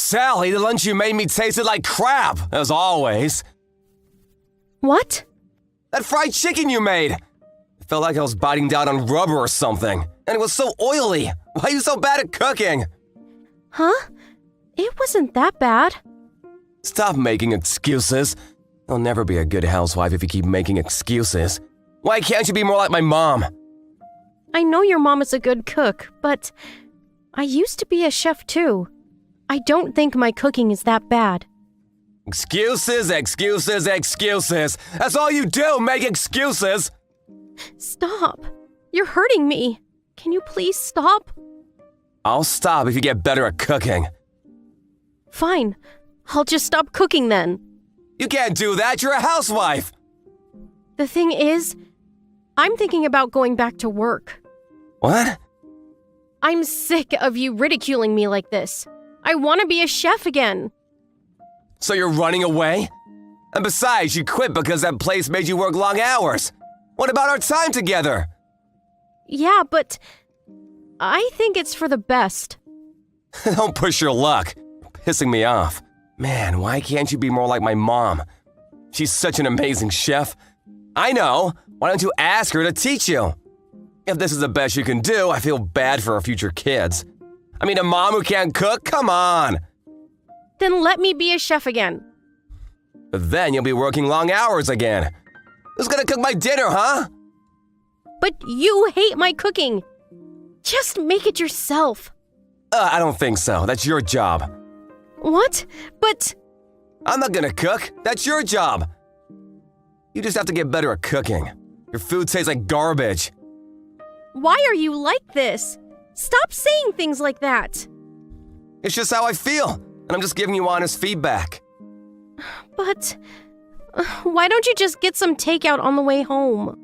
Sally, the lunch you made me tasted like crap, as always. What? That fried chicken you made. It felt like I was biting down on rubber or something. And it was so oily. Why are you so bad at cooking? Huh? It wasn't that bad. Stop making excuses. You'll never be a good housewife if you keep making excuses. Why can't you be more like my mom? I know your mom is a good cook, but I used to be a chef too. I don't think my cooking is that bad. Excuses, excuses, excuses. That's all you do, make excuses. Stop. You're hurting me. Can you please stop? I'll stop if you get better at cooking. Fine. I'll just stop cooking then. You can't do that, you're a housewife. The thing is, I'm thinking about going back to work. What? I'm sick of you ridiculing me like this. I want to be a chef again. So you're running away? And besides, you quit because that place made you work long hours. What about our time together? Yeah, but I think it's for the best. Don't push your luck. You're pissing me off. Man, why can't you be more like my mom? She's such an amazing chef. I know. Why don't you ask her to teach you? If this is the best you can do, I feel bad for our future kids. I mean, a mom who can't cook? Come on. Then let me be a chef again. But then you'll be working long hours again. Who's gonna cook my dinner, huh? But you hate my cooking. Just make it yourself. I don't think so. That's your job. What? But I'm not gonna cook. That's your job. You just have to get better at cooking. Your food tastes like garbage. why are you like this? Stop saying things like that. It's just how I feel, and I'm just giving you honest feedback. But why don't you just get some takeout on the way home?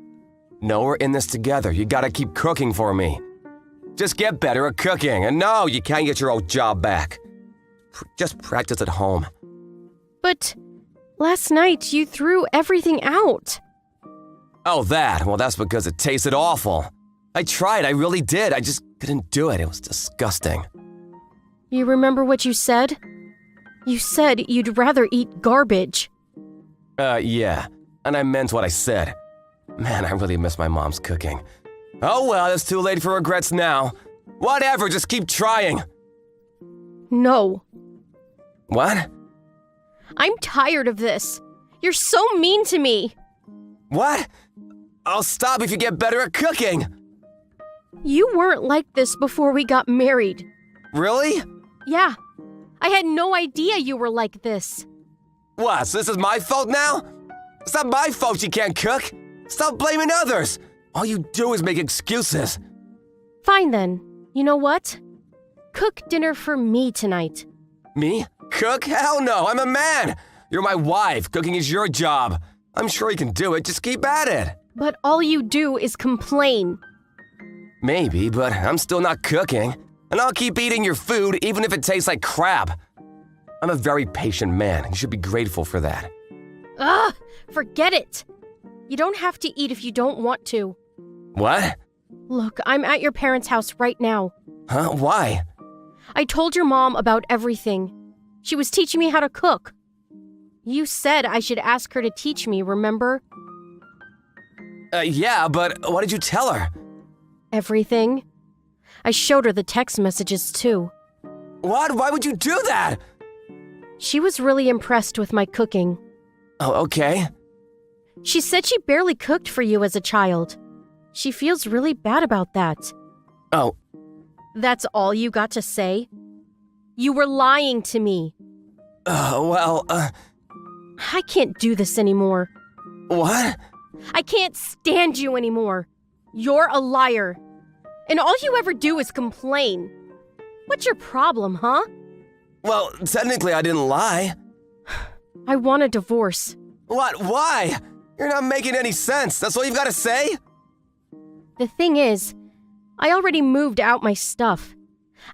No, we're in this together. You gotta keep cooking for me. Just get better at cooking, and no, you can't get your old job back. Just practice at home. But last night you threw everything out. Oh, that? Well, that's because it tasted awful. I tried, I really did. I just couldn't do it. It was disgusting. You remember what you said? You said you'd rather eat garbage. Yeah. And I meant what I said. Man, I really miss my mom's cooking. Oh well, it's too late for regrets now. Whatever, just keep trying. No. What? I'm tired of this. You're so mean to me. What? I'll stop if you get better at cooking. You weren't like this before we got married. Really? Yeah. I had no idea you were like this. What, so this is my fault now? It's not my fault you can't cook. Stop blaming others. All you do is make excuses. Fine then. You know what? Cook dinner for me tonight. Me? Cook? Hell no, I'm a man. You're my wife. Cooking is your job. I'm sure you can do it. Just keep at it. But all you do is complain. Maybe, but I'm still not cooking. And I'll keep eating your food even if it tastes like crap. I'm a very patient man. You should be grateful for that. Ugh! Forget it! You don't have to eat if you don't want to. What? Look, I'm at your parents' house right now. Huh? Why? I told your mom about everything. She was teaching me how to cook. You said I should ask her to teach me, remember? Yeah, but what did you tell her? Everything. I showed her the text messages too. What? Why would you do that? She was really impressed with my cooking. Oh, okay. She said she barely cooked for you as a child. She feels really bad about that. Oh. That's all you got to say? You were lying to me. I can't do this anymore. What? I can't stand you anymore. You're a liar. And all you ever do is complain. What's your problem, huh? Well, technically I didn't lie. I want a divorce. What? Why? You're not making any sense. That's all you've got to say? The thing is, I already moved out my stuff.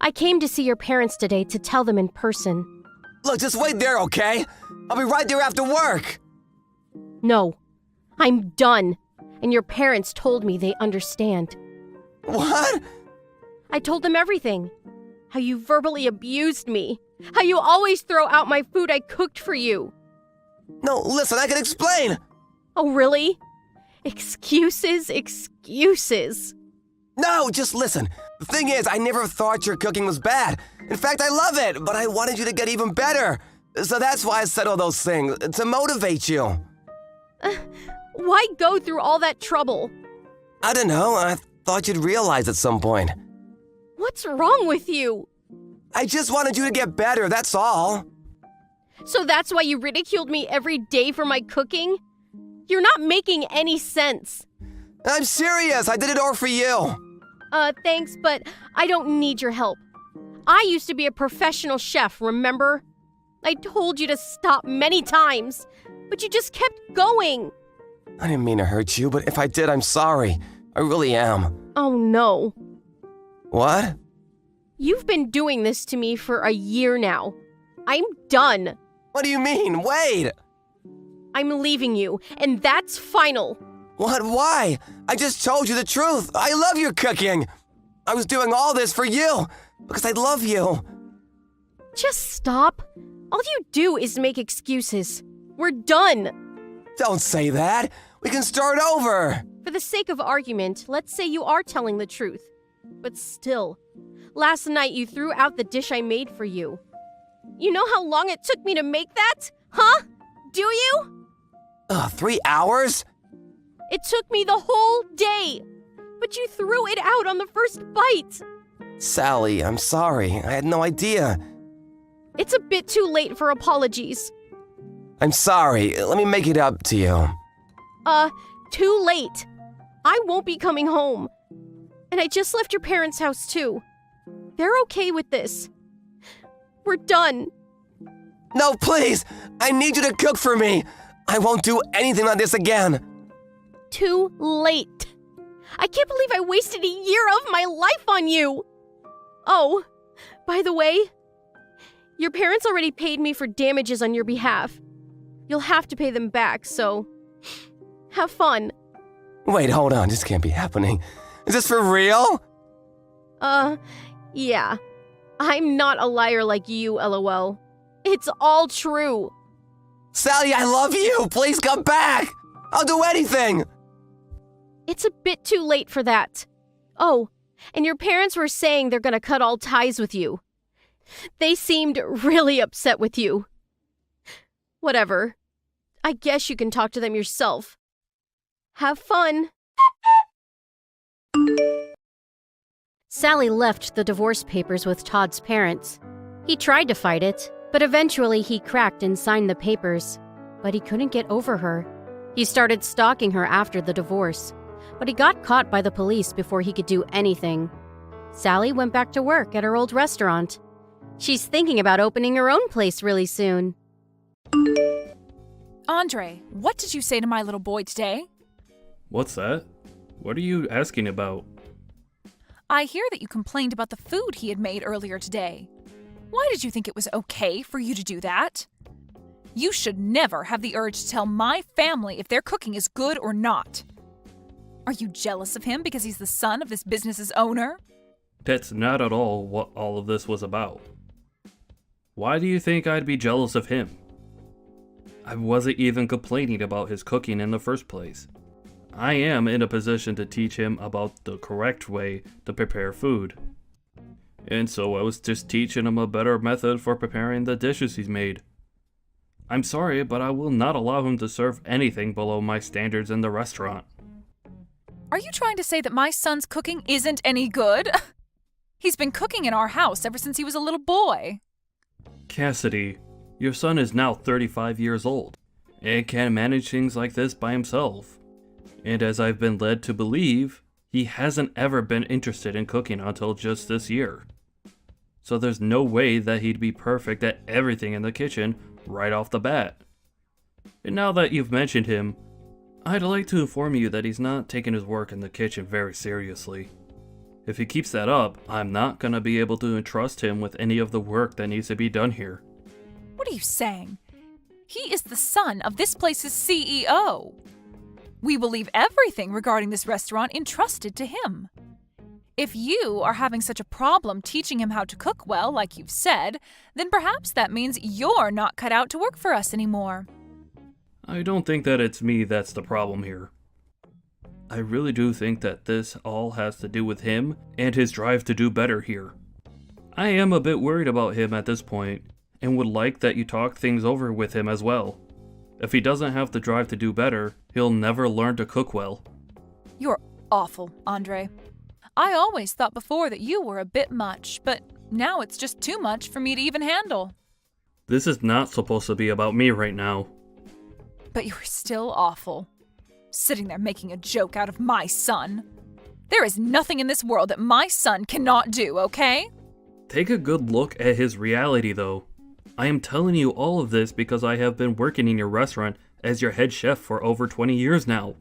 I came to see your parents today to tell them in person. Look, just wait there, okay? I'll be right there after work. No, I'm done. And your parents told me they understand. What? I told them everything. How you verbally abused me. How you always throw out my food I cooked for you. No, listen, I can explain. Oh, really? Excuses, excuses. No, just listen. The thing is, I never thought your cooking was bad. In fact, I love it, but I wanted you to get even better. So that's why I said all those things, to motivate you. Why go through all that trouble? I don't know, I thought you'd realize at some point. What's wrong with you? I just wanted you to get better, that's all. So that's why you ridiculed me every day for my cooking? You're not making any sense. I'm serious, I did it all for you. Thanks, but I don't need your help. I used to be a professional chef, remember? I told you to stop many times, but you just kept going. I didn't mean to hurt you, but if I did, I'm sorry. I really am. Oh no. What? You've been doing this to me for a year now. I'm done. What do you mean? Wait! I'm leaving you, and that's final. What? Why? I just told you the truth. I love your cooking. I was doing all this for you, because I love you. Just stop. All you do is make excuses. We're done. Don't say that. We can start over. For the sake of argument, let's say you are telling the truth. But still, last night you threw out the dish I made for you. You know how long it took me to make that? Huh? Do you? 3 hours? It took me the whole day. But you threw it out on the first bite. Sally, I'm sorry. I had no idea. It's a bit too late for apologies. I'm sorry. Let me make it up to you. Too late. I won't be coming home. And I just left your parents' house too. They're okay with this. We're done. No, please! I need you to cook for me! I won't do anything like this again! Too late. I can't believe I wasted a year of my life on you! Oh, by the way, your parents already paid me for damages on your behalf. You'll have to pay them back, so have fun. Wait, hold on, this can't be happening. Is this for real? Yeah. I'm not a liar like you, LOL. It's all true. Sally, I love you! Please come back! I'll do anything! It's a bit too late for that. Oh, and your parents were saying they're gonna cut all ties with you. They seemed really upset with you. Whatever. I guess you can talk to them yourself. Have fun. Sally left the divorce papers with Todd's parents. He tried to fight it, but eventually he cracked and signed the papers. But he couldn't get over her. He started stalking her after the divorce, but he got caught by the police before he could do anything. Sally went back to work at her old restaurant. She's thinking about opening her own place really soon. Andre, what did you say to my little boy today? What's that? What are you asking about? I hear that you complained about the food he had made earlier today. Why did you think it was okay for you to do that? You should never have the urge to tell my family if their cooking is good or not. Are you jealous of him because he's the son of this business's owner? That's not at all what all of this was about. Why do you think I'd be jealous of him? I wasn't even complaining about his cooking in the first place. I am in a position to teach him about the correct way to prepare food. And so I was just teaching him a better method for preparing the dishes he's made. I'm sorry, but I will not allow him to serve anything below my standards in the restaurant. Are you trying to say that my son's cooking isn't any good? He's been cooking in our house ever since he was a little boy. Cassidy, your son is now 35 years old and can manage things like this by himself. And as I've been led to believe, he hasn't ever been interested in cooking until just this year. So there's no way that he'd be perfect at everything in the kitchen right off the bat. And now that you've mentioned him, I'd like to inform you that he's not taking his work in the kitchen very seriously. If he keeps that up, I'm not going to be able to entrust him with any of the work that needs to be done here. What are you saying? He is the son of this place's CEO. We will leave everything regarding this restaurant entrusted to him. If you are having such a problem teaching him how to cook well, like you've said, then perhaps that means you're not cut out to work for us anymore. I don't think that it's me that's the problem here. I really do think that this all has to do with him and his drive to do better here. I am a bit worried about him at this point, and would like that you talk things over with him as well. If he doesn't have the drive to do better, he'll never learn to cook well. You're awful, Andre. I always thought before that you were a bit much, but now it's just too much for me to even handle. This is not supposed to be about me right now. But you're still awful. Sitting there making a joke out of my son. There is nothing in this world that my son cannot do, okay? Take a good look at his reality though. I am telling you all of this because I have been working in your restaurant as your head chef for over 20 years now.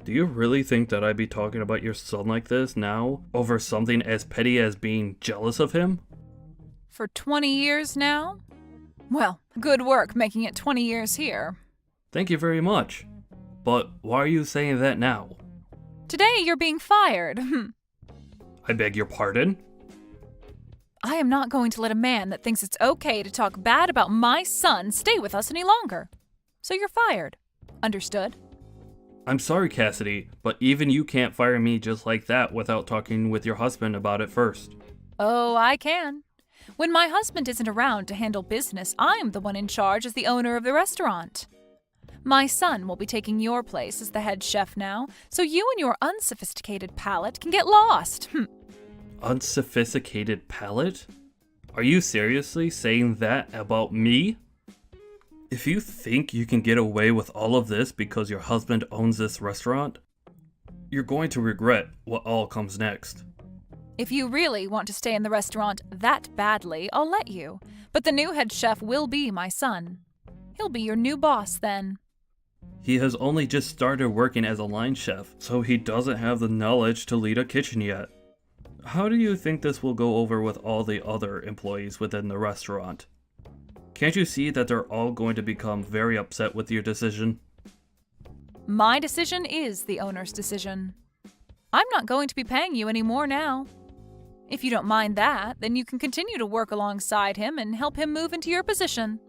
Do you really think that I'd be talking about your son like this now over something as petty as being jealous of him? For 20 years now? Well, good work making it 20 years here. Thank you very much. But why are you saying that now? Today you're being fired. I beg your pardon? I am not going to let a man that thinks it's okay to talk bad about my son stay with us any longer. So you're fired. Understood? I'm sorry, Cassidy, but even you can't fire me just like that without talking with your husband about it first. Oh, I can. When my husband isn't around to handle business, I'm the one in charge as the owner of the restaurant. My son will be taking your place as the head chef now, so you and your unsophisticated palate can get lost. Unsophisticated palate? Are you seriously saying that about me? If you think you can get away with all of this because your husband owns this restaurant, you're going to regret what all comes next. If you really want to stay in the restaurant that badly, I'll let you. But the new head chef will be my son. He'll be your new boss then. He has only just started working as a line chef, so he doesn't have the knowledge to lead a kitchen yet. How do you think this will go over with all the other employees within the restaurant? Can't you see that they're all going to become very upset with your decision? My decision is the owner's decision. I'm not going to be paying you any more now. If you don't mind that, then you can continue to work alongside him and help him move into your position.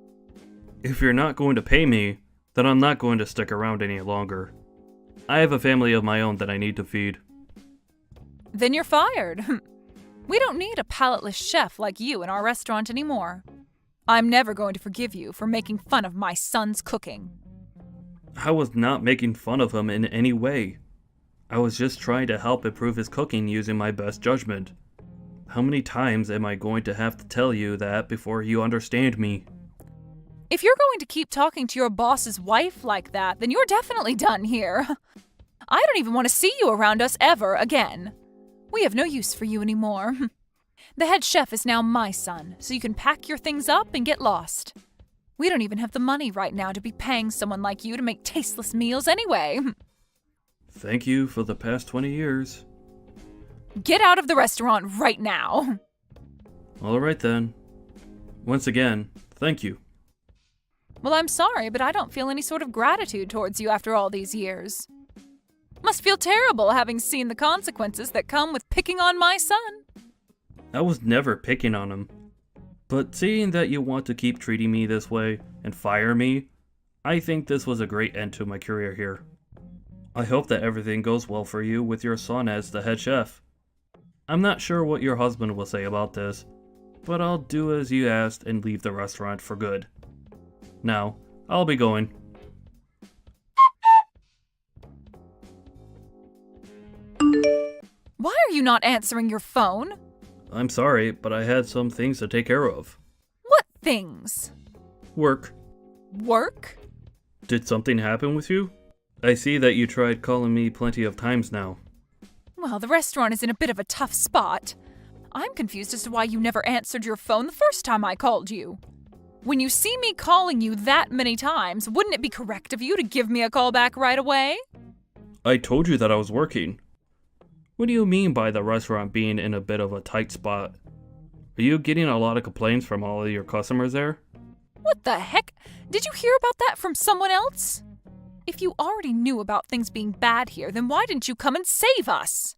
If you're not going to pay me, then I'm not going to stick around any longer. I have a family of my own that I need to feed. Then you're fired. We don't need a palateless chef like you in our restaurant anymore. I'm never going to forgive you for making fun of my son's cooking. I was not making fun of him in any way. I was just trying to help improve his cooking using my best judgment. How many times am I going to have to tell you that before you understand me? If you're going to keep talking to your boss's wife like that, then you're definitely done here. I don't even want to see you around us ever again. We have no use for you anymore. The head chef is now my son, so you can pack your things up and get lost. We don't even have the money right now to be paying someone like you to make tasteless meals anyway. Thank you for the past 20 years. Get out of the restaurant right now. All right then. Once again, thank you. Well, I'm sorry, but I don't feel any sort of gratitude towards you after all these years. Must feel terrible having seen the consequences that come with picking on my son. I was never picking on him. But seeing that you want to keep treating me this way and fire me, I think this was a great end to my career here. I hope that everything goes well for you with your son as the head chef. I'm not sure what your husband will say about this, but I'll do as you asked and leave the restaurant for good. Now, I'll be going. Why are you not answering your phone? I'm sorry, but I had some things to take care of. What things? Work. Work? Did something happen with you? I see that you tried calling me plenty of times now. Well, the restaurant is in a bit of a tough spot. I'm confused as to why you never answered your phone the first time I called you. When you see me calling you that many times, wouldn't it be correct of you to give me a call back right away? I told you that I was working. What do you mean by the restaurant being in a bit of a tight spot? Are you getting a lot of complaints from all of your customers there? What the heck? Did you hear about that from someone else? If you already knew about things being bad here, then why didn't you come and save us?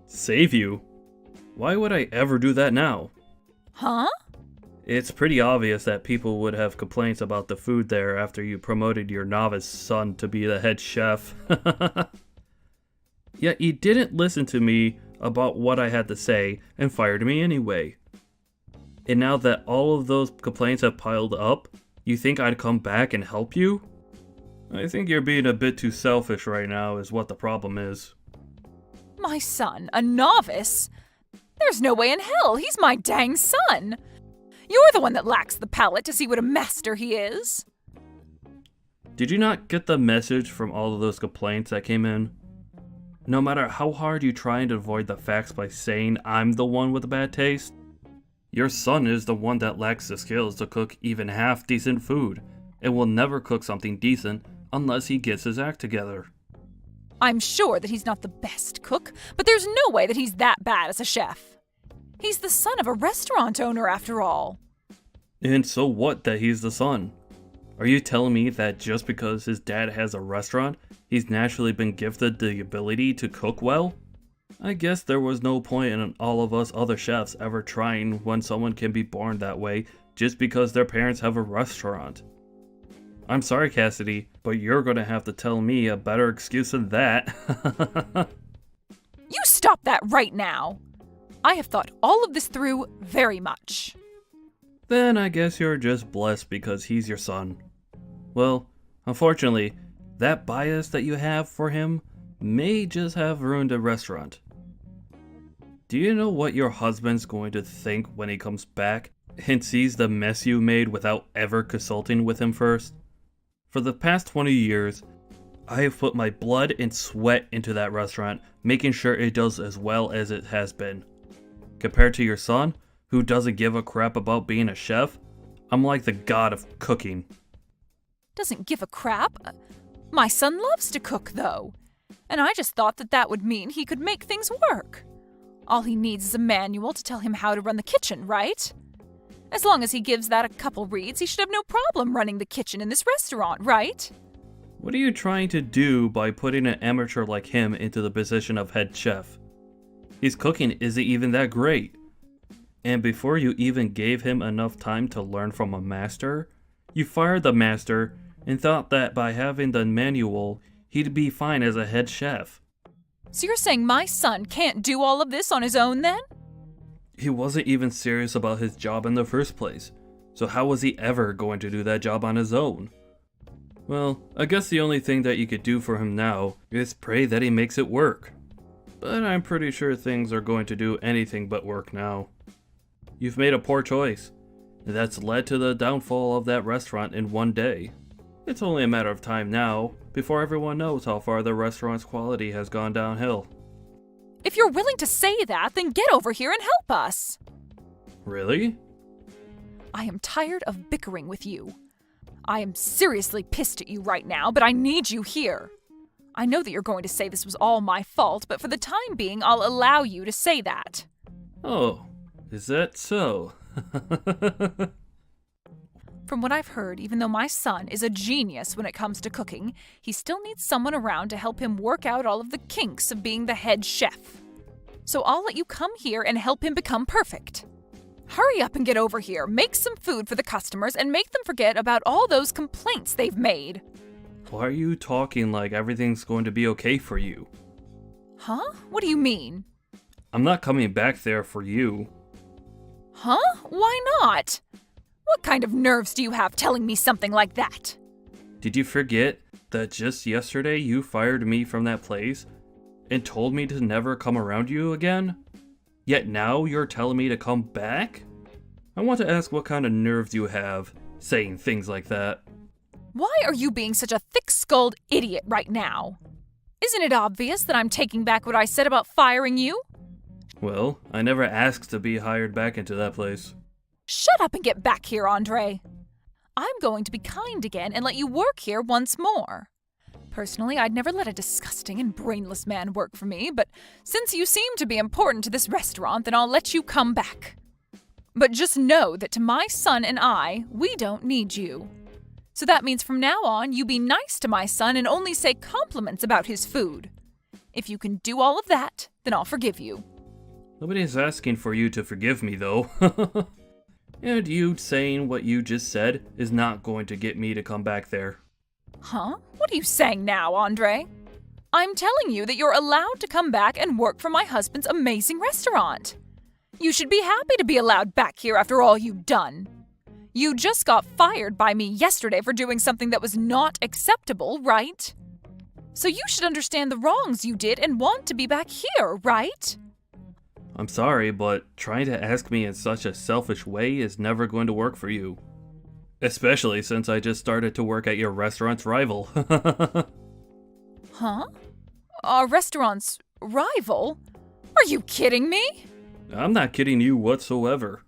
Save you? Why would I ever do that now? Huh? It's pretty obvious that people would have complaints about the food there after you promoted your novice son to be the head chef. Yet you didn't listen to me about what I had to say and fired me anyway. And now that all of those complaints have piled up, you think I'd come back and help you? I think you're being a bit too selfish right now is what the problem is. My son, a novice? There's no way in hell. He's my dang son. You're the one that lacks the palate to see what a master he is. Did you not get the message from all of those complaints that came in? No matter how hard you try and avoid the facts by saying I'm the one with a bad taste, your son is the one that lacks the skills to cook even half decent food and will never cook something decent unless he gets his act together. I'm sure that he's not the best cook, but there's no way that he's that bad as a chef. He's the son of a restaurant owner after all. And so what that he's the son? Are you telling me that just because his dad has a restaurant, he's naturally been gifted the ability to cook well? I guess there was no point in all of us other chefs ever trying when someone can be born that way just because their parents have a restaurant. I'm sorry, Cassidy, but you're gonna have to tell me a better excuse than that. You stop that right now. I have thought all of this through very much. Then I guess you're just blessed because he's your son. Well, unfortunately, that bias that you have for him may just have ruined the restaurant. Do you know what your husband's going to think when he comes back and sees the mess you made without ever consulting with him first? For the past 20 years, I have put my blood and sweat into that restaurant, making sure it does as well as it has been. Compared to your son, who doesn't give a crap about being a chef, I'm like the god of cooking. Doesn't give a crap? My son loves to cook, though. And I just thought that that would mean he could make things work. All he needs is a manual to tell him how to run the kitchen, right? As long as he gives that a couple reads, he should have no problem running the kitchen in this restaurant, right? What are you trying to do by putting an amateur like him into the position of head chef? His cooking isn't even that great. And before you even gave him enough time to learn from a master, you fired the master and thought that by having the manual, he'd be fine as a head chef. So you're saying my son can't do all of this on his own then? He wasn't even serious about his job in the first place, so how was he ever going to do that job on his own? Well, I guess the only thing that you could do for him now is pray that he makes it work. But I'm pretty sure things are going to do anything but work now. You've made a poor choice. That's led to the downfall of that restaurant in one day. It's only a matter of time now before everyone knows how far the restaurant's quality has gone downhill. If you're willing to say that, then get over here and help us. Really? I am tired of bickering with you. I am seriously pissed at you right now, but I need you here. I know that you're going to say this was all my fault, but for the time being, I'll allow you to say that. Oh, is that so? From what I've heard, even though my son is a genius when it comes to cooking, he still needs someone around to help him work out all of the kinks of being the head chef. So I'll let you come here and help him become perfect. Hurry up and get over here, make some food for the customers, and make them forget about all those complaints they've made. Why are you talking like everything's going to be okay for you? Huh? What do you mean? I'm not coming back there for you. Huh? Why not? What kind of nerves do you have telling me something like that? Did you forget that just yesterday you fired me from that place and told me to never come around you again? Yet now you're telling me to come back? I want to ask what kind of nerves you have saying things like that. Why are you being such a thick-skulled idiot right now? Isn't it obvious that I'm taking back what I said about firing you? Well, I never asked to be hired back into that place. Shut up and get back here, Andre. I'm going to be kind again and let you work here once more. Personally, I'd never let a disgusting and brainless man work for me, but since you seem to be important to this restaurant, then I'll let you come back. But just know that to my son and I, we don't need you. So that means from now on, you be nice to my son and only say compliments about his food. If you can do all of that, then I'll forgive you. Nobody's asking for you to forgive me, though. And you saying what you just said is not going to get me to come back there. Huh? What are you saying now, Andre? I'm telling you that you're allowed to come back and work for my husband's amazing restaurant. You should be happy to be allowed back here after all you've done. You just got fired by me yesterday for doing something that was not acceptable, right? So you should understand the wrongs you did and want to be back here, right? I'm sorry, but trying to ask me in such a selfish way is never going to work for you. Especially since I just started to work at your restaurant's rival. Huh? Our restaurant's rival? Are you kidding me? I'm not kidding you whatsoever.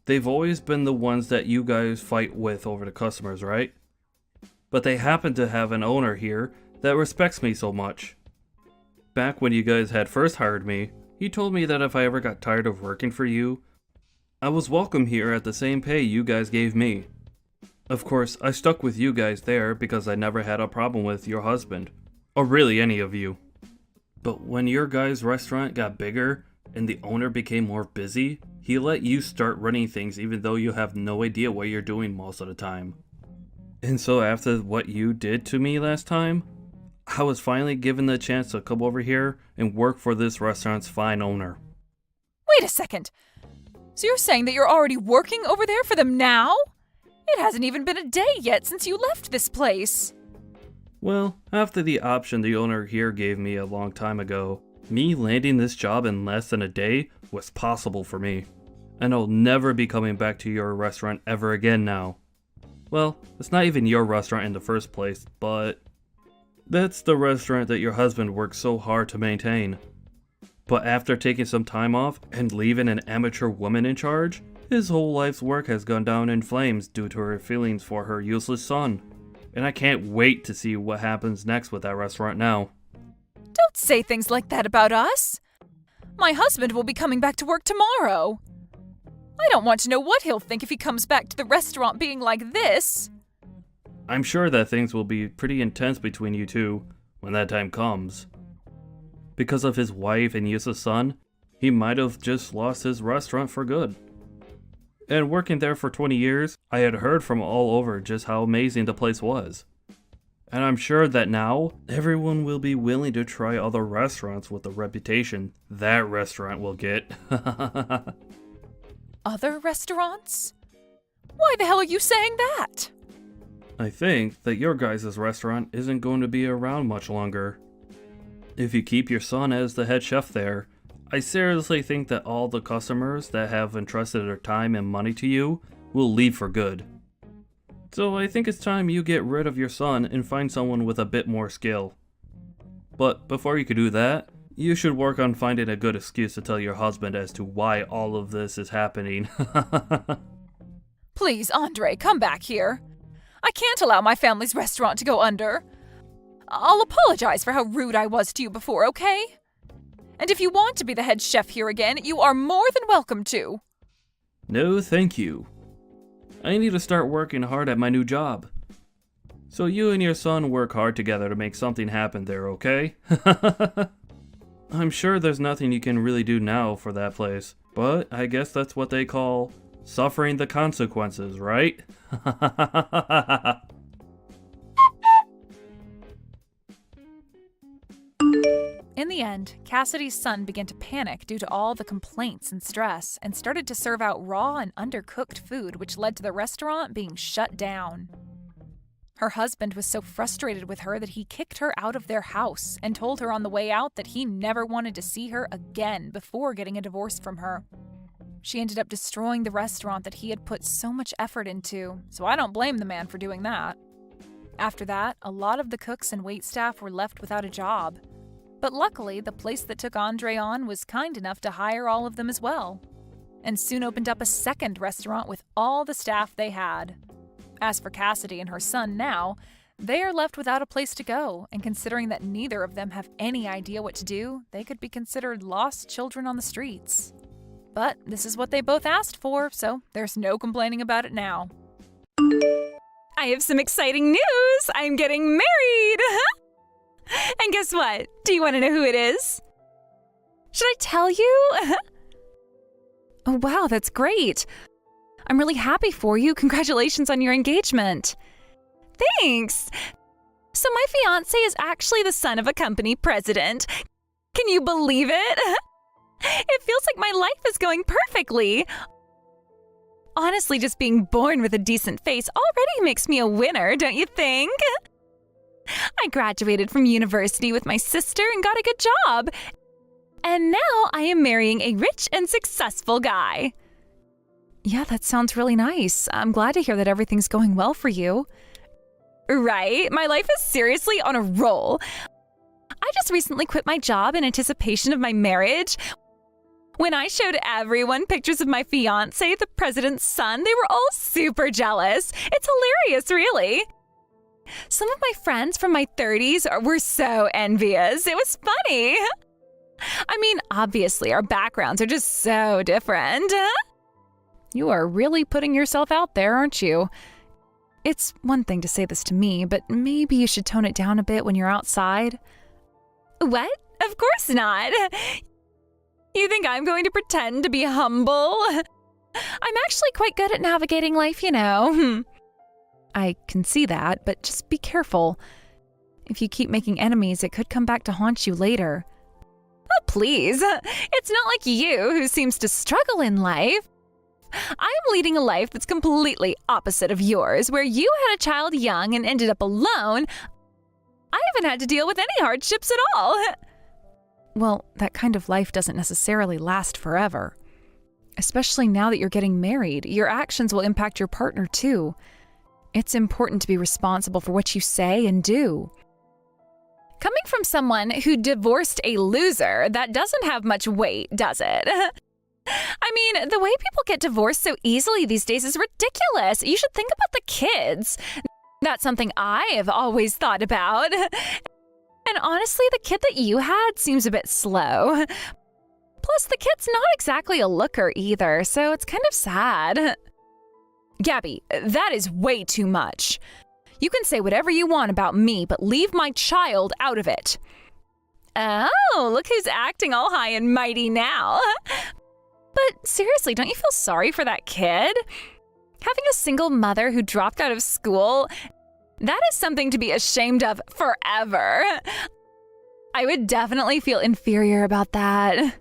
They've always been the ones that you guys fight with over the customers, right? But they happen to have an owner here that respects me so much. Back when you guys had first hired me, he told me that if I ever got tired of working for you, I was welcome here at the same pay you guys gave me. Of course, I stuck with you guys there because I never had a problem with your husband, or really any of you. But when your guys' restaurant got bigger and the owner became more busy, he let you start running things even though you have no idea what you're doing most of the time. And so after what you did to me last time, I was finally given the chance to come over here and work for this restaurant's fine owner. Wait a second. So you're saying that you're already working over there for them now? It hasn't even been a day yet since you left this place. Well, after the option the owner here gave me a long time ago, me landing this job in less than a day was possible for me. And I'll never be coming back to your restaurant ever again now. Well, it's not even your restaurant in the first place, but that's the restaurant that your husband worked so hard to maintain. But after taking some time off and leaving an amateur woman in charge, his whole life's work has gone down in flames due to her feelings for her useless son. And I can't wait to see what happens next with that restaurant now. Don't say things like that about us. My husband will be coming back to work tomorrow. I don't want to know what he'll think if he comes back to the restaurant being like this. I'm sure that things will be pretty intense between you two when that time comes. Because of his wife and useless son, he might have just lost his restaurant for good. And working there for 20 years, I had heard from all over just how amazing the place was. And I'm sure that now, everyone will be willing to try other restaurants with the reputation that restaurant will get. Other restaurants? Why the hell are you saying that? I think that your guys' restaurant isn't going to be around much longer. If you keep your son as the head chef there, I seriously think that all the customers that have entrusted their time and money to you will leave for good. So I think it's time you get rid of your son and find someone with a bit more skill. But before you could do that, you should work on finding a good excuse to tell your husband as to why all of this is happening. Please, Andre, come back here. I can't allow my family's restaurant to go under. I'll apologize for how rude I was to you before, okay? And if you want to be the head chef here again, you are more than welcome to. No, thank you. I need to start working hard at my new job. So you and your son work hard together to make something happen there, okay? I'm sure there's nothing you can really do now for that place, but I guess that's what they call suffering the consequences, right? In the end, Cassidy's son began to panic due to all the complaints and stress and started to serve out raw and undercooked food, which led to the restaurant being shut down. Her husband was so frustrated with her that he kicked her out of their house and told her on the way out that he never wanted to see her again before getting a divorce from her. She ended up destroying the restaurant that he had put so much effort into, so I don't blame the man for doing that. After that, a lot of the cooks and waitstaff were left without a job. But luckily, the place that took Andre on was kind enough to hire all of them as well, and soon opened up a second restaurant with all the staff they had. As for Cassidy and her son now, they are left without a place to go, and considering that neither of them have any idea what to do, they could be considered lost children on the streets. But this is what they both asked for, so there's no complaining about it now. I have some exciting news! I'm getting married! And guess what? Do you want to know who it is? Should I tell you? Oh, wow, that's great. I'm really happy for you. Congratulations on your engagement. Thanks. So my fiancé is actually the son of a company president. Can you believe it? It feels like my life is going perfectly. Honestly, just being born with a decent face already makes me a winner, don't you think? I graduated from university with my sister and got a good job. And now I am marrying a rich and successful guy. Yeah, that sounds really nice. I'm glad to hear that everything's going well for you. Right? My life is seriously on a roll. I just recently quit my job in anticipation of my marriage. When I showed everyone pictures of my fiancé, the president's son, they were all super jealous. It's hilarious, really. Some of my friends from my 30s were so envious. It was funny. I mean, obviously, our backgrounds are just so different. You are really putting yourself out there, aren't you? It's one thing to say this to me, but maybe you should tone it down a bit when you're outside. What? Of course not. You think I'm going to pretend to be humble? I'm actually quite good at navigating life, you know. I can see that, but just be careful. If you keep making enemies, it could come back to haunt you later. Oh, please. It's not like you who seems to struggle in life. I'm leading a life that's completely opposite of yours, where you had a child young and ended up alone. I haven't had to deal with any hardships at all. Well, that kind of life doesn't necessarily last forever. Especially now that you're getting married, your actions will impact your partner too. It's important to be responsible for what you say and do. Coming from someone who divorced a loser, that doesn't have much weight, does it? I mean, the way people get divorced so easily these days is ridiculous. You should think about the kids. That's something I've always thought about. And honestly, the kid that you had seems a bit slow. Plus, the kid's not exactly a looker either, so it's kind of sad. Gabby, that is way too much. You can say whatever you want about me, but leave my child out of it. Oh, look who's acting all high and mighty now. But seriously, don't you feel sorry for that kid? Having a single mother who dropped out of school, that is something to be ashamed of forever. I would definitely feel inferior about that.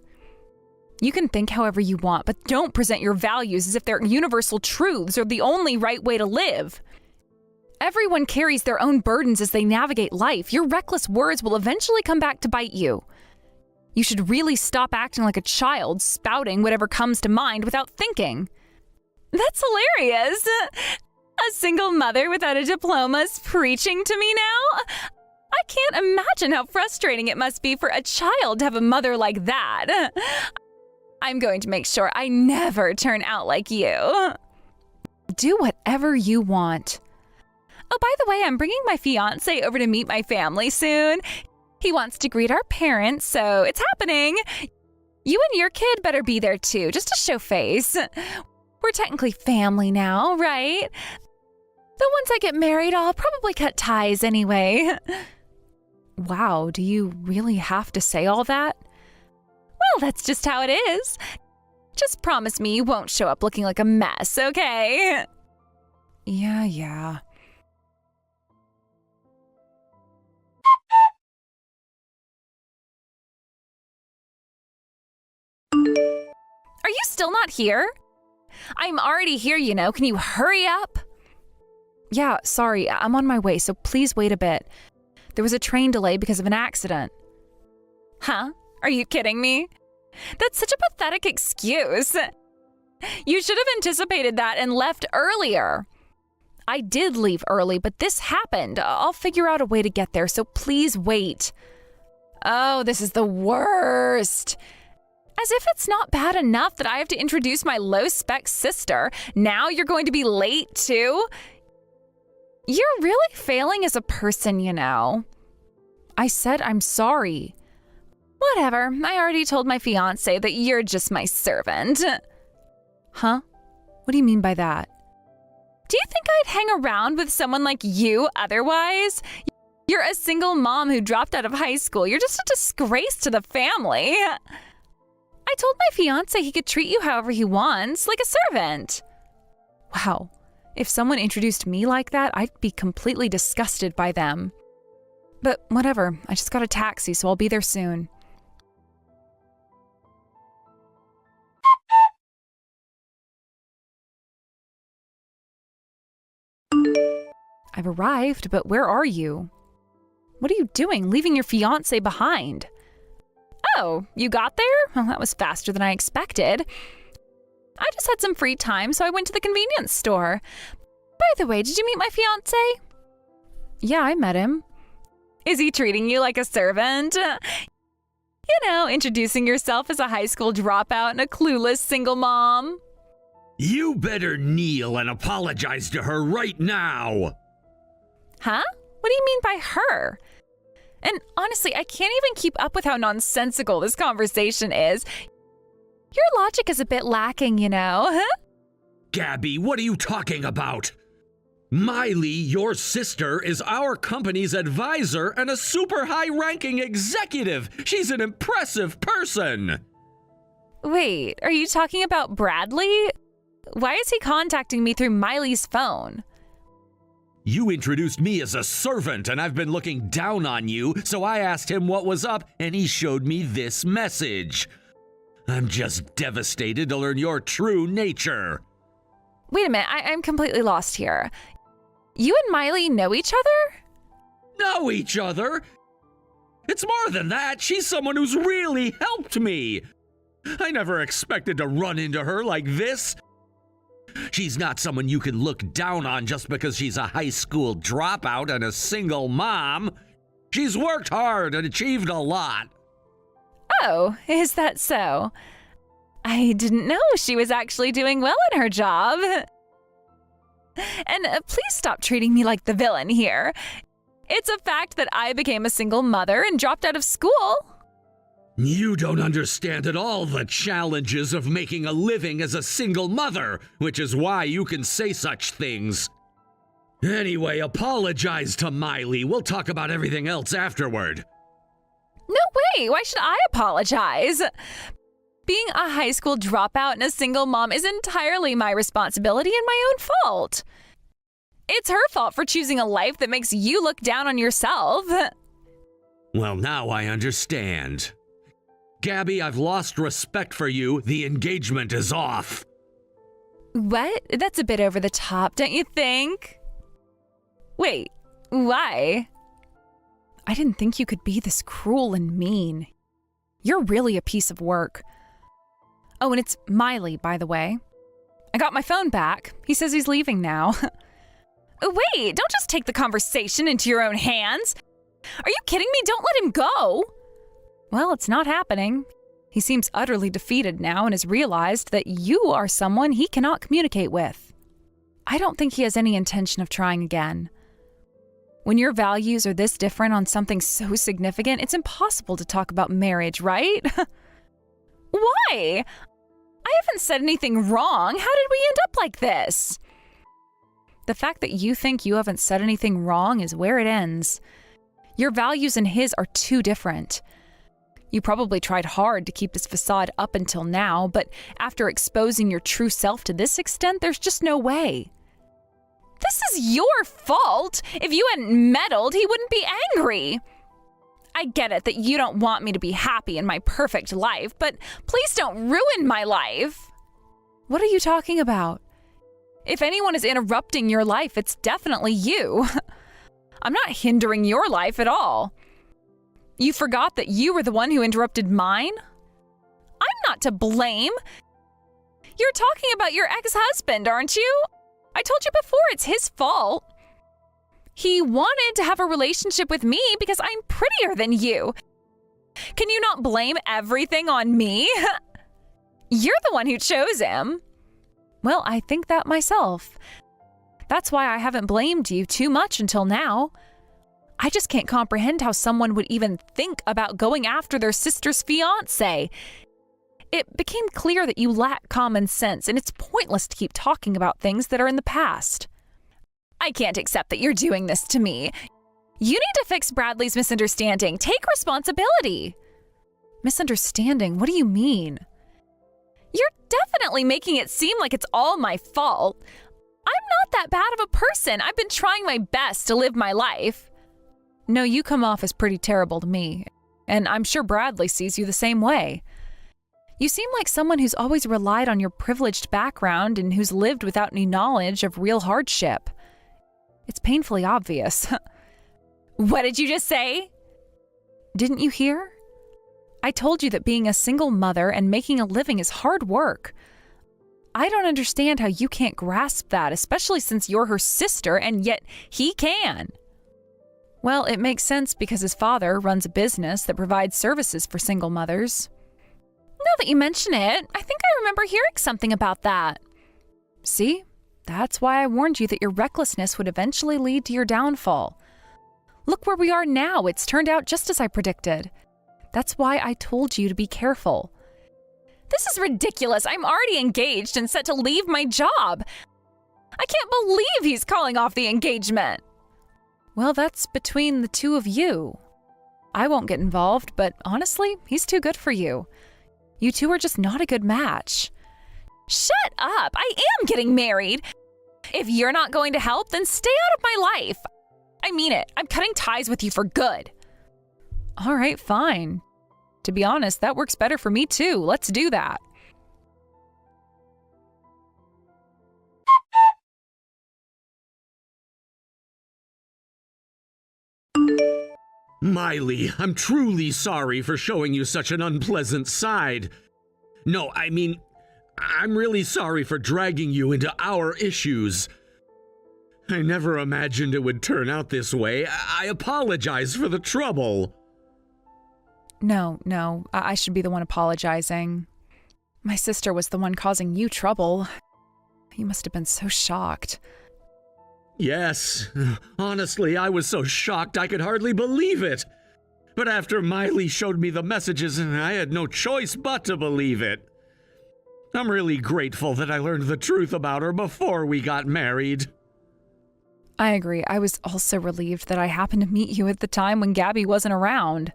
You can think however you want, but don't present your values as if they're universal truths or the only right way to live. Everyone carries their own burdens as they navigate life. Your reckless words will eventually come back to bite you. You should really stop acting like a child, spouting whatever comes to mind without thinking. That's hilarious. A single mother without a diploma is preaching to me now? I can't imagine how frustrating it must be for a child to have a mother like that. I'm going to make sure I never turn out like you. Do whatever you want. Oh, by the way, I'm bringing my fiancé over to meet my family soon. He wants to greet our parents, so it's happening. You and your kid better be there too, just to show face. We're technically family now, right? Though once I get married, I'll probably cut ties anyway. Wow, do you really have to say all that? Well, that's just how it is. Just promise me you won't show up looking like a mess, okay? Yeah. Are you still not here? I'm already here, you know. Can you hurry up? Yeah, sorry. I'm on my way, so please wait a bit. There was a train delay because of an accident. Huh? Are you kidding me? That's such a pathetic excuse. You should have anticipated that and left earlier. I did leave early, but this happened. I'll figure out a way to get there, so please wait. Oh, this is the worst. As if it's not bad enough that I have to introduce my low-spec sister. Now you're going to be late, too? You're really failing as a person, you know. I said I'm sorry. Whatever, I already told my fiancé that you're just my servant. Huh? What do you mean by that? Do you think I'd hang around with someone like you otherwise? You're a single mom who dropped out of high school. You're just a disgrace to the family. I told my fiancé he could treat you however he wants, like a servant. Wow. If someone introduced me like that, I'd be completely disgusted by them. But whatever, I just got a taxi, so I'll be there soon. I've arrived, but where are you? What are you doing, leaving your fiancé behind? Oh, you got there? Well, that was faster than I expected. I just had some free time, so I went to the convenience store. By the way, did you meet my fiancé? Yeah, I met him. Is he treating you like a servant? You know, introducing yourself as a high school dropout and a clueless single mom. You better kneel and apologize to her right now. Huh? What do you mean by her? And honestly, I can't even keep up with how nonsensical this conversation is. Your logic is a bit lacking, you know, huh? Gabby, what are you talking about? Miley, your sister, is our company's advisor and a super high-ranking executive. She's an impressive person. Wait, are you talking about Bradley? Why is he contacting me through Miley's phone? You introduced me as a servant, and I've been looking down on you, so I asked him what was up, and he showed me this message. I'm just devastated to learn your true nature. Wait a minute, I'm completely lost here. You and Miley know each other? Know each other? It's more than that. She's someone who's really helped me. I never expected to run into her like this. She's not someone you can look down on just because she's a high school dropout and a single mom. She's worked hard and achieved a lot. Oh, is that so? I didn't know she was actually doing well in her job. And please stop treating me like the villain here. It's a fact that I became a single mother and dropped out of school. You don't understand at all the challenges of making a living as a single mother, which is why you can say such things. Anyway, apologize to Miley. We'll talk about everything else afterward. No way! Why should I apologize? Being a high school dropout and a single mom is entirely my responsibility and my own fault. It's her fault for choosing a life that makes you look down on yourself. Well, now I understand. Gabby, I've lost respect for you. The engagement is off. What? That's a bit over the top, don't you think? Wait, why? I didn't think you could be this cruel and mean. You're really a piece of work. Oh, and it's Miley, by the way. I got my phone back. He says he's leaving now. Wait, don't just take the conversation into your own hands. Are you kidding me? Don't let him go. Well, it's not happening. He seems utterly defeated now and has realized that you are someone he cannot communicate with. I don't think he has any intention of trying again. When your values are this different on something so significant, it's impossible to talk about marriage, right? Why? I haven't said anything wrong. How did we end up like this? The fact that you think you haven't said anything wrong is where it ends. Your values and his are too different. You probably tried hard to keep this facade up until now, but after exposing your true self to this extent, there's just no way. This is your fault. If you hadn't meddled, he wouldn't be angry. I get it that you don't want me to be happy in my perfect life, but please don't ruin my life. What are you talking about? If anyone is interrupting your life, it's definitely you. I'm not hindering your life at all. You forgot that you were the one who interrupted mine? I'm not to blame. You're talking about your ex-husband, aren't you? I told you before, it's his fault. He wanted to have a relationship with me because I'm prettier than you. Can you not blame everything on me? You're the one who chose him. Well, I think that myself. That's why I haven't blamed you too much until now. I just can't comprehend how someone would even think about going after their sister's fiancé. It became clear that you lack common sense, and it's pointless to keep talking about things that are in the past. I can't accept that you're doing this to me. You need to fix Bradley's misunderstanding. Take responsibility. Misunderstanding? What do you mean? You're definitely making it seem like it's all my fault. I'm not that bad of a person. I've been trying my best to live my life. No, you come off as pretty terrible to me, and I'm sure Bradley sees you the same way. You seem like someone who's always relied on your privileged background and who's lived without any knowledge of real hardship. It's painfully obvious. What did you just say? Didn't you hear? I told you that being a single mother and making a living is hard work. I don't understand how you can't grasp that, especially since you're her sister and yet he can. Well, it makes sense because his father runs a business that provides services for single mothers. Now that you mention it, I think I remember hearing something about that. See? That's why I warned you that your recklessness would eventually lead to your downfall. Look where we are now. It's turned out just as I predicted. That's why I told you to be careful. This is ridiculous. I'm already engaged and set to leave my job. I can't believe he's calling off the engagement. Well, that's between the two of you. I won't get involved, but honestly, he's too good for you. You two are just not a good match. Shut up! I am getting married! If you're not going to help, then stay out of my life. I mean it. I'm cutting ties with you for good. All right, fine. To be honest, that works better for me too. Let's do that. Miley, I'm truly sorry for showing you such an unpleasant side. No, I mean, I'm really sorry for dragging you into our issues. I never imagined it would turn out this way. I apologize for the trouble. No, I should be the one apologizing. My sister was the one causing you trouble. You must have been so shocked. Yes, honestly, I was so shocked I could hardly believe it. But after Miley showed me the messages, I had no choice but to believe it. I'm really grateful that I learned the truth about her before we got married. I agree. I was also relieved that I happened to meet you at the time when Gabby wasn't around.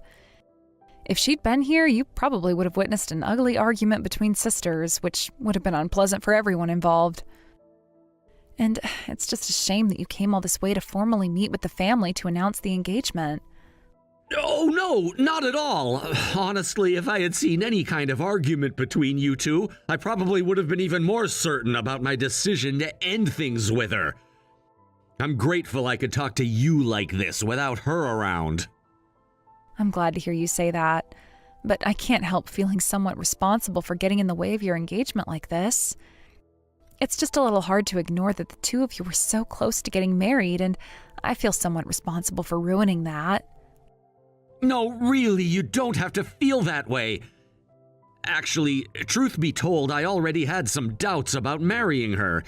If she'd been here, you probably would have witnessed an ugly argument between sisters, which would have been unpleasant for everyone involved. And it's just a shame that you came all this way to formally meet with the family to announce the engagement. Oh, no, not at all. Honestly, if I had seen any kind of argument between you two, I probably would have been even more certain about my decision to end things with her. I'm grateful I could talk to you like this without her around. I'm glad to hear you say that, but I can't help feeling somewhat responsible for getting in the way of your engagement like this. It's just a little hard to ignore that the two of you were so close to getting married, and I feel somewhat responsible for ruining that. No, really, you don't have to feel that way. Actually, truth be told, I already had some doubts about marrying her.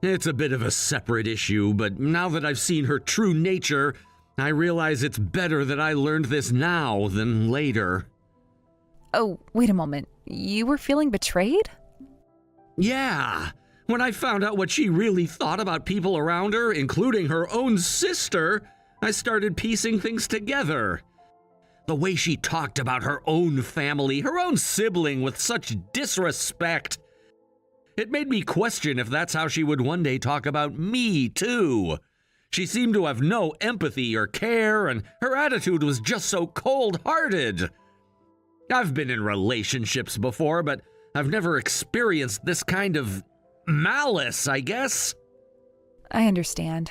It's a bit of a separate issue, but now that I've seen her true nature, I realize it's better that I learned this now than later. Oh, wait a moment. You were feeling betrayed? Yeah. When I found out what she really thought about people around her, including her own sister, I started piecing things together. The way she talked about her own family, her own sibling with such disrespect. It made me question if that's how she would one day talk about me, too. She seemed to have no empathy or care, and her attitude was just so cold-hearted. I've been in relationships before, but I've never experienced this kind of malice, I guess. I understand.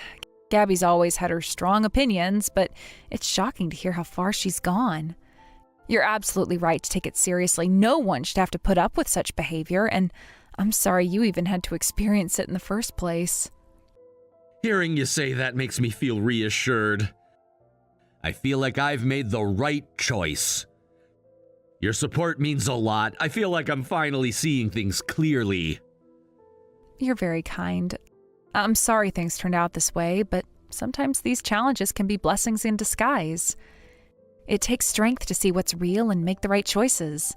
Gabby's always had her strong opinions, but it's shocking to hear how far she's gone. You're absolutely right to take it seriously. No one should have to put up with such behavior, and I'm sorry you even had to experience it in the first place. Hearing you say that makes me feel reassured. I feel like I've made the right choice. Your support means a lot. I feel like I'm finally seeing things clearly. You're very kind. I'm sorry things turned out this way, but sometimes these challenges can be blessings in disguise. It takes strength to see what's real and make the right choices.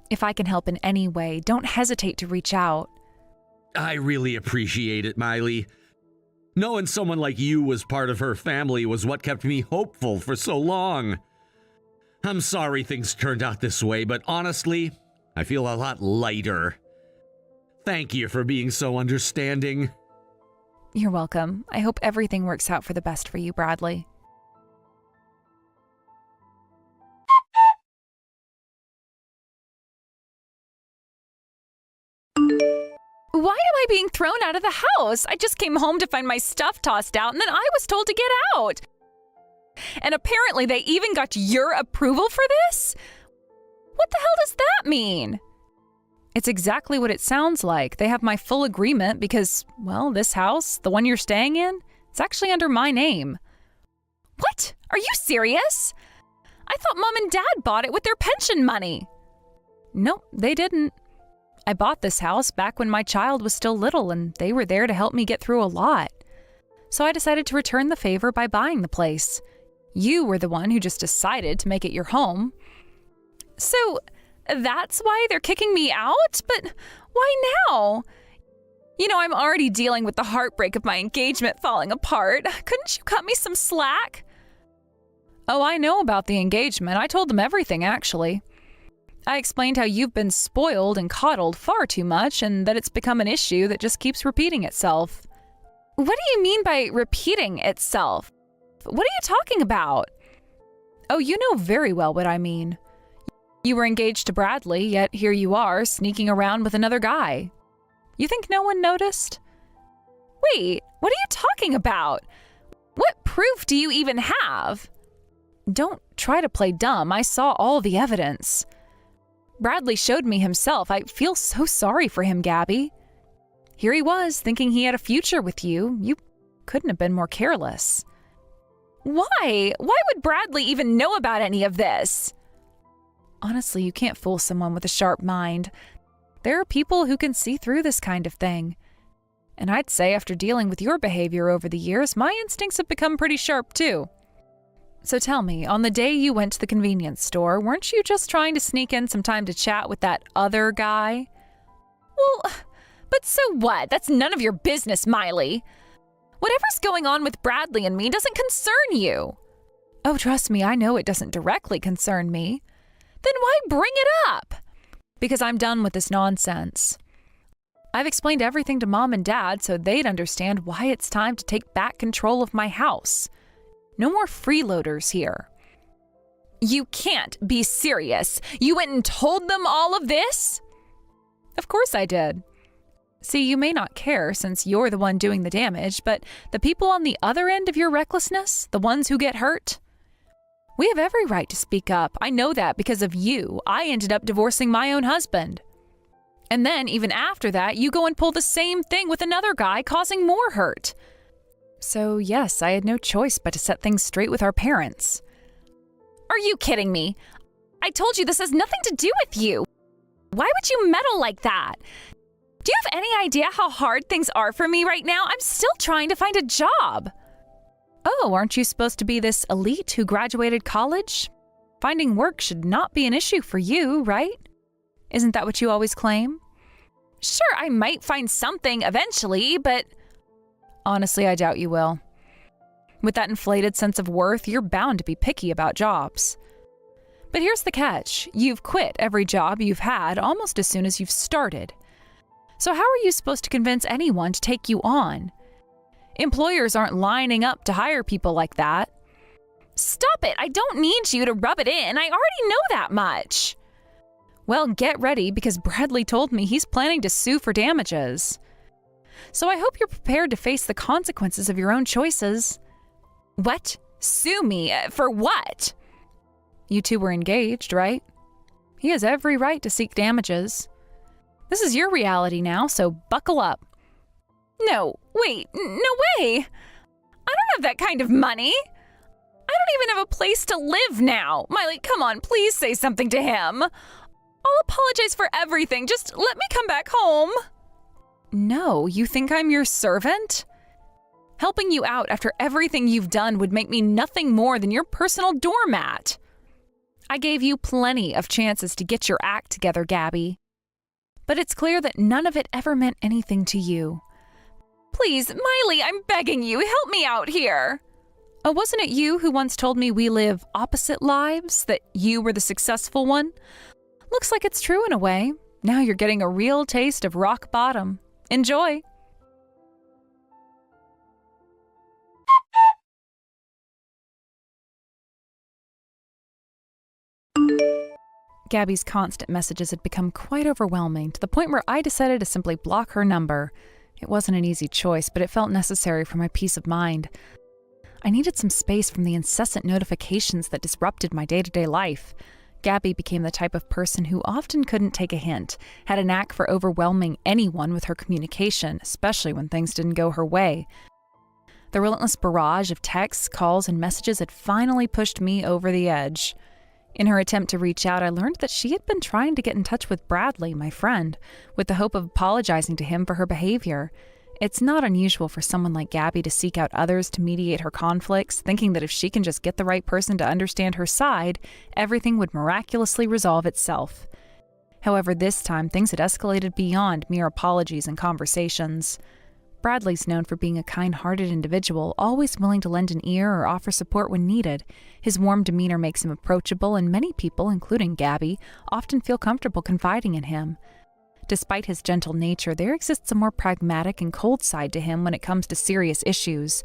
If I can help in any way, don't hesitate to reach out. I really appreciate it, Miley. Knowing someone like you was part of her family was what kept me hopeful for so long. I'm sorry things turned out this way, but honestly, I feel a lot lighter. Thank you for being so understanding. You're welcome. I hope everything works out for the best for you, Bradley. Why am I being thrown out of the house? I just came home to find my stuff tossed out, and then I was told to get out. And apparently they even got your approval for this? What the hell does that mean? It's exactly what it sounds like. They have my full agreement because, well, this house, the one you're staying in, it's actually under my name. What? Are you serious? I thought Mom and Dad bought it with their pension money. Nope, they didn't. I bought this house back when my child was still little, and they were there to help me get through a lot. So I decided to return the favor by buying the place. You were the one who just decided to make it your home. So that's why they're kicking me out? But why now? You know, I'm already dealing with the heartbreak of my engagement falling apart. Couldn't you cut me some slack? Oh, I know about the engagement. I told them everything, actually. I explained how you've been spoiled and coddled far too much and that it's become an issue that just keeps repeating itself. What do you mean by repeating itself? What are you talking about? Oh, you know very well what I mean. You were engaged to Bradley, yet here you are, sneaking around with another guy. You think no one noticed? Wait, what are you talking about? What proof do you even have? Don't try to play dumb. I saw all the evidence. Bradley showed me himself. I feel so sorry for him, Gabby. Here he was, thinking he had a future with you. You couldn't have been more careless. Why? Why would Bradley even know about any of this? Honestly, you can't fool someone with a sharp mind. There are people who can see through this kind of thing. And I'd say after dealing with your behavior over the years, my instincts have become pretty sharp too. So tell me, on the day you went to the convenience store, weren't you just trying to sneak in some time to chat with that other guy? Well, but so what? That's none of your business, Miley. Whatever's going on with Bradley and me doesn't concern you. Oh, trust me, I know it doesn't directly concern me. Then why bring it up? Because I'm done with this nonsense. I've explained everything to Mom and Dad so they'd understand why it's time to take back control of my house. No more freeloaders here. You can't be serious. You went and told them all of this? Of course I did. See, you may not care since you're the one doing the damage, but the people on the other end of your recklessness, the ones who get hurt, we have every right to speak up. I know that because of you. I ended up divorcing my own husband. And then, even after that, you go and pull the same thing with another guy, causing more hurt. So, yes, I had no choice but to set things straight with our parents. Are you kidding me? I told you this has nothing to do with you. Why would you meddle like that? Do you have any idea how hard things are for me right now? I'm still trying to find a job. Oh, aren't you supposed to be this elite who graduated college? Finding work should not be an issue for you, right? Isn't that what you always claim? Sure, I might find something eventually, but honestly, I doubt you will. With that inflated sense of worth, you're bound to be picky about jobs. But here's the catch. You've quit every job you've had almost as soon as you've started. So how are you supposed to convince anyone to take you on? Employers aren't lining up to hire people like that. Stop it! I don't need you to rub it in. I already know that much. Well, get ready because Bradley told me he's planning to sue for damages. So I hope you're prepared to face the consequences of your own choices. What? Sue me? For what? You two were engaged, right? He has every right to seek damages. This is your reality now, so buckle up. No, wait, no way! I don't have that kind of money! I don't even have a place to live now! Miley, come on, please say something to him! I'll apologize for everything, just let me come back home! No, you think I'm your servant? Helping you out after everything you've done would make me nothing more than your personal doormat. I gave you plenty of chances to get your act together, Gabby. But it's clear that none of it ever meant anything to you. Please, Miley, I'm begging you, help me out here. Oh, wasn't it you who once told me we live opposite lives, that you were the successful one? Looks like it's true in a way. Now you're getting a real taste of rock bottom. Enjoy. Gabby's constant messages had become quite overwhelming, to the point where I decided to simply block her number. It wasn't an easy choice, but it felt necessary for my peace of mind. I needed some space from the incessant notifications that disrupted my day-to-day life. Gabby became the type of person who often couldn't take a hint, had a knack for overwhelming anyone with her communication, especially when things didn't go her way. The relentless barrage of texts, calls, and messages had finally pushed me over the edge. In her attempt to reach out, I learned that she had been trying to get in touch with Bradley, my friend, with the hope of apologizing to him for her behavior. It's not unusual for someone like Gabby to seek out others to mediate her conflicts, thinking that if she can just get the right person to understand her side, everything would miraculously resolve itself. However, this time things had escalated beyond mere apologies and conversations. Bradley's known for being a kind-hearted individual, always willing to lend an ear or offer support when needed. His warm demeanor makes him approachable, and many people, including Gabby, often feel comfortable confiding in him. Despite his gentle nature, there exists a more pragmatic and cold side to him when it comes to serious issues.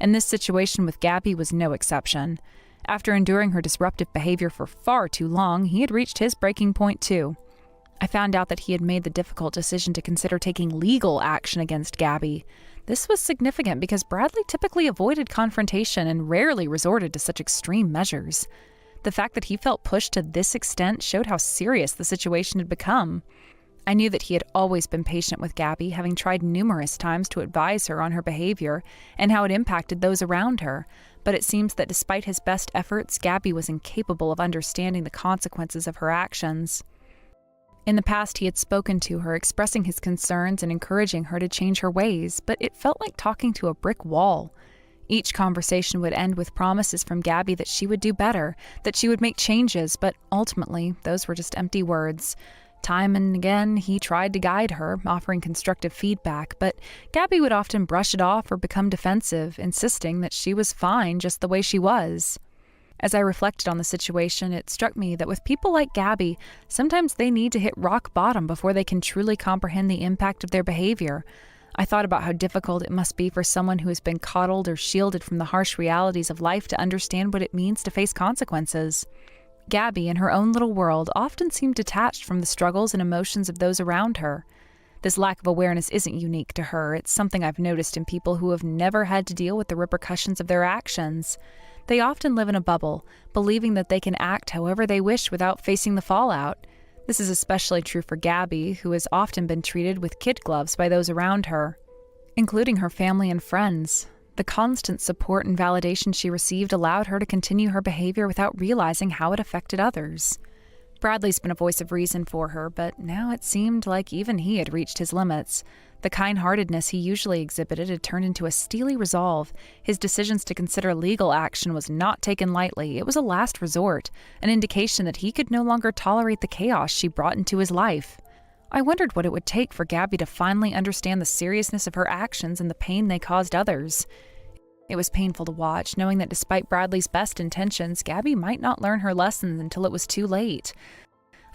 And this situation with Gabby was no exception. After enduring her disruptive behavior for far too long, he had reached his breaking point too. I found out that he had made the difficult decision to consider taking legal action against Gabby. This was significant because Bradley typically avoided confrontation and rarely resorted to such extreme measures. The fact that he felt pushed to this extent showed how serious the situation had become. I knew that he had always been patient with Gabby, having tried numerous times to advise her on her behavior and how it impacted those around her, but it seems that despite his best efforts, Gabby was incapable of understanding the consequences of her actions. In the past, he had spoken to her, expressing his concerns and encouraging her to change her ways, but it felt like talking to a brick wall. Each conversation would end with promises from Gabby that she would do better, that she would make changes, but ultimately, those were just empty words. Time and again, he tried to guide her, offering constructive feedback, but Gabby would often brush it off or become defensive, insisting that she was fine just the way she was. As I reflected on the situation, it struck me that with people like Gabby, sometimes they need to hit rock bottom before they can truly comprehend the impact of their behavior. I thought about how difficult it must be for someone who has been coddled or shielded from the harsh realities of life to understand what it means to face consequences. Gabby, in her own little world, often seemed detached from the struggles and emotions of those around her. This lack of awareness isn't unique to her. It's something I've noticed in people who have never had to deal with the repercussions of their actions. They often live in a bubble, believing that they can act however they wish without facing the fallout. This is especially true for Gabby, who has often been treated with kid gloves by those around her, including her family and friends. The constant support and validation she received allowed her to continue her behavior without realizing how it affected others. Bradley's been a voice of reason for her, but now it seemed like even he had reached his limits. The kind-heartedness he usually exhibited had turned into a steely resolve. His decisions to consider legal action was not taken lightly. It was a last resort, an indication that he could no longer tolerate the chaos she brought into his life. I wondered what it would take for Gabby to finally understand the seriousness of her actions and the pain they caused others. It was painful to watch, knowing that despite Bradley's best intentions, Gabby might not learn her lessons until it was too late.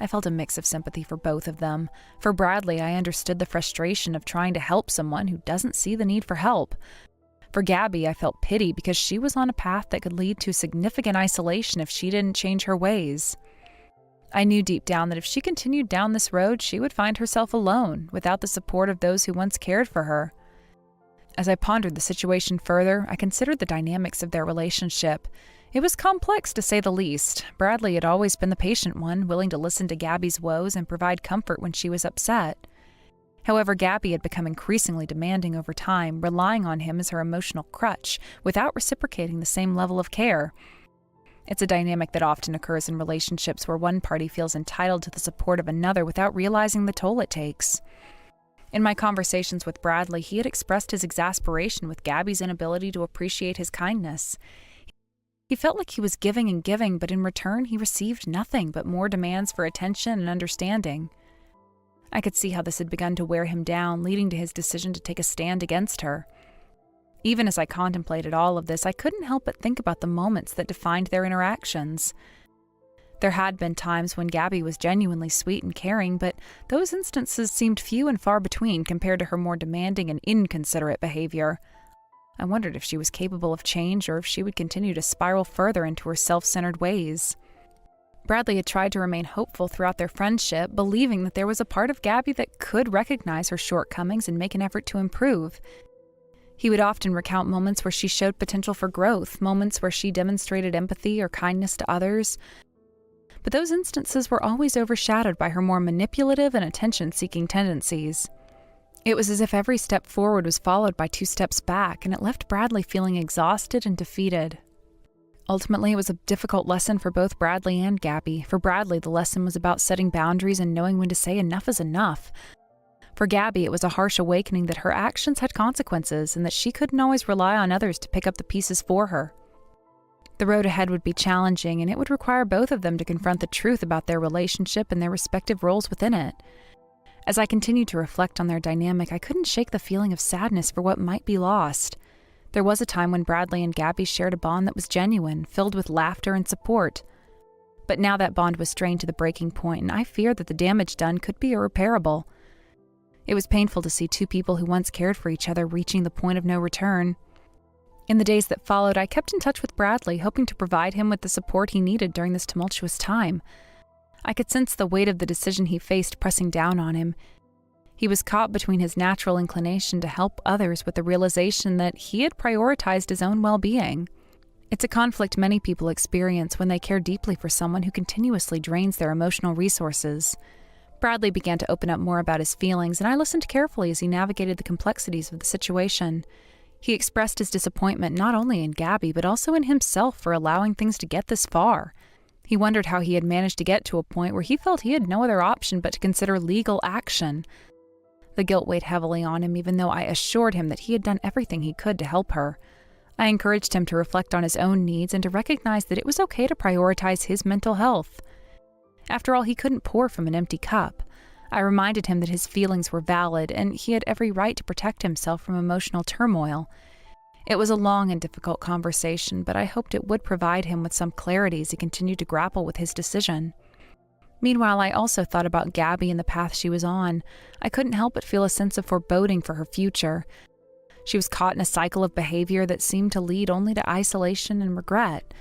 I felt a mix of sympathy for both of them. For Bradley, I understood the frustration of trying to help someone who doesn't see the need for help. For Gabby, I felt pity because she was on a path that could lead to significant isolation if she didn't change her ways. I knew deep down that if she continued down this road, she would find herself alone, without the support of those who once cared for her. As I pondered the situation further, I considered the dynamics of their relationship. It was complex, to say the least. Bradley had always been the patient one, willing to listen to Gabby's woes and provide comfort when she was upset. However, Gabby had become increasingly demanding over time, relying on him as her emotional crutch, without reciprocating the same level of care. It's a dynamic that often occurs in relationships where one party feels entitled to the support of another without realizing the toll it takes. In my conversations with Bradley, he had expressed his exasperation with Gabby's inability to appreciate his kindness. He felt like he was giving and giving, but in return he received nothing but more demands for attention and understanding. I could see how this had begun to wear him down, leading to his decision to take a stand against her. Even as I contemplated all of this, I couldn't help but think about the moments that defined their interactions. There had been times when Gabby was genuinely sweet and caring, but those instances seemed few and far between compared to her more demanding and inconsiderate behavior. I wondered if she was capable of change or if she would continue to spiral further into her self-centered ways. Bradley had tried to remain hopeful throughout their friendship, believing that there was a part of Gabby that could recognize her shortcomings and make an effort to improve. He would often recount moments where she showed potential for growth, moments where she demonstrated empathy or kindness to others. But those instances were always overshadowed by her more manipulative and attention-seeking tendencies. It was as if every step forward was followed by 2 steps back, and it left Bradley feeling exhausted and defeated. Ultimately, it was a difficult lesson for both Bradley and Gabby. For Bradley, the lesson was about setting boundaries and knowing when to say enough is enough. For Gabby, it was a harsh awakening that her actions had consequences and that she couldn't always rely on others to pick up the pieces for her. The road ahead would be challenging, and it would require both of them to confront the truth about their relationship and their respective roles within it. As I continued to reflect on their dynamic, I couldn't shake the feeling of sadness for what might be lost. There was a time when Bradley and Gabby shared a bond that was genuine, filled with laughter and support. But now that bond was strained to the breaking point, and I feared that the damage done could be irreparable. It was painful to see 2 people who once cared for each other reaching the point of no return. In the days that followed, I kept in touch with Bradley, hoping to provide him with the support he needed during this tumultuous time. I could sense the weight of the decision he faced pressing down on him. He was caught between his natural inclination to help others with the realization that he had prioritized his own well-being. It's a conflict many people experience when they care deeply for someone who continuously drains their emotional resources. Bradley began to open up more about his feelings, and I listened carefully as he navigated the complexities of the situation. He expressed his disappointment not only in Gabby, but also in himself for allowing things to get this far. He wondered how he had managed to get to a point where he felt he had no other option but to consider legal action. The guilt weighed heavily on him, even though I assured him that he had done everything he could to help her. I encouraged him to reflect on his own needs and to recognize that it was okay to prioritize his mental health. After all, he couldn't pour from an empty cup. I reminded him that his feelings were valid, and he had every right to protect himself from emotional turmoil. It was a long and difficult conversation, but I hoped it would provide him with some clarity as he continued to grapple with his decision. Meanwhile, I also thought about Gabby and the path she was on. I couldn't help but feel a sense of foreboding for her future. She was caught in a cycle of behavior that seemed to lead only to isolation and regret.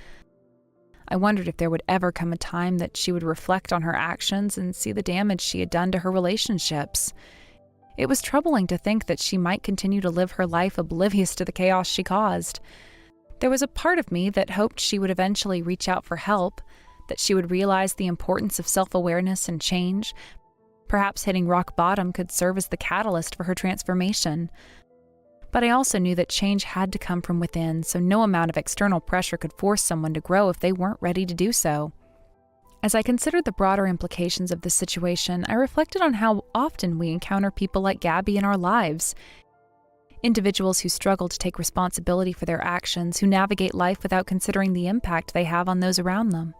I wondered if there would ever come a time that she would reflect on her actions and see the damage she had done to her relationships. It was troubling to think that she might continue to live her life oblivious to the chaos she caused. There was a part of me that hoped she would eventually reach out for help, that she would realize the importance of self-awareness and change. Perhaps hitting rock bottom could serve as the catalyst for her transformation. But I also knew that change had to come from within, so no amount of external pressure could force someone to grow if they weren't ready to do so. As I considered the broader implications of this situation, I reflected on how often we encounter people like Gabby in our lives. Individuals who struggle to take responsibility for their actions, who navigate life without considering the impact they have on those around them.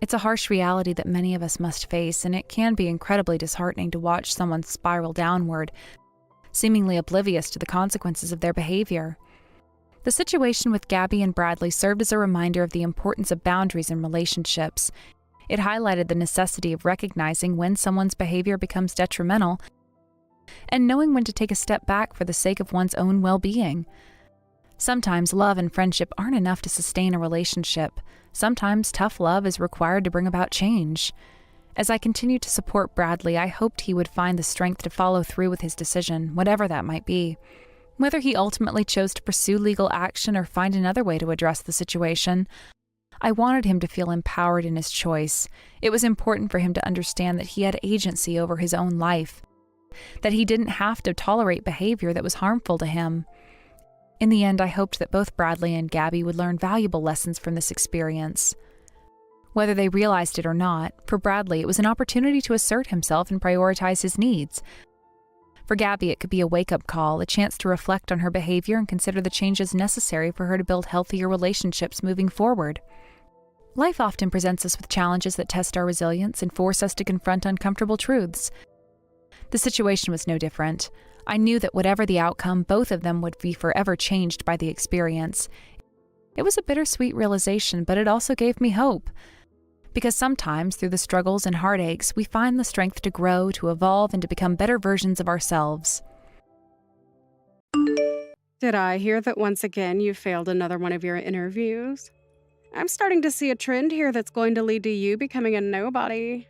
It's a harsh reality that many of us must face, and it can be incredibly disheartening to watch someone spiral downward, seemingly oblivious to the consequences of their behavior. The situation with Gabby and Bradley served as a reminder of the importance of boundaries in relationships. It highlighted the necessity of recognizing when someone's behavior becomes detrimental and knowing when to take a step back for the sake of one's own well-being. Sometimes love and friendship aren't enough to sustain a relationship. Sometimes tough love is required to bring about change. As I continued to support Bradley, I hoped he would find the strength to follow through with his decision, whatever that might be. Whether he ultimately chose to pursue legal action or find another way to address the situation, I wanted him to feel empowered in his choice. It was important for him to understand that he had agency over his own life, that he didn't have to tolerate behavior that was harmful to him. In the end, I hoped that both Bradley and Gabby would learn valuable lessons from this experience. Whether they realized it or not, for Bradley it was an opportunity to assert himself and prioritize his needs. For Gabby, it could be a wake-up call, a chance to reflect on her behavior and consider the changes necessary for her to build healthier relationships moving forward. Life often presents us with challenges that test our resilience and force us to confront uncomfortable truths. The situation was no different. I knew that whatever the outcome, both of them would be forever changed by the experience. It was a bittersweet realization, but it also gave me hope. Because sometimes, through the struggles and heartaches, we find the strength to grow, to evolve, and to become better versions of ourselves. Did I hear that once again you failed another one of your interviews? I'm starting to see a trend here that's going to lead to you becoming a nobody.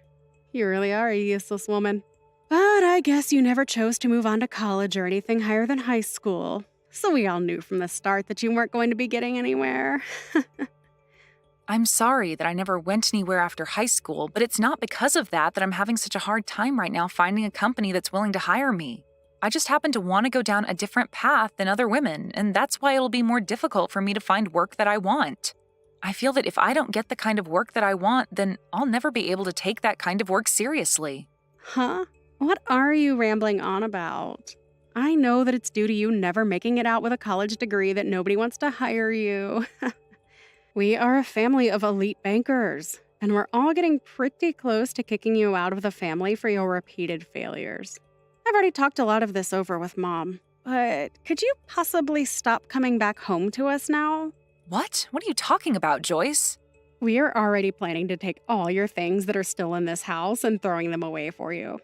You really are a useless woman. But I guess you never chose to move on to college or anything higher than high school. So we all knew from the start that you weren't going to be getting anywhere. I'm sorry that I never went anywhere after high school, but it's not because of that I'm having such a hard time right now finding a company that's willing to hire me. I just happen to want to go down a different path than other women, and that's why it'll be more difficult for me to find work that I want. I feel that if I don't get the kind of work that I want, then I'll never be able to take that kind of work seriously. Huh? What are you rambling on about? I know that it's due to you never making it out with a college degree that nobody wants to hire you. We are a family of elite bankers, and we're all getting pretty close to kicking you out of the family for your repeated failures. I've already talked a lot of this over with Mom, but could you possibly stop coming back home to us now? What? What are you talking about, Joyce? We are already planning to take all your things that are still in this house and throwing them away for you.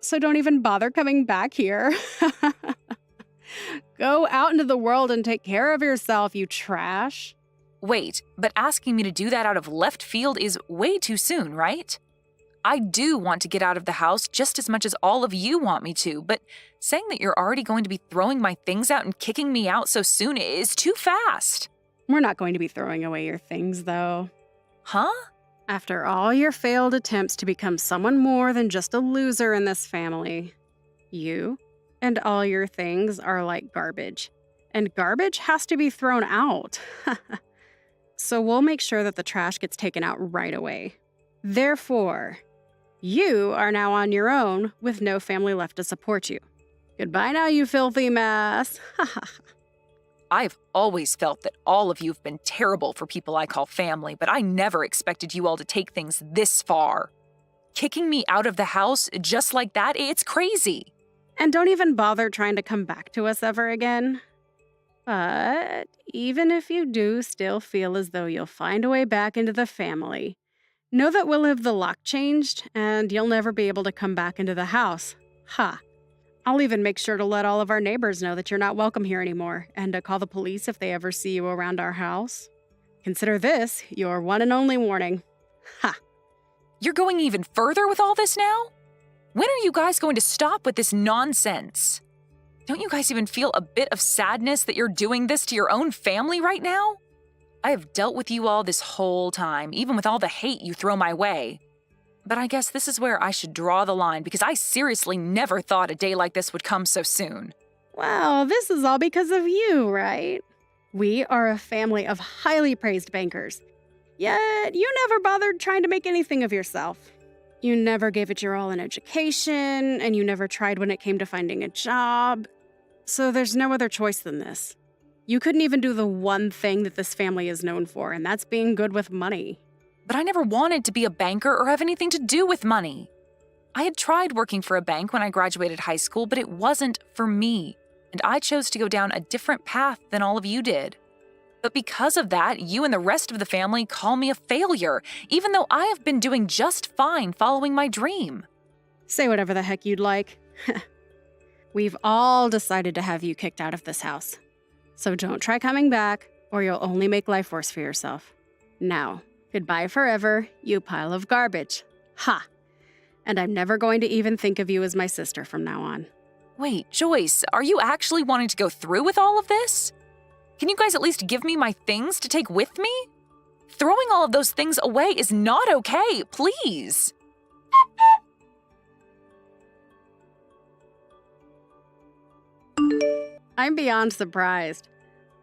So don't even bother coming back here. Go out into the world and take care of yourself, you trash. Wait, but asking me to do that out of left field is way too soon, right? I do want to get out of the house just as much as all of you want me to, but saying that you're already going to be throwing my things out and kicking me out so soon is too fast. We're not going to be throwing away your things, though. Huh? After all your failed attempts to become someone more than just a loser in this family, you and all your things are like garbage. And garbage has to be thrown out. So we'll make sure that the trash gets taken out right away. Therefore, you are now on your own with no family left to support you. Goodbye now, you filthy mess. I've always felt that all of you have been terrible for people I call family, but I never expected you all to take things this far. Kicking me out of the house just like that, it's crazy. And don't even bother trying to come back to us ever again. But even if you do still feel as though you'll find a way back into the family, know that we'll have the lock changed and you'll never be able to come back into the house. Ha! I'll even make sure to let all of our neighbors know that you're not welcome here anymore and to call the police if they ever see you around our house. Consider this your one and only warning. Ha! You're going even further with all this now? When are you guys going to stop with this nonsense? Don't you guys even feel a bit of sadness that you're doing this to your own family right now? I have dealt with you all this whole time, even with all the hate you throw my way. But I guess this is where I should draw the line because I seriously never thought a day like this would come so soon. Well, this is all because of you, right? We are a family of highly praised bankers. Yet, you never bothered trying to make anything of yourself. You never gave it your all in education, and you never tried when it came to finding a job. So there's no other choice than this. You couldn't even do the one thing that this family is known for, and that's being good with money. But I never wanted to be a banker or have anything to do with money. I had tried working for a bank when I graduated high school, but it wasn't for me, and I chose to go down a different path than all of you did. But because of that, you and the rest of the family call me a failure, even though I have been doing just fine following my dream. Say whatever the heck you'd like. We've all decided to have you kicked out of this house. So don't try coming back, or you'll only make life worse for yourself. Now, goodbye forever, you pile of garbage. Ha! And I'm never going to even think of you as my sister from now on. Wait, Joyce, are you actually wanting to go through with all of this? Can you guys at least give me my things to take with me? Throwing all of those things away is not okay, please. I'm beyond surprised.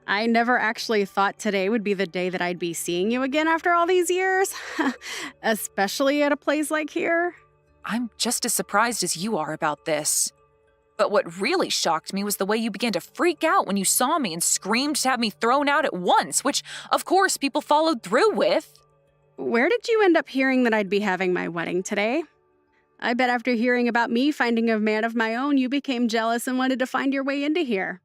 I never actually thought today would be the day that I'd be seeing you again after all these years, especially at a place like here. I'm just as surprised as you are about this. But what really shocked me was the way you began to freak out when you saw me and screamed to have me thrown out at once, which, of course, people followed through with. Where did you end up hearing that I'd be having my wedding today? I bet after hearing about me finding a man of my own, you became jealous and wanted to find your way into here.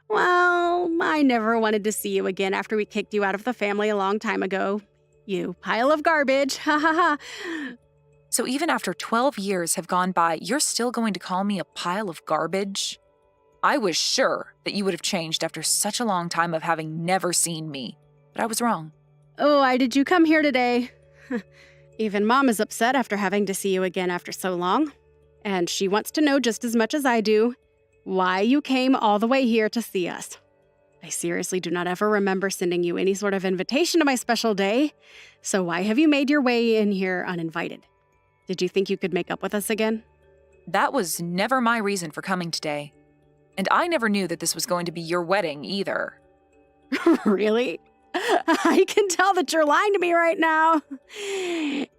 Well, I never wanted to see you again after we kicked you out of the family a long time ago. You pile of garbage, ha ha ha. So even after 12 years have gone by, you're still going to call me a pile of garbage? I was sure that you would have changed after such a long time of having never seen me, but I was wrong. Oh, why did you come here today? Even Mom is upset after having to see you again after so long. And she wants to know just as much as I do why you came all the way here to see us. I seriously do not ever remember sending you any sort of invitation to my special day, so why have you made your way in here uninvited? Did you think you could make up with us again? That was never my reason for coming today. And I never knew that this was going to be your wedding either. Really? I can tell that you're lying to me right now.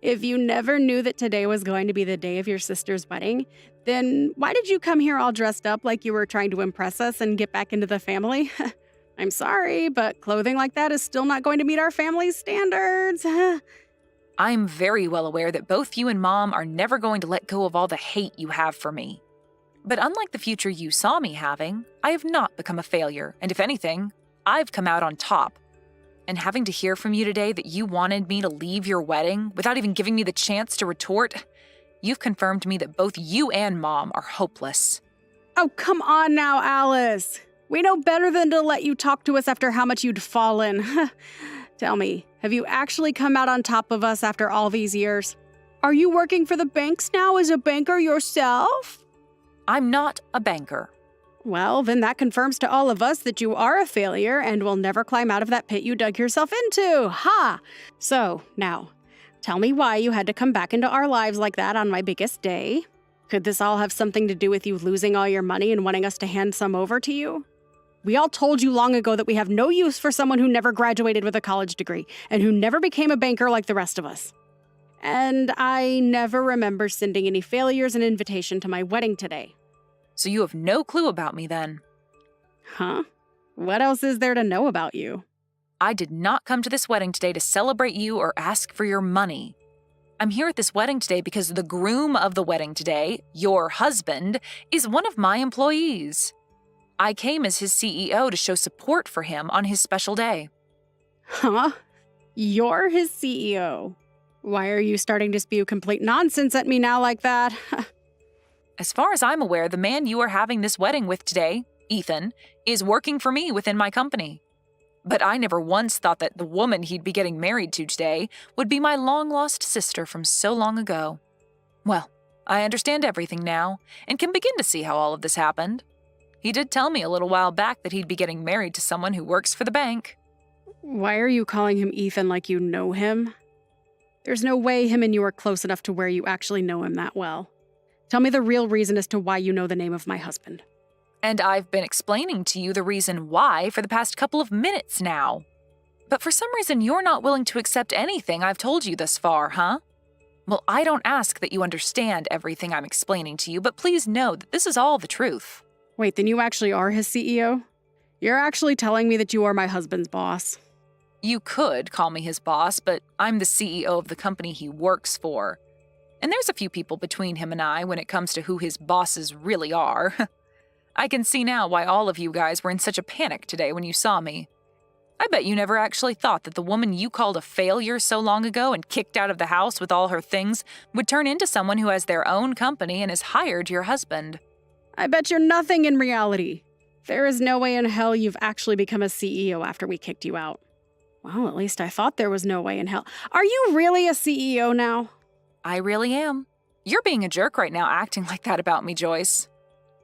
If you never knew that today was going to be the day of your sister's wedding, then why did you come here all dressed up like you were trying to impress us and get back into the family? I'm sorry, but clothing like that is still not going to meet our family's standards. I'm very well aware that both you and Mom are never going to let go of all the hate you have for me. But unlike the future you saw me having, I have not become a failure, and if anything, I've come out on top. And having to hear from you today that you wanted me to leave your wedding without even giving me the chance to retort, you've confirmed to me that both you and Mom are hopeless. Oh, come on now, Alice. We know better than to let you talk to us after how much you'd fallen. Tell me, have you actually come out on top of us after all these years? Are you working for the banks now as a banker yourself? I'm not a banker. Well, then that confirms to all of us that you are a failure and will never climb out of that pit you dug yourself into. Ha! So, now, tell me why you had to come back into our lives like that on my biggest day. Could this all have something to do with you losing all your money and wanting us to hand some over to you? We all told you long ago that we have no use for someone who never graduated with a college degree and who never became a banker like the rest of us. And I never remember sending any failures an invitation to my wedding today. So you have no clue about me then? Huh? What else is there to know about you? I did not come to this wedding today to celebrate you or ask for your money. I'm here at this wedding today because the groom of the wedding today, your husband, is one of my employees. I came as his CEO to show support for him on his special day. Huh? You're his CEO. Why are you starting to spew complete nonsense at me now like that? As far as I'm aware, the man you are having this wedding with today, Ethan, is working for me within my company. But I never once thought that the woman he'd be getting married to today would be my long-lost sister from so long ago. Well, I understand everything now, and can begin to see how all of this happened. He did tell me a little while back that he'd be getting married to someone who works for the bank. Why are you calling him Ethan like you know him? There's no way him and you are close enough to where you actually know him that well. Tell me the real reason as to why you know the name of my husband. And I've been explaining to you the reason why for the past couple of minutes now. But for some reason, you're not willing to accept anything I've told you thus far, huh? Well, I don't ask that you understand everything I'm explaining to you, but please know that this is all the truth. Wait, then you actually are his CEO? You're actually telling me that you are my husband's boss? You could call me his boss, but I'm the CEO of the company he works for. And there's a few people between him and I when it comes to who his bosses really are. I can see now why all of you guys were in such a panic today when you saw me. I bet you never actually thought that the woman you called a failure so long ago and kicked out of the house with all her things would turn into someone who has their own company and has hired your husband. I bet you're nothing in reality. There is no way in hell you've actually become a CEO after we kicked you out. Well, at least I thought there was no way in hell. Are you really a CEO now? I really am. You're being a jerk right now acting like that about me, Joyce.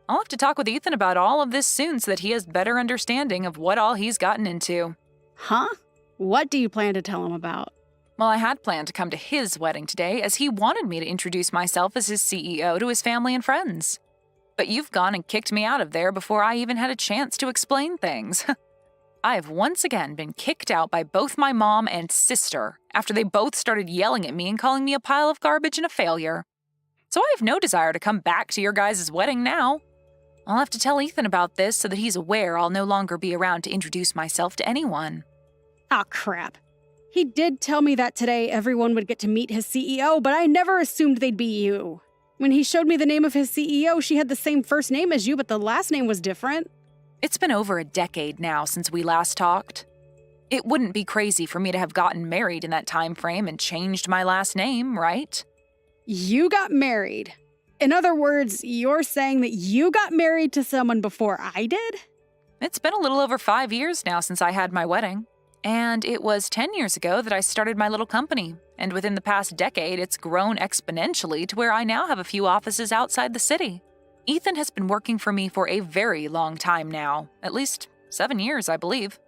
I'll have to talk with Ethan about all of this soon so that he has better understanding of what all he's gotten into. Huh? What do you plan to tell him about? Well, I had planned to come to his wedding today as he wanted me to introduce myself as his CEO to his family and friends. But you've gone and kicked me out of there before I even had a chance to explain things. I have once again been kicked out by both my mom and sister after they both started yelling at me and calling me a pile of garbage and a failure. So I have no desire to come back to your guys' wedding now. I'll have to tell Ethan about this so that he's aware I'll no longer be around to introduce myself to anyone. Ah, crap. He did tell me that today everyone would get to meet his CEO, but I never assumed they'd be you. When he showed me the name of his CEO, she had the same first name as you, but the last name was different. It's been over a decade now since we last talked. It wouldn't be crazy for me to have gotten married in that time frame and changed my last name, right? You got married. In other words, you're saying that you got married to someone before I did? It's been a little over 5 years now since I had my wedding. And it was 10 years ago that I started my little company. And within the past decade, it's grown exponentially to where I now have a few offices outside the city. Ethan has been working for me for a very long time now, at least 7 years, I believe.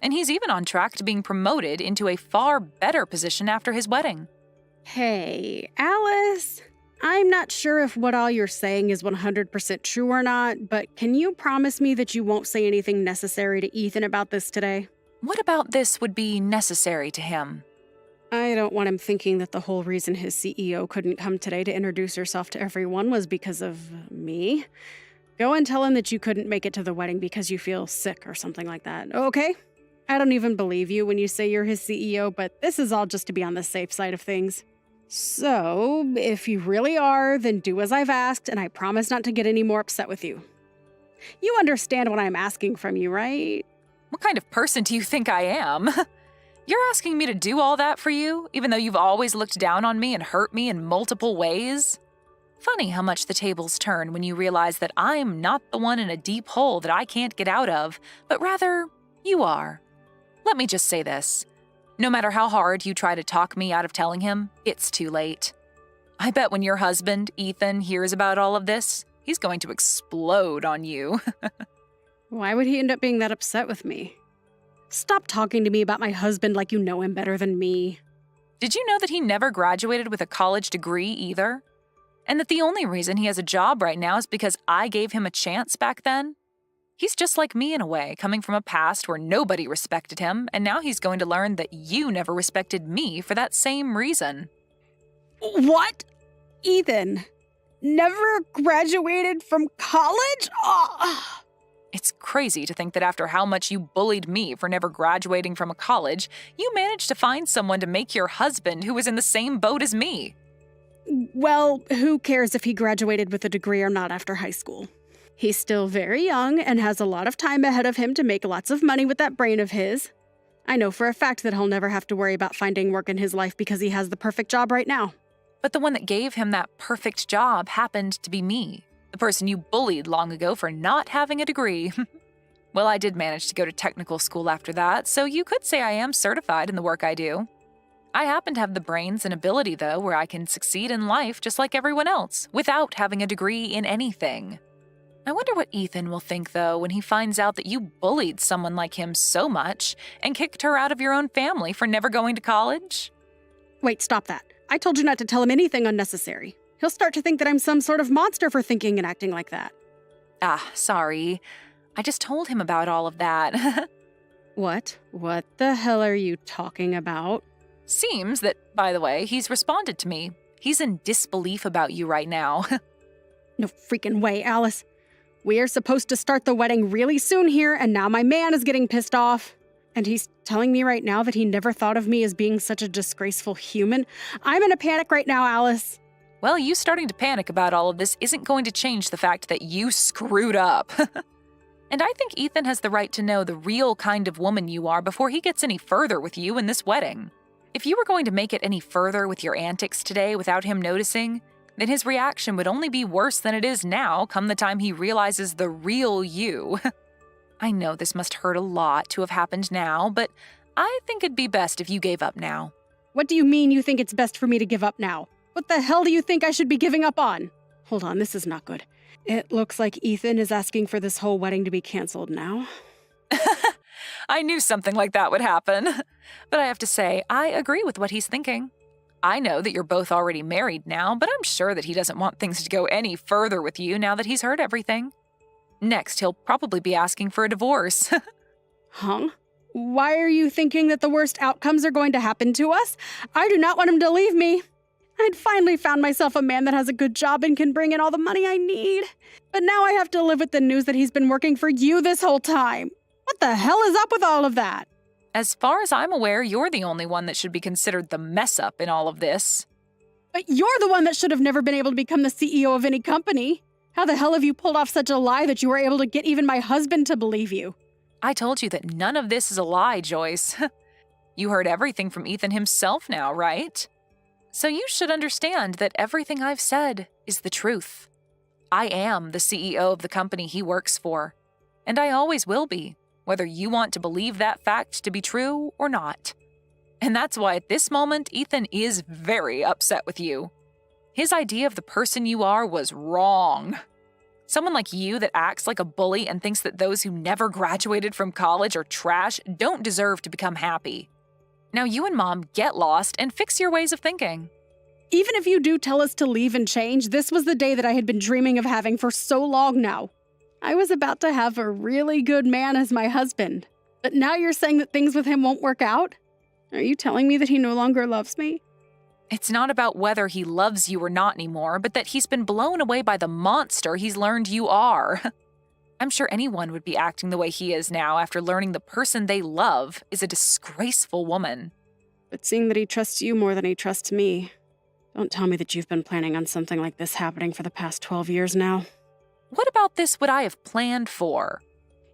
And he's even on track to being promoted into a far better position after his wedding. Hey, Alice, I'm not sure if what all you're saying is 100% true or not, but can you promise me that you won't say anything necessary to Ethan about this today? What about this would be necessary to him? I don't want him thinking that the whole reason his CEO couldn't come today to introduce herself to everyone was because of me. Go and tell him that you couldn't make it to the wedding because you feel sick or something like that, okay? I don't even believe you when you say you're his CEO, but this is all just to be on the safe side of things. So, if you really are, then do as I've asked, and I promise not to get any more upset with you. You understand what I'm asking from you, right? What kind of person do you think I am? You're asking me to do all that for you, even though you've always looked down on me and hurt me in multiple ways? Funny how much the tables turn when you realize that I'm not the one in a deep hole that I can't get out of, but rather, you are. Let me just say this. No matter how hard you try to talk me out of telling him, it's too late. I bet when your husband, Ethan, hears about all of this, he's going to explode on you. Why would he end up being that upset with me? Stop talking to me about my husband like you know him better than me. Did you know that he never graduated with a college degree either? And that the only reason he has a job right now is because I gave him a chance back then? He's just like me in a way, coming from a past where nobody respected him, and now he's going to learn that you never respected me for that same reason. What? Ethan never graduated from college? Oh. It's crazy to think that after how much you bullied me for never graduating from a college, you managed to find someone to make your husband who was in the same boat as me. Well, who cares if he graduated with a degree or not after high school? He's still very young and has a lot of time ahead of him to make lots of money with that brain of his. I know for a fact that he'll never have to worry about finding work in his life because he has the perfect job right now. But the one that gave him that perfect job happened to be me, the person you bullied long ago for not having a degree. Well, I did manage to go to technical school after that, so you could say I am certified in the work I do. I happen to have the brains and ability, though, where I can succeed in life just like everyone else, without having a degree in anything. I wonder what Ethan will think, though, when he finds out that you bullied someone like him so much and kicked her out of your own family for never going to college. Wait, stop that. I told you not to tell him anything unnecessary. He'll start to think that I'm some sort of monster for thinking and acting like that. Sorry. I just told him about all of that. What? What the hell are you talking about? Seems that, by the way, he's responded to me. He's in disbelief about you right now. No freaking way, Alice. We are supposed to start the wedding really soon here, and now my man is getting pissed off. And he's telling me right now that he never thought of me as being such a disgraceful human. I'm in a panic right now, Alice. Well, you starting to panic about all of this isn't going to change the fact that you screwed up. And I think Ethan has the right to know the real kind of woman you are before he gets any further with you in this wedding. If you were going to make it any further with your antics today without him noticing, then his reaction would only be worse than it is now come the time he realizes the real you. I know this must hurt a lot to have happened now, but I think it'd be best if you gave up now. What do you mean you think it's best for me to give up now? What the hell do you think I should be giving up on? Hold on, this is not good. It looks like Ethan is asking for this whole wedding to be canceled now. I knew something like that would happen. But I have to say, I agree with what he's thinking. I know that you're both already married now, but I'm sure that he doesn't want things to go any further with you now that he's heard everything. Next, he'll probably be asking for a divorce. Huh? Why are you thinking that the worst outcomes are going to happen to us? I do not want him to leave me. I'd finally found myself a man that has a good job and can bring in all the money I need. But now I have to live with the news that he's been working for you this whole time. What the hell is up with all of that? As far as I'm aware, you're the only one that should be considered the mess-up in all of this. But you're the one that should have never been able to become the CEO of any company. How the hell have you pulled off such a lie that you were able to get even my husband to believe you? I told you that none of this is a lie, Joyce. You heard everything from Ethan himself now, right? So you should understand that everything I've said is the truth. I am the CEO of the company he works for, and I always will be, whether you want to believe that fact to be true or not. And that's why at this moment, Ethan is very upset with you. His idea of the person you are was wrong. Someone like you that acts like a bully and thinks that those who never graduated from college are trash don't deserve to become happy. Now you and Mom get lost and fix your ways of thinking. Even if you do tell us to leave and change, this was the day that I had been dreaming of having for so long now. I was about to have a really good man as my husband. But now you're saying that things with him won't work out? Are you telling me that he no longer loves me? It's not about whether he loves you or not anymore, but that he's been blown away by the monster he's learned you are. I'm sure anyone would be acting the way he is now after learning the person they love is a disgraceful woman. But seeing that he trusts you more than he trusts me, don't tell me that you've been planning on something like this happening for the past 12 years now. What about this would I have planned for?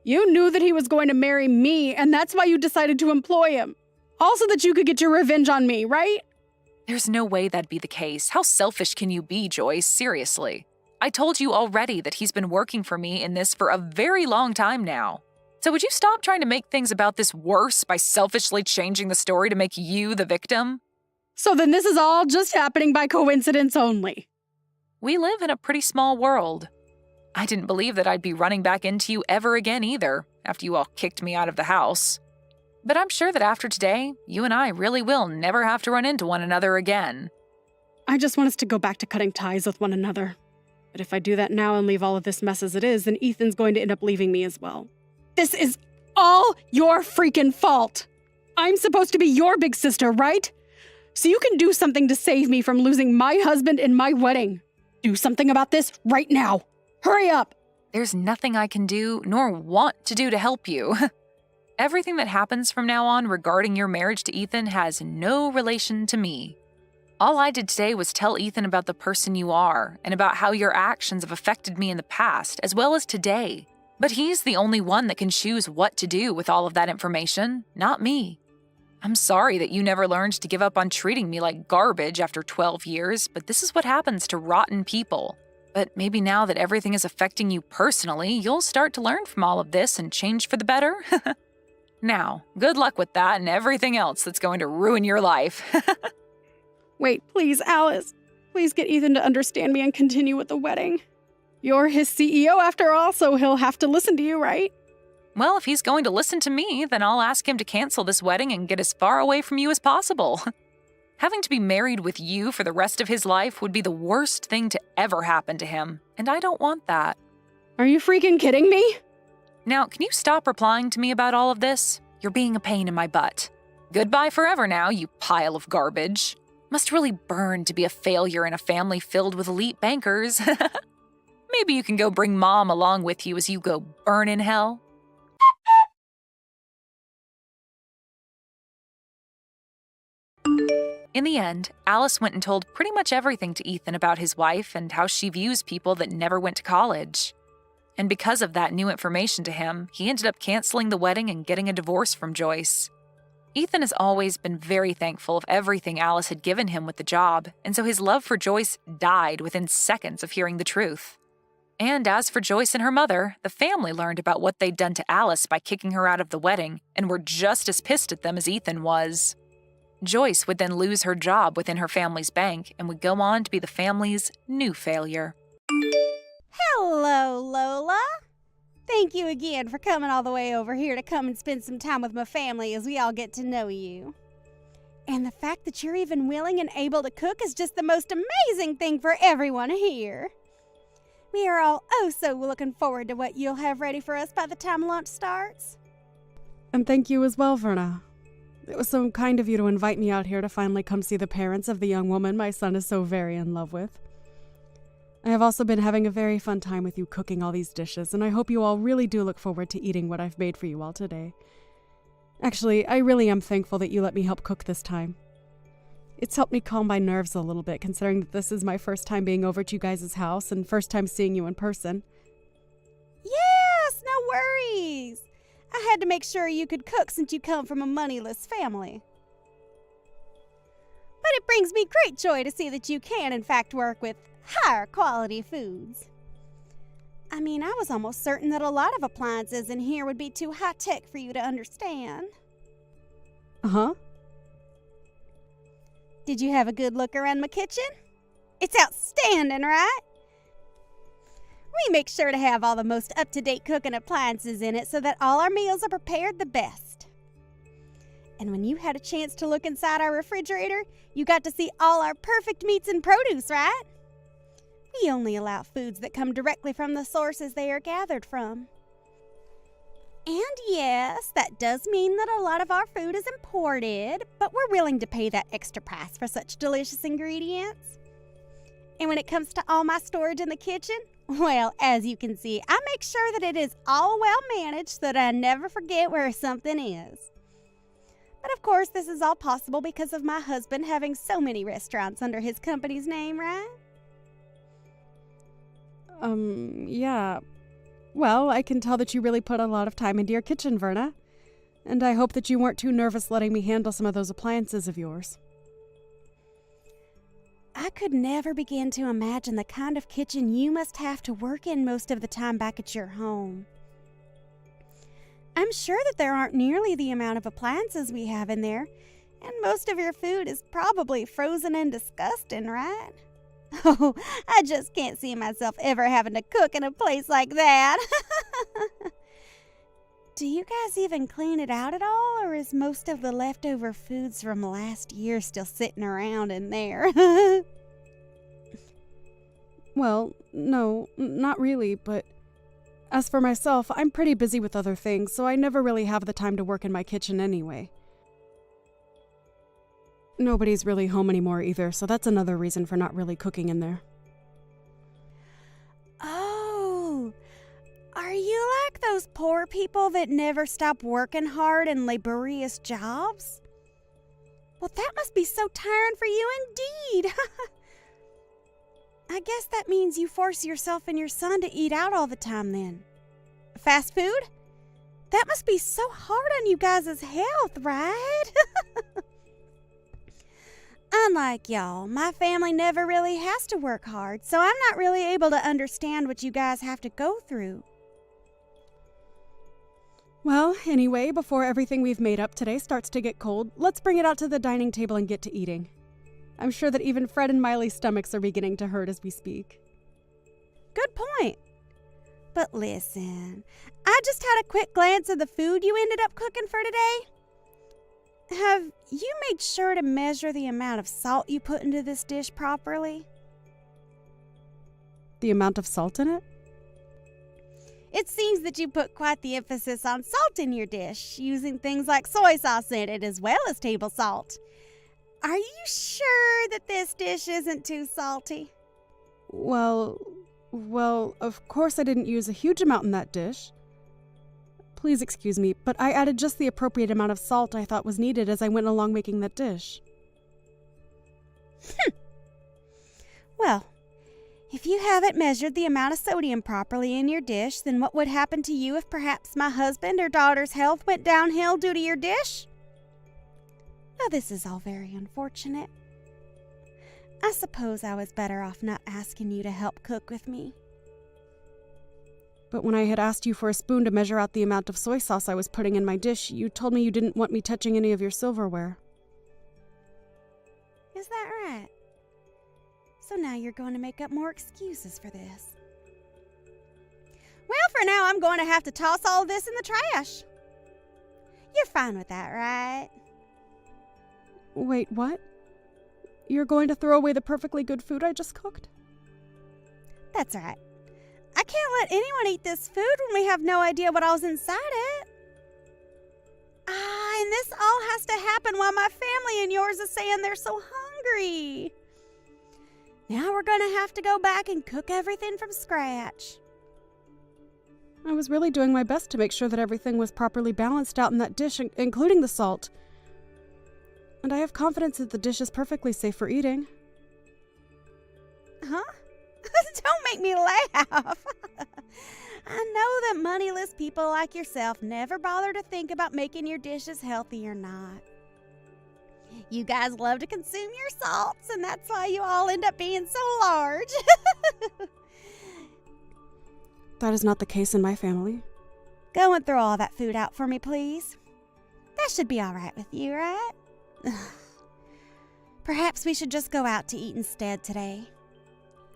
You knew that he was going to marry me, and that's why you decided to employ him. Also that you could get your revenge on me, right? There's no way that'd be the case. How selfish can you be, Joyce? Seriously. I told you already that he's been working for me in this for a very long time now. So would you stop trying to make things about this worse by selfishly changing the story to make you the victim? So then this is all just happening by coincidence only. We live in a pretty small world. I didn't believe that I'd be running back into you ever again either, after you all kicked me out of the house. But I'm sure that after today, you and I really will never have to run into one another again. I just want us to go back to cutting ties with one another. But if I do that now and leave all of this mess as it is, then Ethan's going to end up leaving me as well. This is all your freaking fault. I'm supposed to be your big sister, right? So you can do something to save me from losing my husband and my wedding. Do something about this right now. Hurry up. There's nothing I can do nor want to do to help you. Everything that happens from now on regarding your marriage to Ethan has no relation to me. All I did today was tell Ethan about the person you are and about how your actions have affected me in the past as well as today. But he's the only one that can choose what to do with all of that information, not me. I'm sorry that you never learned to give up on treating me like garbage after 12 years, but this is what happens to rotten people. But maybe now that everything is affecting you personally, you'll start to learn from all of this and change for the better. Now, good luck with that and everything else that's going to ruin your life. Wait, please, Alice. Please get Ethan to understand me and continue with the wedding. You're his CEO after all, so he'll have to listen to you, right? Well, if he's going to listen to me, then I'll ask him to cancel this wedding and get as far away from you as possible. Having to be married with you for the rest of his life would be the worst thing to ever happen to him, and I don't want that. Are you freaking kidding me? Now, can you stop replying to me about all of this? You're being a pain in my butt. Goodbye forever now, you pile of garbage. Must really burn to be a failure in a family filled with elite bankers. Maybe you can go bring Mom along with you as you go burn in hell. In the end, Alice went and told pretty much everything to Ethan about his wife and how she views people that never went to college. And because of that new information to him, he ended up canceling the wedding and getting a divorce from Joyce. Ethan has always been very thankful of everything Alice had given him with the job, and so his love for Joyce died within seconds of hearing the truth. And as for Joyce and her mother, the family learned about what they'd done to Alice by kicking her out of the wedding and were just as pissed at them as Ethan was. Joyce would then lose her job within her family's bank and would go on to be the family's new failure. Hello, Lola. Thank you again for coming all the way over here to come and spend some time with my family as we all get to know you. And the fact that you're even willing and able to cook is just the most amazing thing for everyone here. We are all so looking forward to what you'll have ready for us by the time lunch starts. And thank you as well, Verna. It was so kind of you to invite me out here to finally come see the parents of the young woman my son is so very in love with. I have also been having a very fun time with you cooking all these dishes, and I hope you all really do look forward to eating what I've made for you all today. Actually, I really am thankful that you let me help cook this time. It's helped me calm my nerves a little bit, considering that this is my first time being over at you guys' house and first time seeing you in person. Yes, no worries. I had to make sure you could cook since you come from a moneyless family. But it brings me great joy to see that you can, in fact, work with higher quality foods. I mean, I was almost certain that a lot of appliances in here would be too high-tech for you to understand. Uh-huh. Did you have a good look around my kitchen? It's outstanding, right? We make sure to have all the most up-to-date cooking appliances in it so that all our meals are prepared the best. And when you had a chance to look inside our refrigerator, you got to see all our perfect meats and produce, right? We only allow foods that come directly from the sources they are gathered from. And yes, that does mean that a lot of our food is imported, but we're willing to pay that extra price for such delicious ingredients. And when it comes to all my storage in the kitchen, well, as you can see, I make sure that it is all well managed so that I never forget where something is. But of course, this is all possible because of my husband having so many restaurants under his company's name, right? Yeah. Well, I can tell that you really put a lot of time into your kitchen, Verna. And I hope that you weren't too nervous letting me handle some of those appliances of yours. I could never begin to imagine the kind of kitchen you must have to work in most of the time back at your home. I'm sure that there aren't nearly the amount of appliances we have in there, and most of your food is probably frozen and disgusting, right? Oh, I just can't see myself ever having to cook in a place like that. Do you guys even clean it out at all, or is most of the leftover foods from last year still sitting around in there? Well, no, not really, but as for myself, I'm pretty busy with other things, so I never really have the time to work in my kitchen anyway. Nobody's really home anymore either, so that's another reason for not really cooking in there. Oh, are you like those poor people that never stop working hard in laborious jobs? Well, that must be so tiring for you indeed. I guess that means you force yourself and your son to eat out all the time then. Fast food? That must be so hard on you guys' health, right? Unlike y'all, my family never really has to work hard, so I'm not really able to understand what you guys have to go through. Well, anyway, before everything we've made up today starts to get cold, let's bring it out to the dining table and get to eating. I'm sure that even Fred and Miley's stomachs are beginning to hurt as we speak. Good point. But listen, I just had a quick glance at the food you ended up cooking for today. Have you made sure to measure the amount of salt you put into this dish properly? The amount of salt in it? It seems that you put quite the emphasis on salt in your dish, using things like soy sauce in it as well as table salt. Are you sure that this dish isn't too salty? Well, of course I didn't use a huge amount in that dish. Please excuse me, but I added just the appropriate amount of salt I thought was needed as I went along making that dish. Well, if you haven't measured the amount of sodium properly in your dish, then what would happen to you if perhaps my husband or daughter's health went downhill due to your dish? Now, this is all very unfortunate. I suppose I was better off not asking you to help cook with me. But when I had asked you for a spoon to measure out the amount of soy sauce I was putting in my dish, you told me you didn't want me touching any of your silverware. Is that right? So now you're going to make up more excuses for this. Well, for now, I'm going to have to toss all of this in the trash. You're fine with that, right? Wait, what? You're going to throw away the perfectly good food I just cooked? That's right. I can't let anyone eat this food when we have no idea what all's inside it. And this all has to happen while my family and yours is saying they're so hungry. Now we're going to have to go back and cook everything from scratch. I was really doing my best to make sure that everything was properly balanced out in that dish, including the salt. And I have confidence that the dish is perfectly safe for eating. Huh? Don't make me laugh. I know that moneyless people like yourself never bother to think about making your dishes healthy or not. You guys love to consume your salts, and that's why you all end up being so large. That is not the case in my family. Go and throw all that food out for me, please. That should be all right with you, right? Perhaps we should just go out to eat instead today.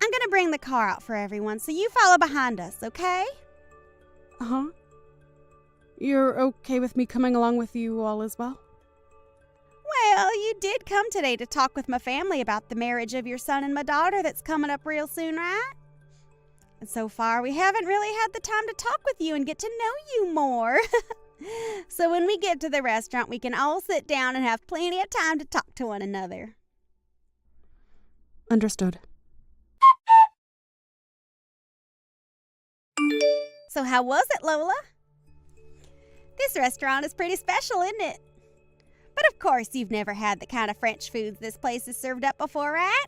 I'm going to bring the car out for everyone, so you follow behind us, okay? Uh-huh. You're okay with me coming along with you all as well? Well, you did come today to talk with my family about the marriage of your son and my daughter that's coming up real soon, right? And so far, we haven't really had the time to talk with you and get to know you more. So when we get to the restaurant, we can all sit down and have plenty of time to talk to one another. Understood. So how was it, Lola? This restaurant is pretty special, isn't it? But of course, you've never had the kind of French foods this place has served up before, right?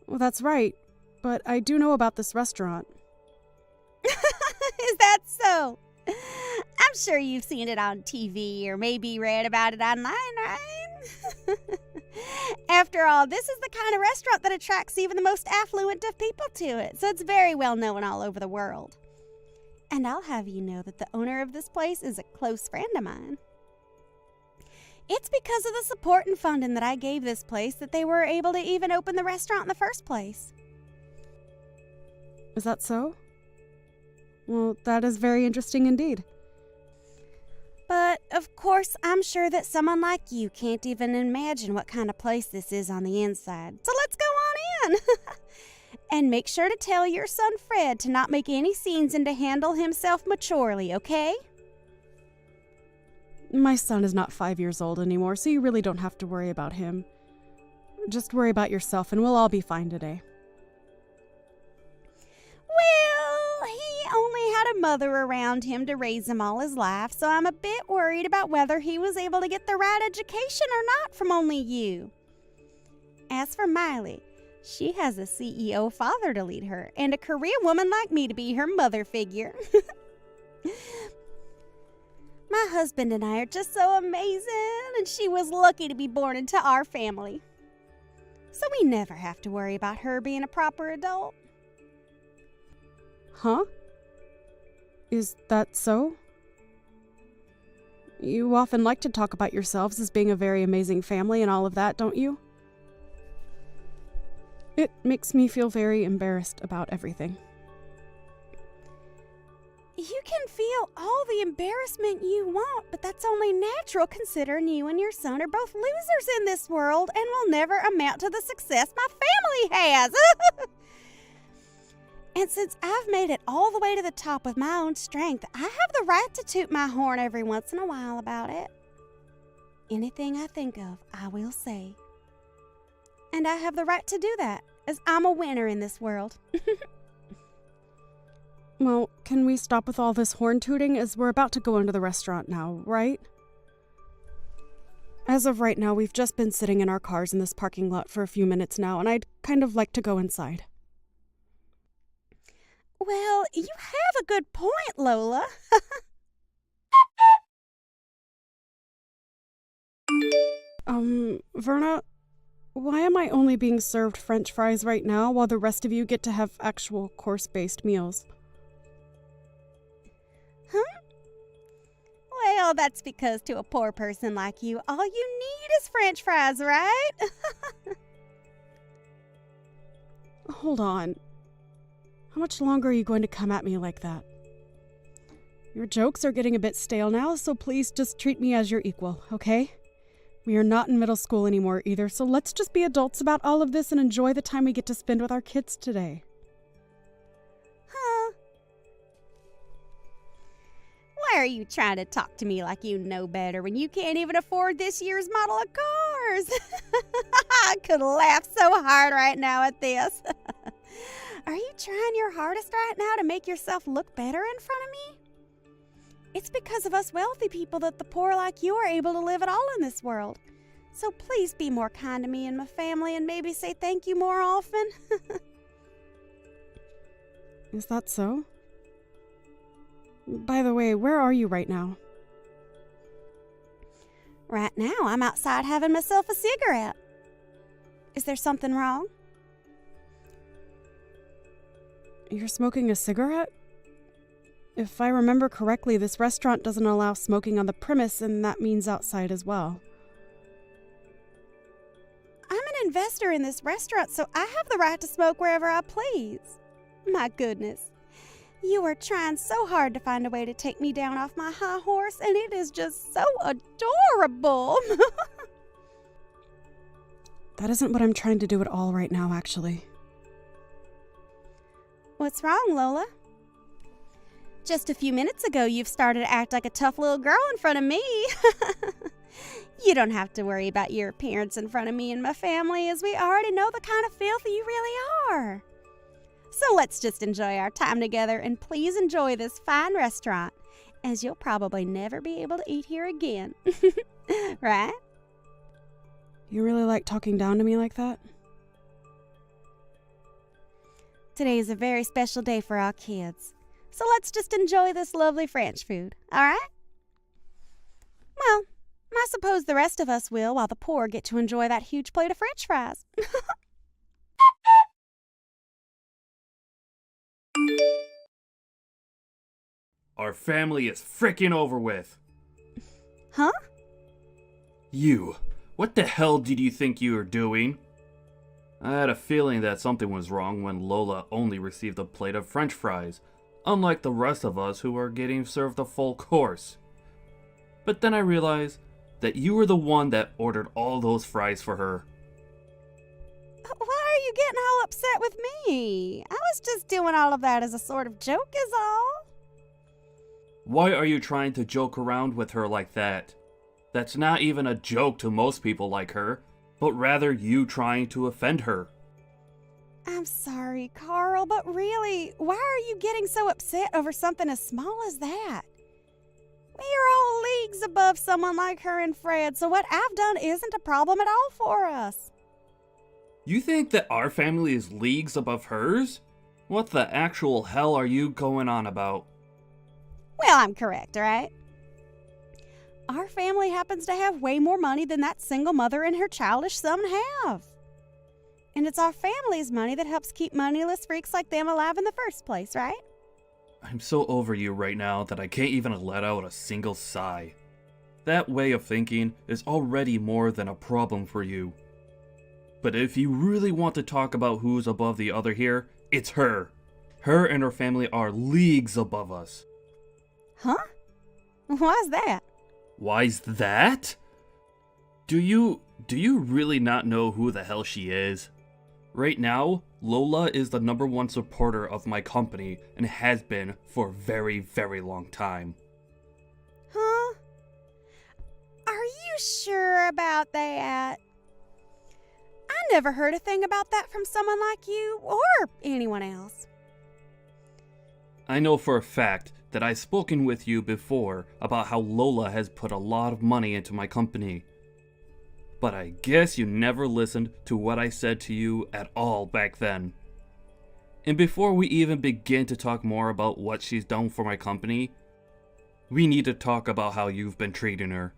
Well, that's right. But I do know about this restaurant. Is that so? I'm sure you've seen it on TV or maybe read about it online, right? After all, this is the kind of restaurant that attracts even the most affluent of people to it, so it's very well known all over the world. And I'll have you know that the owner of this place is a close friend of mine. It's because of the support and funding that I gave this place that they were able to even open the restaurant in the first place. Is that so? Well, that is very interesting indeed. But, of course, I'm sure that someone like you can't even imagine what kind of place this is on the inside. So let's go on in! And make sure to tell your son Fred to not make any scenes and to handle himself maturely, okay? My son is not 5 years old anymore, so you really don't have to worry about him. Just worry about yourself and we'll all be fine today. Well, he only had a mother around him to raise him all his life, so I'm a bit worried about whether he was able to get the right education or not from only you. As for Miley, she has a CEO father to lead her, and a career woman like me to be her mother figure. My husband and I are just so amazing, and she was lucky to be born into our family. So we never have to worry about her being a proper adult. Huh? Is that so? You often like to talk about yourselves as being a very amazing family and all of that, don't you? It makes me feel very embarrassed about everything. You can feel all the embarrassment you want, but that's only natural considering you and your son are both losers in this world and will never amount to the success my family has. And since I've made it all the way to the top with my own strength, I have the right to toot my horn every once in a while about it. Anything I think of, I will say. And I have the right to do that, as I'm a winner in this world. Well, can we stop with all this horn tooting as we're about to go into the restaurant now, right? As of right now, we've just been sitting in our cars in this parking lot for a few minutes now, and I'd kind of like to go inside. Well, you have a good point, Lola. Verna, why am I only being served French fries right now while the rest of you get to have actual course-based meals? Huh? Well, that's because to a poor person like you, all you need is French fries, right? Hold on. How much longer are you going to come at me like that? Your jokes are getting a bit stale now, so please just treat me as your equal, okay? We are not in middle school anymore either, so let's just be adults about all of this and enjoy the time we get to spend with our kids today. Huh? Why are you trying to talk to me like you know better when you can't even afford this year's model of cars? I could laugh so hard right now at this. Are you trying your hardest right now to make yourself look better in front of me? It's because of us wealthy people that the poor like you are able to live at all in this world. So please be more kind to me and my family and maybe say thank you more often. Is that so? By the way, where are you right now? Right now, I'm outside having myself a cigarette. Is there something wrong? You're smoking a cigarette? If I remember correctly, this restaurant doesn't allow smoking on the premise, and that means outside as well. I'm an investor in this restaurant, so I have the right to smoke wherever I please. My goodness. You are trying so hard to find a way to take me down off my high horse, and it is just so adorable. That isn't what I'm trying to do at all right now, actually. What's wrong, Lola? Just a few minutes ago, you've started to act like a tough little girl in front of me. You don't have to worry about your appearance in front of me and my family, as we already know the kind of filth you really are. So let's just enjoy our time together, and please enjoy this fine restaurant, as you'll probably never be able to eat here again. Right? You really like talking down to me like that? Today is a very special day for our kids. So let's just enjoy this lovely French food, all right? Well, I suppose the rest of us will, while the poor get to enjoy that huge plate of French fries. Our family is frickin' over with. Huh? You. What the hell did you think you were doing? I had a feeling that something was wrong when Lola only received a plate of French fries, unlike the rest of us who are getting served a full course. But then I realized that you were the one that ordered all those fries for her. Why are you getting all upset with me? I was just doing all of that as a sort of joke is all. Why are you trying to joke around with her like that? That's not even a joke to most people like her, but rather you trying to offend her. I'm sorry, Carl, but really, why are you getting so upset over something as small as that? We are all leagues above someone like her and Fred, so what I've done isn't a problem at all for us. You think that our family is leagues above hers? What the actual hell are you going on about? Well, I'm correct, right? Our family happens to have way more money than that single mother and her childish son have. And it's our family's money that helps keep moneyless freaks like them alive in the first place, right? I'm so over you right now that I can't even let out a single sigh. That way of thinking is already more than a problem for you. But if you really want to talk about who's above the other here, it's her. Her and her family are leagues above us. Huh? Why's that? Why's that? Do you really not know who the hell she is? Right now, Lola is the #1 supporter of my company and has been for a very, very long time. Huh? Are you sure about that? I never heard a thing about that from someone like you or anyone else. I know for a fact that I've spoken with you before about how Lola has put a lot of money into my company. But I guess you never listened to what I said to you at all back then. And before we even begin to talk more about what she's done for my company, we need to talk about how you've been treating her.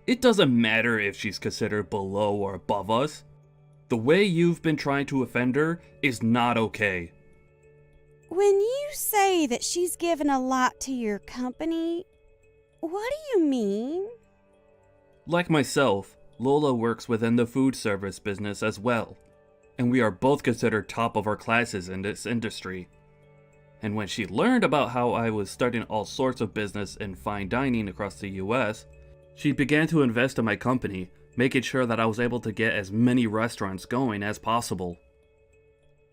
It doesn't matter if she's considered below or above us. The way you've been trying to offend her is not okay. When you say that she's given a lot to your company, what do you mean? Like myself, Lola works within the food service business as well, and we are both considered top of our classes in this industry. And when she learned about how I was starting all sorts of business in fine dining across the US, she began to invest in my company, making sure that I was able to get as many restaurants going as possible.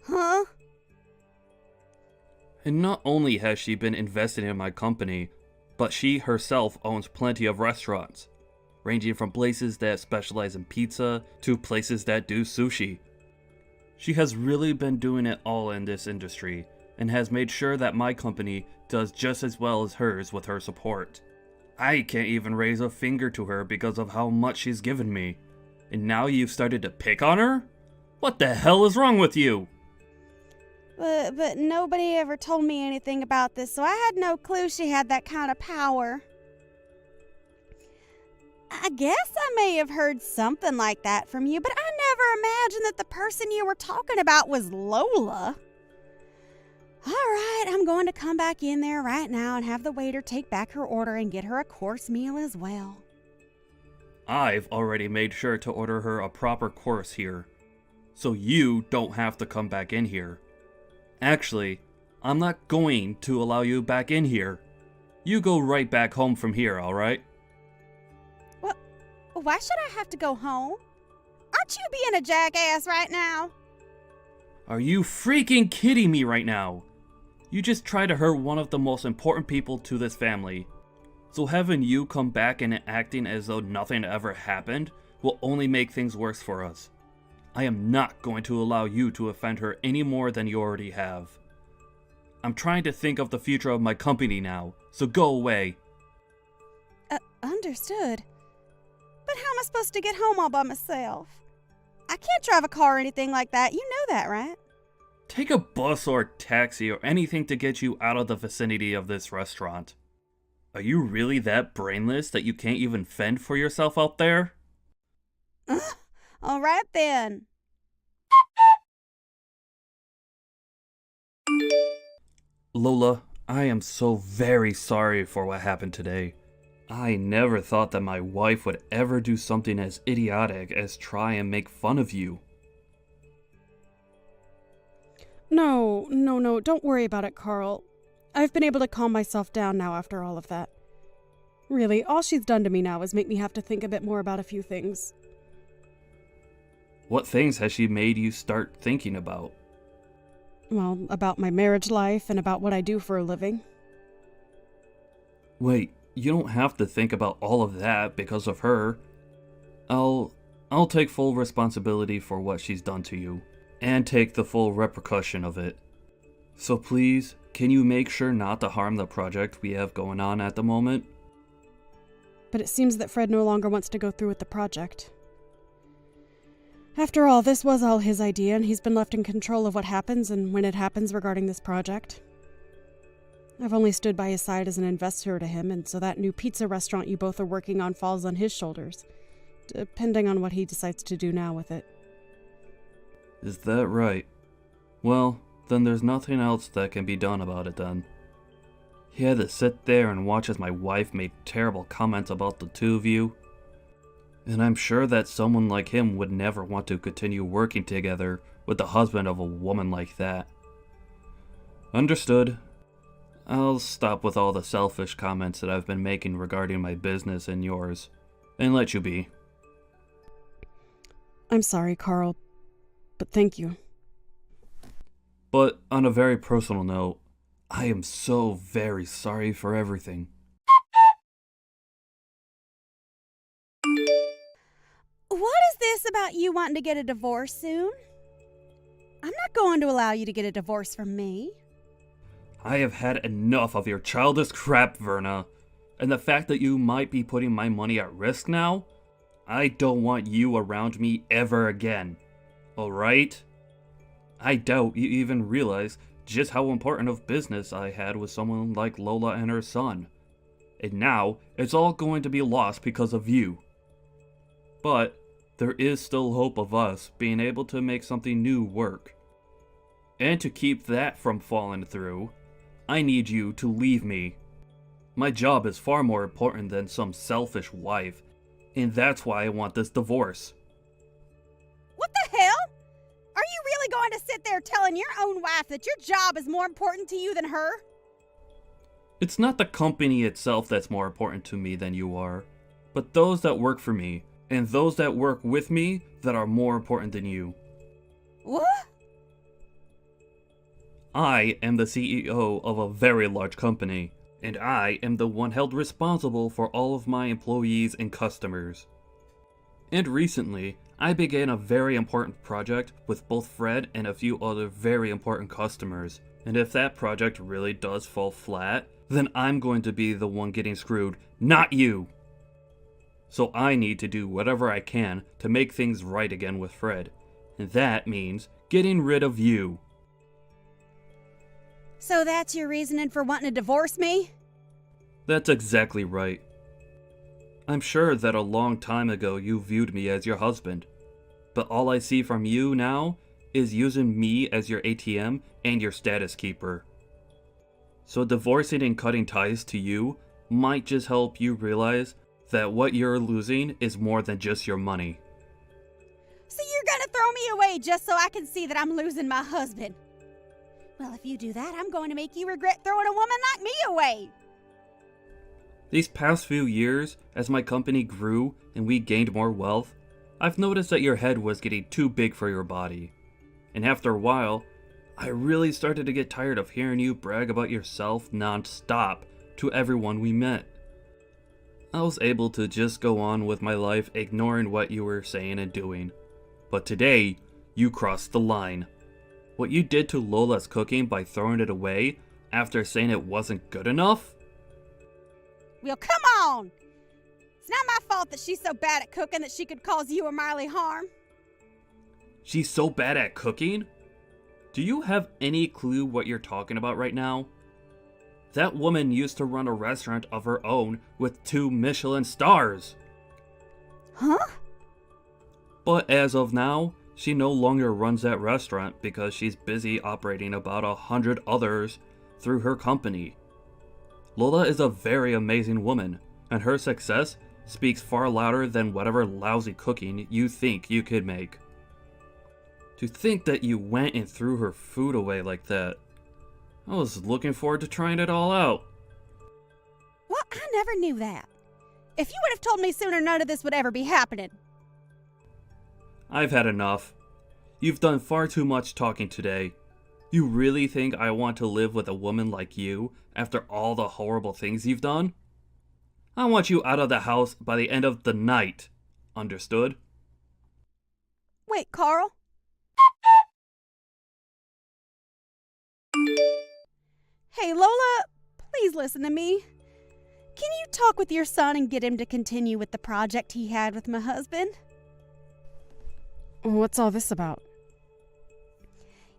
Huh? And not only has she been investing in my company, but she herself owns plenty of restaurants, ranging from places that specialize in pizza to places that do sushi. She has really been doing it all in this industry, and has made sure that my company does just as well as hers with her support. I can't even raise a finger to her because of how much she's given me, And now you've started to pick on her? What the hell is wrong with you? But nobody ever told me anything about this, so I had no clue she had that kind of power. I guess I may have heard something like that from you, but I never imagined that the person you were talking about was Lola. All right, I'm going to come back in there right now and have the waiter take back her order and get her a course meal as well. I've already made sure to order her a proper course here, so you don't have to come back in here. Actually, I'm not going to allow you back in here. You go right back home from here, alright? What? Why should I have to go home? Aren't you being a jackass right now? Are you freaking kidding me right now? You just tried to hurt one of the most important people to this family. So having you come back and acting as though nothing ever happened will only make things worse for us. I am not going to allow you to offend her any more than you already have. I'm trying to think of the future of my company now, so go away. Understood. But how am I supposed to get home all by myself? I can't drive a car or anything like that. You know that, right? Take a bus or taxi or anything to get you out of the vicinity of this restaurant. Are you really that brainless that you can't even fend for yourself out there? All right then. Lola, I am so very sorry for what happened today. I never thought that my wife would ever do something as idiotic as try and make fun of you. No, don't worry about it, Carl. I've been able to calm myself down now after all of that. Really, all she's done to me now is make me have to think a bit more about a few things. What things has she made you start thinking about? Well, about my marriage life and about what I do for a living. Wait, you don't have to think about all of that because of her. I'll take full responsibility for what she's done to you, and take the full repercussion of it. So please, can you make sure not to harm the project we have going on at the moment? But it seems that Fred no longer wants to go through with the project. After all, this was all his idea, and he's been left in control of what happens and when it happens regarding this project. I've only stood by his side as an investor to him, and so that new pizza restaurant you both are working on falls on his shoulders, depending on what he decides to do now with it. Is that right? Well, then there's nothing else that can be done about it then. He had to sit there and watch as my wife made terrible comments about the two of you. And I'm sure that someone like him would never want to continue working together with the husband of a woman like that. Understood. I'll stop with all the selfish comments that I've been making regarding my business and yours, and let you be. I'm sorry, Carl, but thank you. But on a very personal note, I am so very sorry for everything. What is this about you wanting to get a divorce soon? I'm not going to allow you to get a divorce from me. I have had enough of your childish crap, Verna. And the fact that you might be putting my money at risk now? I don't want you around me ever again. Alright? I doubt you even realize just how important of business I had with someone like Lola and her son. And now, it's all going to be lost because of you. But there is still hope of us being able to make something new work. And to keep that from falling through, I need you to leave me. My job is far more important than some selfish wife, and that's why I want this divorce. What the hell? Are you really going to sit there telling your own wife that your job is more important to you than her? It's not the company itself that's more important to me than you are, but those that work for me, and those that work with me that are more important than you. What? I am the CEO of a very large company, and I am the one held responsible for all of my employees and customers. And recently, I began a very important project with both Fred and a few other very important customers, and if that project really does fall flat, then I'm going to be the one getting screwed, not you! So I need to do whatever I can to make things right again with Fred. And that means getting rid of you. So that's your reasoning for wanting to divorce me? That's exactly right. I'm sure that a long time ago you viewed me as your husband. But all I see from you now is using me as your ATM and your status keeper. So divorcing and cutting ties to you might just help you realize that what you're losing is more than just your money. So you're gonna throw me away just so I can see that I'm losing my husband? Well, if you do that, I'm going to make you regret throwing a woman like me away. These past few years, as my company grew and we gained more wealth, I've noticed that your head was getting too big for your body. And after a while, I really started to get tired of hearing you brag about yourself non-stop to everyone we met. I was able to just go on with my life ignoring what you were saying and doing. But today, you crossed the line. What you did to Lola's cooking by throwing it away after saying it wasn't good enough? Well, come on! It's not my fault that she's so bad at cooking that she could cause you or Miley harm. She's so bad at cooking? Do you have any clue what you're talking about right now? That woman used to run a restaurant of her own with 2 Michelin stars. Huh? But as of now, she no longer runs that restaurant because she's busy operating about 100 others through her company. Lola is a very amazing woman, and her success speaks far louder than whatever lousy cooking you think you could make. To think that you went and threw her food away like that. I was looking forward to trying it all out. Well, I never knew that. If you would have told me sooner, none of this would ever be happening. I've had enough. You've done far too much talking today. You really think I want to live with a woman like you after all the horrible things you've done? I want you out of the house by the end of the night. Understood? Wait, Carl? Hey, Lola, please listen to me. Can you talk with your son and get him to continue with the project he had with my husband? What's all this about?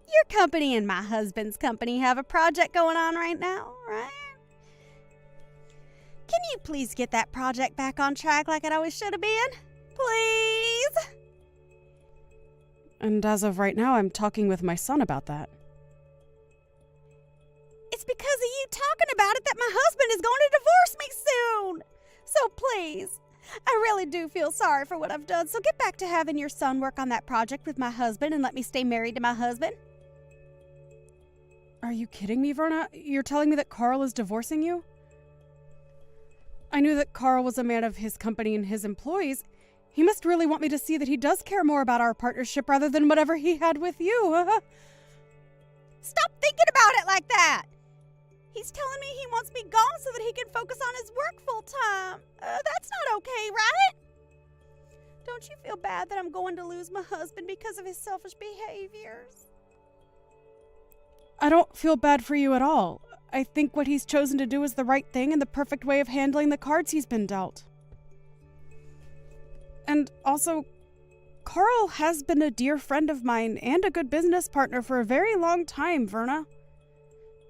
Your company and my husband's company have a project going on right now, right? Can you please get that project back on track like it always should have been? Please? And as of right now, I'm talking with my son about that. It's because of you talking about it that my husband is going to divorce me soon. So please, I really do feel sorry for what I've done. So get back to having your son work on that project with my husband and let me stay married to my husband. Are you kidding me, Verna? You're telling me that Carl is divorcing you? I knew that Carl was a man of his company and his employees. He must really want me to see that he does care more about our partnership rather than whatever he had with you. Stop thinking about it like that. He's telling me he wants me gone so that he can focus on his work full time. That's not okay, right? Don't you feel bad that I'm going to lose my husband because of his selfish behaviors? I don't feel bad for you at all. I think what he's chosen to do is the right thing and the perfect way of handling the cards he's been dealt. And also, Carl has been a dear friend of mine and a good business partner for a very long time, Verna.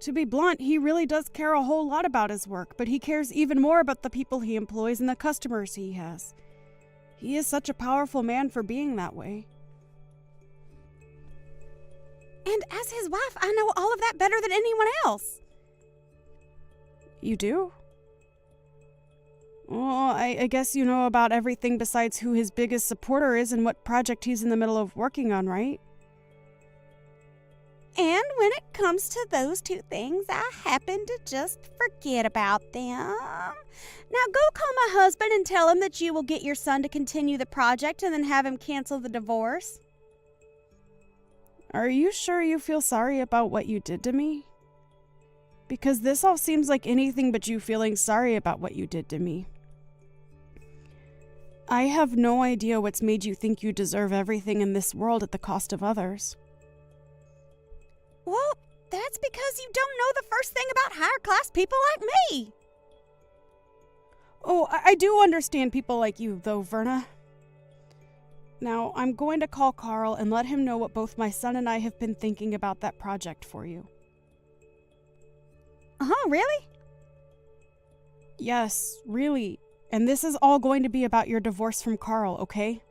To be blunt, he really does care a whole lot about his work, but he cares even more about the people he employs and the customers he has. He is such a powerful man for being that way. And as his wife, I know all of that better than anyone else. You do? Well, I guess you know about everything besides who his biggest supporter is and what project he's in the middle of working on, right? And when it comes to those two things, I happen to just forget about them. Now go call my husband and tell him that you will get your son to continue the project and then have him cancel the divorce. Are you sure you feel sorry about what you did to me? Because this all seems like anything but you feeling sorry about what you did to me. I have no idea what's made you think you deserve everything in this world at the cost of others. Well, that's because you don't know the first thing about higher class people like me. Oh, I do understand people like you, though, Verna. Now, I'm going to call Carl and let him know what both my son and I have been thinking about that project for you. Really? Yes, really. And this is all going to be about your divorce from Carl, okay?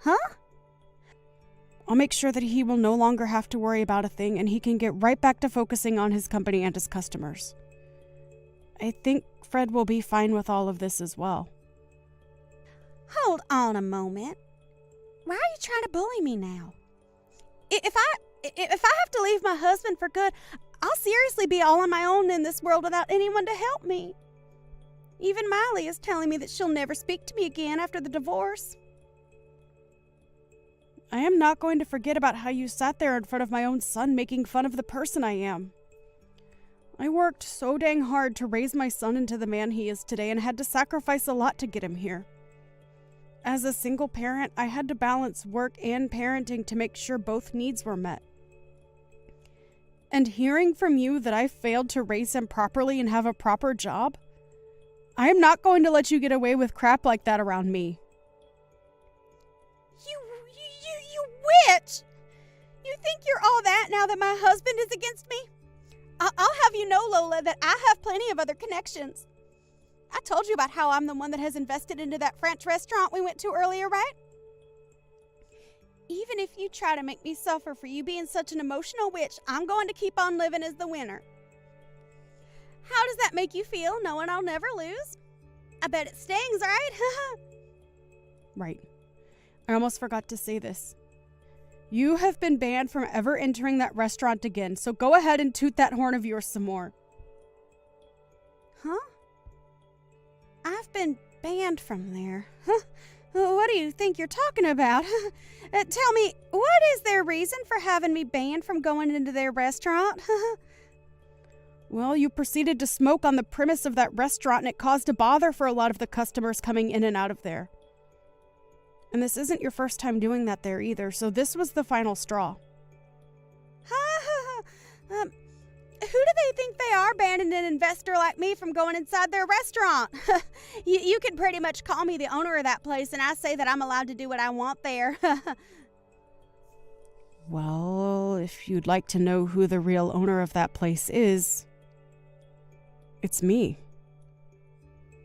Huh? I'll make sure that he will no longer have to worry about a thing and he can get right back to focusing on his company and his customers. I think Fred will be fine with all of this as well. Hold on a moment. Why are you trying to bully me now? If I have to leave my husband for good, I'll seriously be all on my own in this world without anyone to help me. Even Miley is telling me that she'll never speak to me again after the divorce. I am not going to forget about how you sat there in front of my own son making fun of the person I am. I worked so dang hard to raise my son into the man he is today and had to sacrifice a lot to get him here. As a single parent, I had to balance work and parenting to make sure both needs were met. And hearing from you that I failed to raise him properly and have a proper job, I am not going to let you get away with crap like that around me. You witch! You think you're all that now that my husband is against me? I'll have you know, Lola, that I have plenty of other connections. I told you about how I'm the one that has invested into that French restaurant we went to earlier, right? Even if you try to make me suffer for you being such an emotional witch, I'm going to keep on living as the winner. How does that make you feel, knowing I'll never lose? I bet it stings, right? Right. I almost forgot to say this. You have been banned from ever entering that restaurant again, so go ahead and toot that horn of yours some more. Huh? I've been banned from there. Huh? What do you think you're talking about? Tell me, what is their reason for having me banned from going into their restaurant? Well, you proceeded to smoke on the premise of that restaurant and it caused a bother for a lot of the customers coming in and out of there. And this isn't your first time doing that there either, so this was the final straw. Who do they think they are, banning an investor like me from going inside their restaurant? You could pretty much call me the owner of that place, and I say that I'm allowed to do what I want there. Well, if you'd like to know who the real owner of that place is, it's me.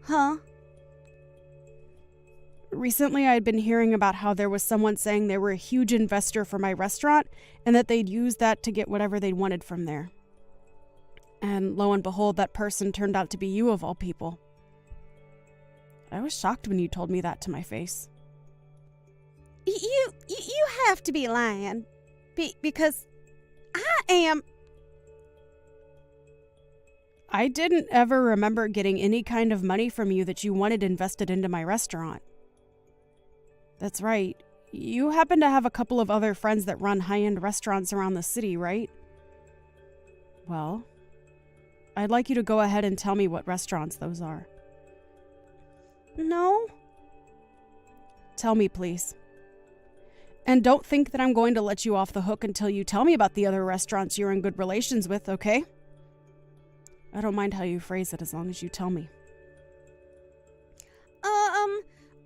Huh? Recently, I had been hearing about how there was someone saying they were a huge investor for my restaurant and that they'd use that to get whatever they wanted from there. And lo and behold, that person turned out to be you of all people. I was shocked when you told me that to my face. You have to be lying. Because I am... I didn't ever remember getting any kind of money from you that you wanted invested into my restaurant. That's right. You happen to have a couple of other friends that run high-end restaurants around the city, right? Well, I'd like you to go ahead and tell me what restaurants those are. No. Tell me, please. And don't think that I'm going to let you off the hook until you tell me about the other restaurants you're in good relations with, okay? I don't mind how you phrase it as long as you tell me.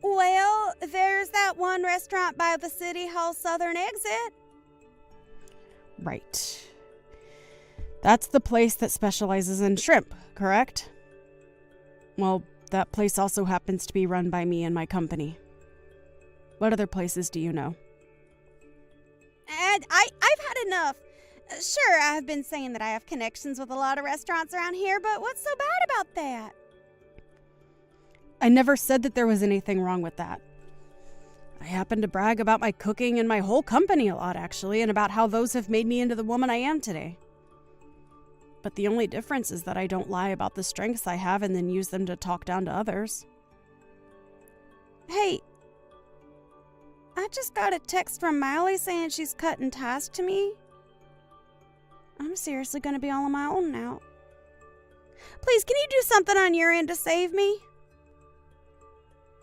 Well, there's that one restaurant by the City Hall Southern exit. Right. That's the place that specializes in shrimp, correct? Well, that place also happens to be run by me and my company. What other places do you know? And I've had enough. Sure, I've been saying that I have connections with a lot of restaurants around here, but what's so bad about that? I never said that there was anything wrong with that. I happen to brag about my cooking and my whole company a lot, actually, and about how those have made me into the woman I am today. But the only difference is that I don't lie about the strengths I have and then use them to talk down to others. Hey, I just got a text from Miley saying she's cutting ties to me. I'm seriously going to be all on my own now. Please, can you do something on your end to save me?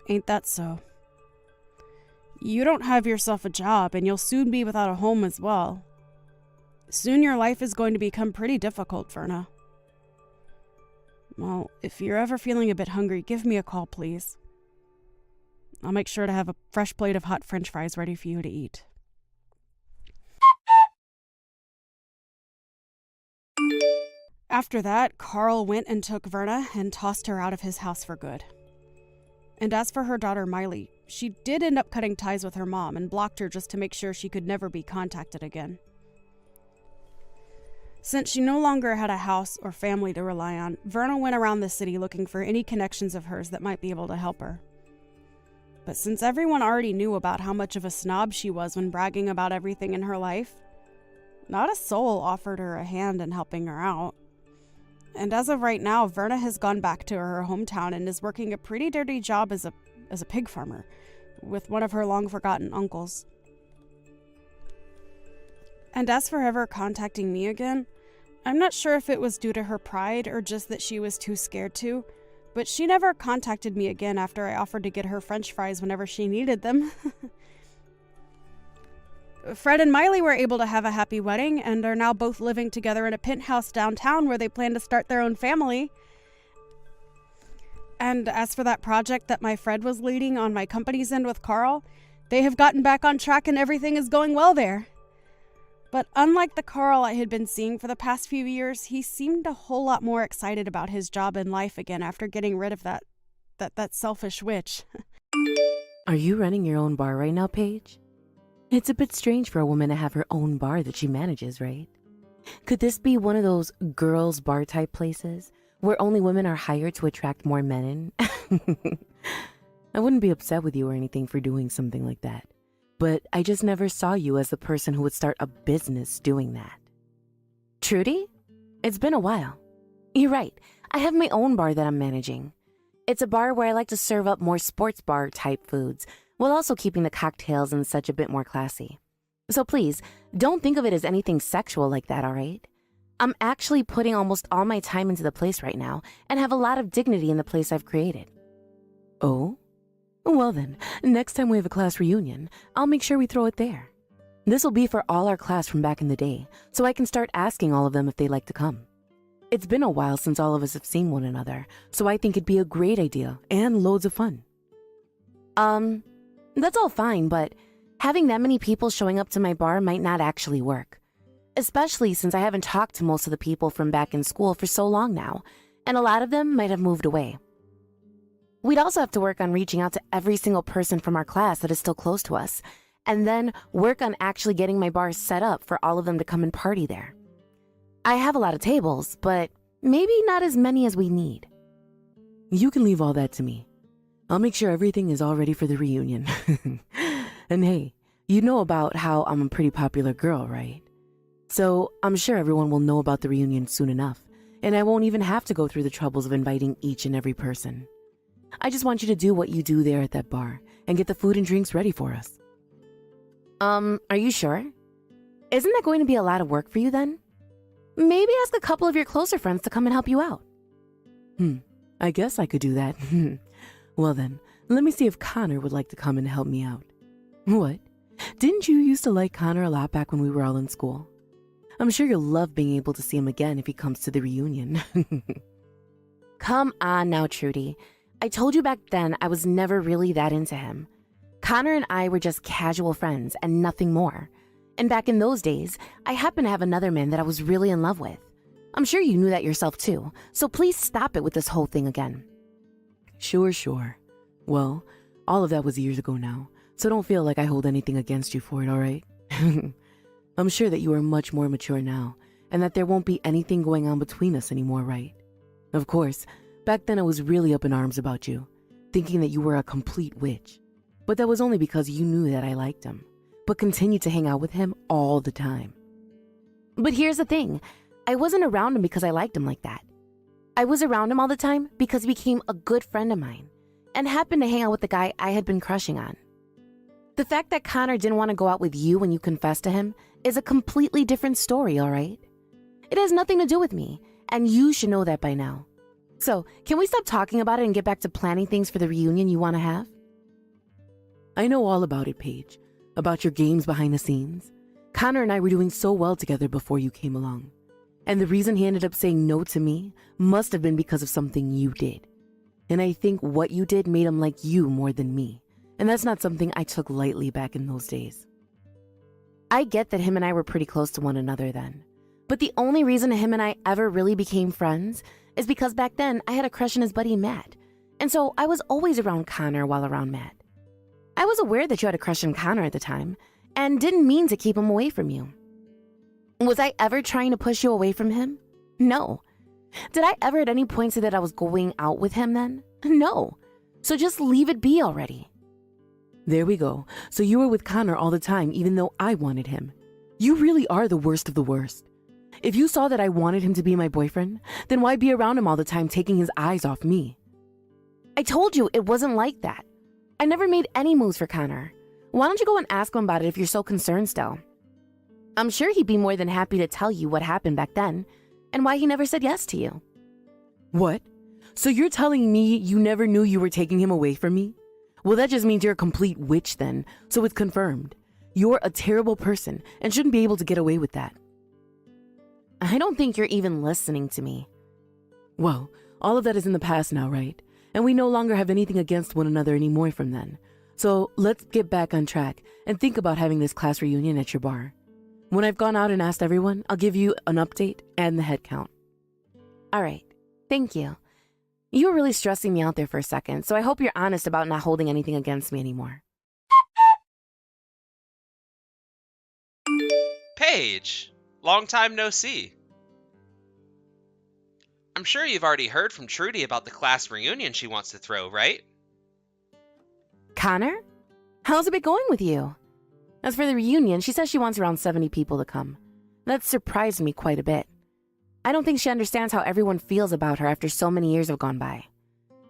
Ain't that so? You don't have yourself a job, and you'll soon be without a home as well. Soon your life is going to become pretty difficult, Verna. Well, if you're ever feeling a bit hungry, give me a call, please. I'll make sure to have a fresh plate of hot French fries ready for you to eat. After that, Carl went and took Verna and tossed her out of his house for good. And as for her daughter Miley, she did end up cutting ties with her mom and blocked her just to make sure she could never be contacted again. Since she no longer had a house or family to rely on, Verna went around the city looking for any connections of hers that might be able to help her. But since everyone already knew about how much of a snob she was when bragging about everything in her life, not a soul offered her a hand in helping her out. And as of right now, Verna has gone back to her hometown and is working a pretty dirty job as a pig farmer with one of her long-forgotten uncles. And as for ever contacting me again, I'm not sure if it was due to her pride or just that she was too scared to, but she never contacted me again after I offered to get her French fries whenever she needed them. Fred and Miley were able to have a happy wedding and are now both living together in a penthouse downtown where they plan to start their own family. And as for that project that my Fred was leading on my company's end with Carl, they have gotten back on track and everything is going well there. But unlike the Carl I had been seeing for the past few years, he seemed a whole lot more excited about his job and life again after getting rid of that selfish witch. Are you running your own bar right now, Paige? It's a bit strange for a woman to have her own bar that she manages, right? Could this be one of those girls' bar type places where only women are hired to attract more men in? I wouldn't be upset with you or anything for doing something like that, but I just never saw you as the person who would start a business doing that. Trudy? It's been a while. You're right. I have my own bar that I'm managing. It's a bar where I like to serve up more sports bar type foods, while also keeping the cocktails and such a bit more classy. So please, don't think of it as anything sexual like that, all right? I'm actually putting almost all my time into the place right now and have a lot of dignity in the place I've created. Oh? Well then, next time we have a class reunion, I'll make sure we throw it there. This will be for all our class from back in the day, so I can start asking all of them if they'd like to come. It's been a while since all of us have seen one another, so I think it'd be a great idea and loads of fun. That's all fine, but having that many people showing up to my bar might not actually work. Especially since I haven't talked to most of the people from back in school for so long now, and a lot of them might have moved away. We'd also have to work on reaching out to every single person from our class that is still close to us, and then work on actually getting my bar set up for all of them to come and party there. I have a lot of tables, but maybe not as many as we need. You can leave all that to me. I'll make sure everything is all ready for the reunion. And hey, you know about how I'm a pretty popular girl, right? So I'm sure everyone will know about the reunion soon enough, and I won't even have to go through the troubles of inviting each and every person. I just want you to do what you do there at that bar and get the food and drinks ready for us. Are you sure? Isn't that going to be a lot of work for you then? Maybe ask a couple of your closer friends to come and help you out. I guess I could do that. Well then, let me see if Connor would like to come and help me out. What? Didn't you used to like Connor a lot back when we were all in school? I'm sure you'll love being able to see him again if he comes to the reunion. Come on now, Trudy. I told you back then I was never really that into him. Connor and I were just casual friends and nothing more. And back in those days, I happened to have another man that I was really in love with. I'm sure you knew that yourself too, so please stop it with this whole thing again. Sure. Well, all of that was years ago now, so don't feel like I hold anything against you for it, all right? I'm sure that you are much more mature now, and that there won't be anything going on between us anymore, right? Of course, back then I was really up in arms about you, thinking that you were a complete witch. But that was only because you knew that I liked him, but continued to hang out with him all the time. But here's the thing, I wasn't around him because I liked him like that. I was around him all the time because he became a good friend of mine and happened to hang out with the guy I had been crushing on. The fact that Connor didn't want to go out with you when you confessed to him is a completely different story, all right? It has nothing to do with me, and you should know that by now. So, can we stop talking about it and get back to planning things for the reunion you want to have? I know all about it, Paige. About your games behind the scenes. Connor and I were doing so well together before you came along. And the reason he ended up saying no to me must have been because of something you did. And I think what you did made him like you more than me. And that's not something I took lightly back in those days. I get that him and I were pretty close to one another then. But the only reason him and I ever really became friends is because back then I had a crush on his buddy Matt. And so I was always around Connor while around Matt. I was aware that you had a crush on Connor at the time and didn't mean to keep him away from you. Was I ever trying to push you away from him? No. Did I ever at any point say that I was going out with him then? No. So just leave it be already. There we go. So you were with Connor all the time even though I wanted him. You really are the worst of the worst. If you saw that I wanted him to be my boyfriend, then why be around him all the time taking his eyes off me? I told you it wasn't like that. I never made any moves for Connor. Why don't you go and ask him about it if you're so concerned still? I'm sure he'd be more than happy to tell you what happened back then and why he never said yes to you. What? So you're telling me you never knew you were taking him away from me? Well, that just means you're a complete witch then, so it's confirmed. You're a terrible person and shouldn't be able to get away with that. I don't think you're even listening to me. Well, all of that is in the past now, right? And we no longer have anything against one another anymore from then. So let's get back on track and think about having this class reunion at your bar. When I've gone out and asked everyone, I'll give you an update and the head count. All right. Thank you. You were really stressing me out there for a second, so I hope you're honest about not holding anything against me anymore. Paige, long time no see. I'm sure you've already heard from Trudy about the class reunion she wants to throw, right? Connor? How's it been going with you? As for the reunion, she says she wants around 70 people to come. That surprised me quite a bit. I don't think she understands how everyone feels about her after so many years have gone by.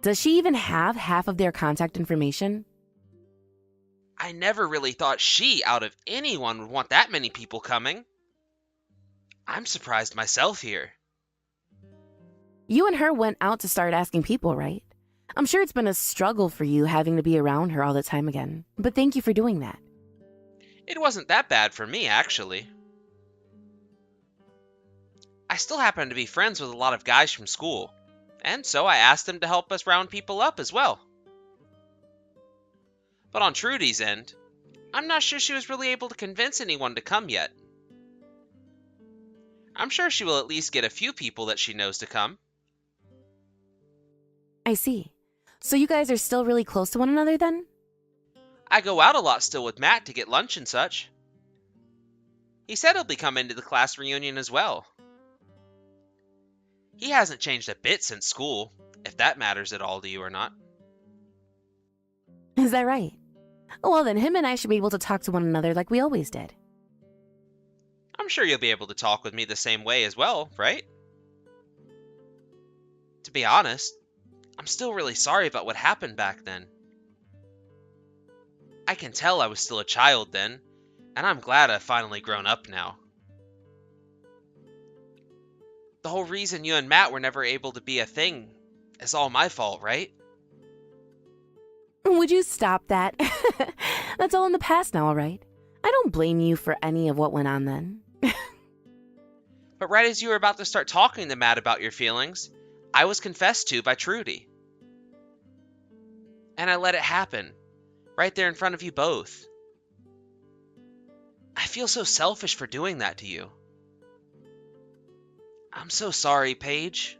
Does she even have half of their contact information? I never really thought she, out of anyone, would want that many people coming. I'm surprised myself here. You and her went out to start asking people, right? I'm sure it's been a struggle for you having to be around her all the time again, but thank you for doing that. It wasn't that bad for me, actually. I still happen to be friends with a lot of guys from school, and so I asked them to help us round people up as well. But on Trudy's end, I'm not sure she was really able to convince anyone to come yet. I'm sure she will at least get a few people that she knows to come. I see. So you guys are still really close to one another then? I go out a lot still with Matt to get lunch and such. He said he'll be coming to the class reunion as well. He hasn't changed a bit since school, if that matters at all to you or not. Is that right? Well, then him and I should be able to talk to one another like we always did. I'm sure you'll be able to talk with me the same way as well, right? To be honest, I'm still really sorry about what happened back then. I can tell I was still a child then, and I'm glad I've finally grown up now. The whole reason you and Matt were never able to be a thing is all my fault, right? Would you stop that? That's all in the past now, all right? I don't blame you for any of what went on then. But right as you were about to start talking to Matt about your feelings, I was confessed to by Trudy. And I let it happen, right there in front of you both. I feel so selfish for doing that to you. I'm so sorry, Paige.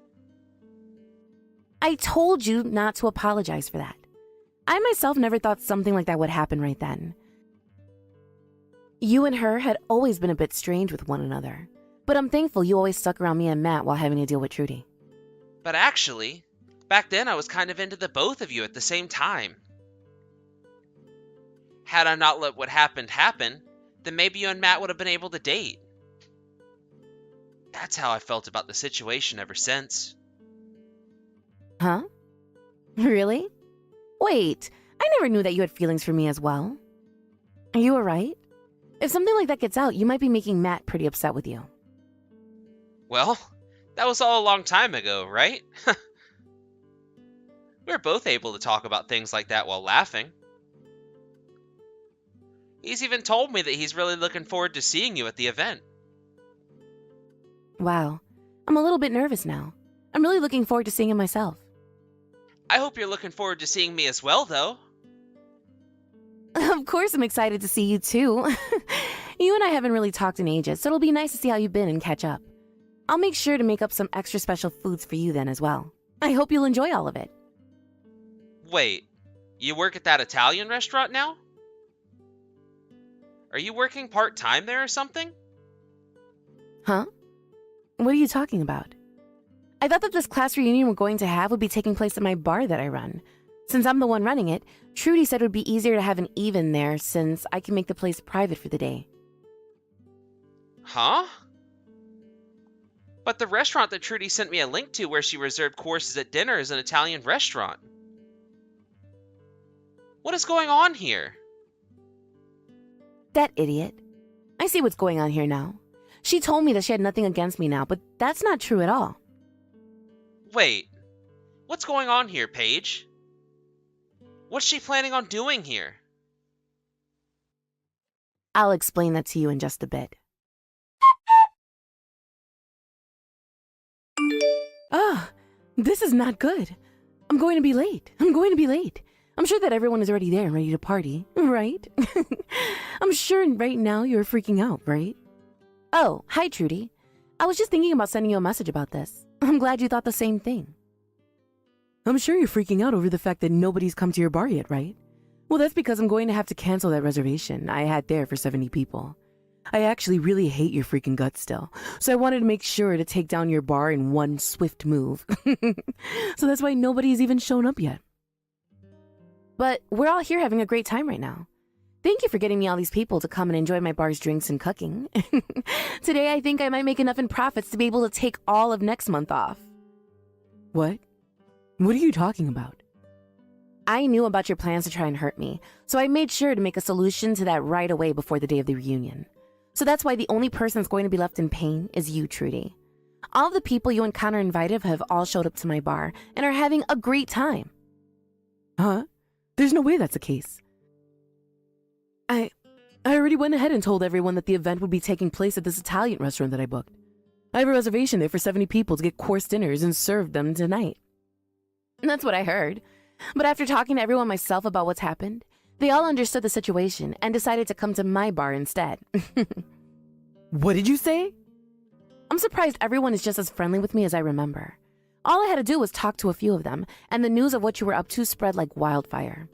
I told you not to apologize for that. I myself never thought something like that would happen right then. You and her had always been a bit strange with one another, but I'm thankful you always stuck around me and Matt while having to deal with Trudy. But actually, back then I was kind of into the both of you at the same time. Had I not let what happened happen, then maybe you and Matt would have been able to date. That's how I felt about the situation ever since. Huh? Really? Wait, I never knew that you had feelings for me as well. Are you alright? If something like that gets out, you might be making Matt pretty upset with you. Well, that was all a long time ago, right? We were both able to talk about things like that while laughing. He's even told me that he's really looking forward to seeing you at the event. Wow. I'm a little bit nervous now. I'm really looking forward to seeing him myself. I hope you're looking forward to seeing me as well, though. Of course I'm excited to see you too. You and I haven't really talked in ages, so it'll be nice to see how you've been and catch up. I'll make sure to make up some extra special foods for you then as well. I hope you'll enjoy all of it. Wait, you work at that Italian restaurant now? Are you working part-time there or something? Huh? What are you talking about? I thought that this class reunion we're going to have would be taking place at my bar that I run. Since I'm the one running it, Trudy said it would be easier to have an even there since I can make the place private for the day. Huh? But the restaurant that Trudy sent me a link to where she reserved courses at dinner is an Italian restaurant. What is going on here? That idiot. I see what's going on here now. She told me that she had nothing against me now, but that's not true at all. Wait, what's going on here, Paige? What's she planning on doing here? I'll explain that to you in just a bit. Ah, this is not good. I'm going to be late. I'm sure that everyone is already there and ready to party, right? I'm sure right now you're freaking out, right? Oh, hi, Trudy. I was just thinking about sending you a message about this. I'm glad you thought the same thing. I'm sure you're freaking out over the fact that nobody's come to your bar yet, right? Well, that's because I'm going to have to cancel that reservation I had there for 70 people. I actually really hate your freaking guts still, so I wanted to make sure to take down your bar in one swift move. So that's why nobody's even shown up yet. But we're all here having a great time right now. Thank you for getting me all these people to come and enjoy my bar's drinks and cooking. Today, I think I might make enough in profits to be able to take all of next month off. What? What are you talking about? I knew about your plans to try and hurt me, so I made sure to make a solution to that right away before the day of the reunion. So that's why the only person that's going to be left in pain is you, Trudy. All of the people you and Connor invited have all showed up to my bar and are having a great time. Huh? There's no way that's the case. I already went ahead and told everyone that the event would be taking place at this Italian restaurant that I booked. I have a reservation there for 70 people to get course dinners and serve them tonight. And that's what I heard. But after talking to everyone myself about what's happened, they all understood the situation and decided to come to my bar instead. What did you say? I'm surprised everyone is just as friendly with me as I remember. All I had to do was talk to a few of them, and the news of what you were up to spread like wildfire.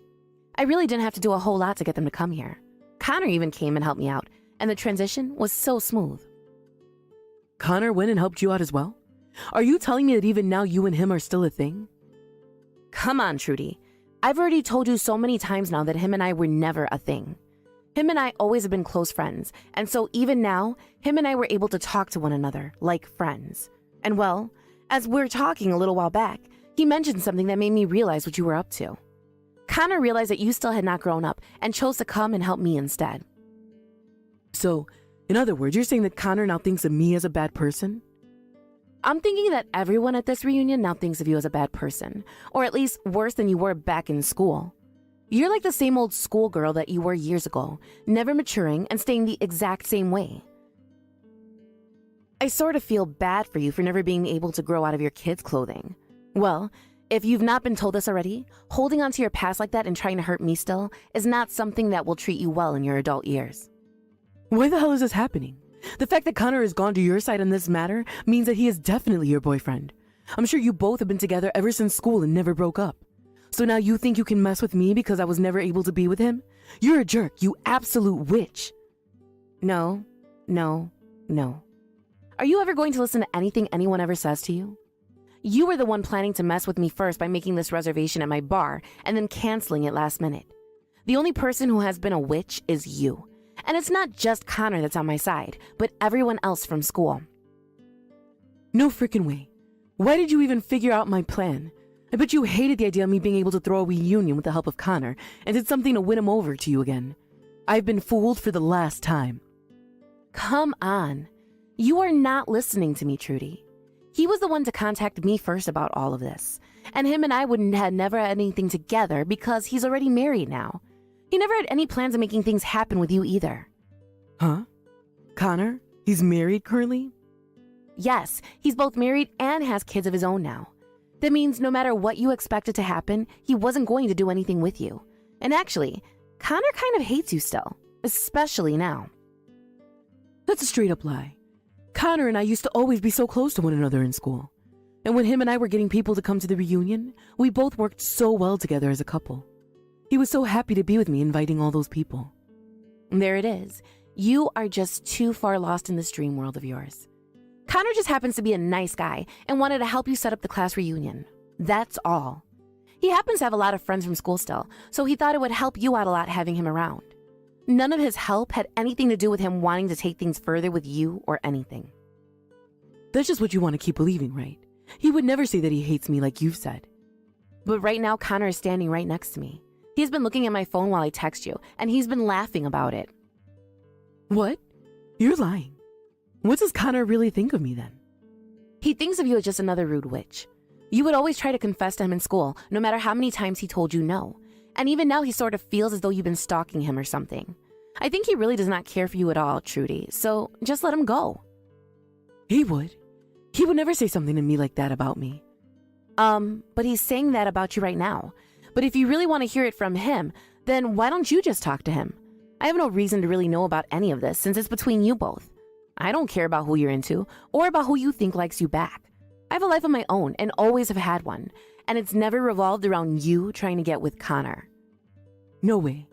I really didn't have to do a whole lot to get them to come here. Connor even came and helped me out, and the transition was so smooth. Connor went and helped you out as well? Are you telling me that even now you and him are still a thing? Come on, Trudy. I've already told you so many times now that him and I were never a thing. Him and I always have been close friends, and so even now, him and I were able to talk to one another like friends. And well, as we were talking a little while back, he mentioned something that made me realize what you were up to. Connor realized that you still had not grown up and chose to come and help me instead. So, in other words, you're saying that Connor now thinks of me as a bad person? I'm thinking that everyone at this reunion now thinks of you as a bad person, or at least worse than you were back in school. You're like the same old schoolgirl that you were years ago, never maturing and staying the exact same way. I sort of feel bad for you for never being able to grow out of your kids' clothing. Well, if you've not been told this already, holding on to your past like that and trying to hurt me still is not something that will treat you well in your adult years. Why the hell is this happening? The fact that Connor has gone to your side in this matter means that he is definitely your boyfriend. I'm sure you both have been together ever since school and never broke up. So now you think you can mess with me because I was never able to be with him? You're a jerk, you absolute witch. No. Are you ever going to listen to anything anyone ever says to you? You were the one planning to mess with me first by making this reservation at my bar and then canceling it last minute. The only person who has been a witch is you. And it's not just Connor that's on my side, but everyone else from school. No frickin' way. Why did you even figure out my plan? I bet you hated the idea of me being able to throw a reunion with the help of Connor and did something to win him over to you again. I've been fooled for the last time. Come on. You are not listening to me, Trudy. He was the one to contact me first about all of this, and him and I wouldn't have never had anything together because he's already married now. He never had any plans of making things happen with you either. Huh? Connor? He's married currently? Yes, he's both married and has kids of his own now. That means no matter what you expected to happen, he wasn't going to do anything with you. And actually, Connor kind of hates you still, especially now. That's a straight up lie. Connor and I used to always be so close to one another in school. And when him and I were getting people to come to the reunion, we both worked so well together as a couple. He was so happy to be with me, inviting all those people. There it is. You are just too far lost in this dream world of yours. Connor just happens to be a nice guy and wanted to help you set up the class reunion. That's all. He happens to have a lot of friends from school still, so he thought it would help you out a lot having him around. None of his help had anything to do with him wanting to take things further with you or anything. That's just what you want to keep believing, right? He would never say that he hates me like you've said. But right now, Connor is standing right next to me. He's been looking at my phone while I text you, and he's been laughing about it. What? You're lying. What does Connor really think of me then? He thinks of you as just another rude witch. You would always try to confess to him in school, no matter how many times he told you no. And even now he sort of feels as though you've been stalking him or something. I think he really does not care for you at all, Trudy, so just let him go. He would. He would never say something to me like that about me. But he's saying that about you right now. But if you really want to hear it from him, then why don't you just talk to him? I have no reason to really know about any of this since it's between you both. I don't care about who you're into or about who you think likes you back. I have a life of my own and always have had one, and it's never revolved around you trying to get with Connor. No way.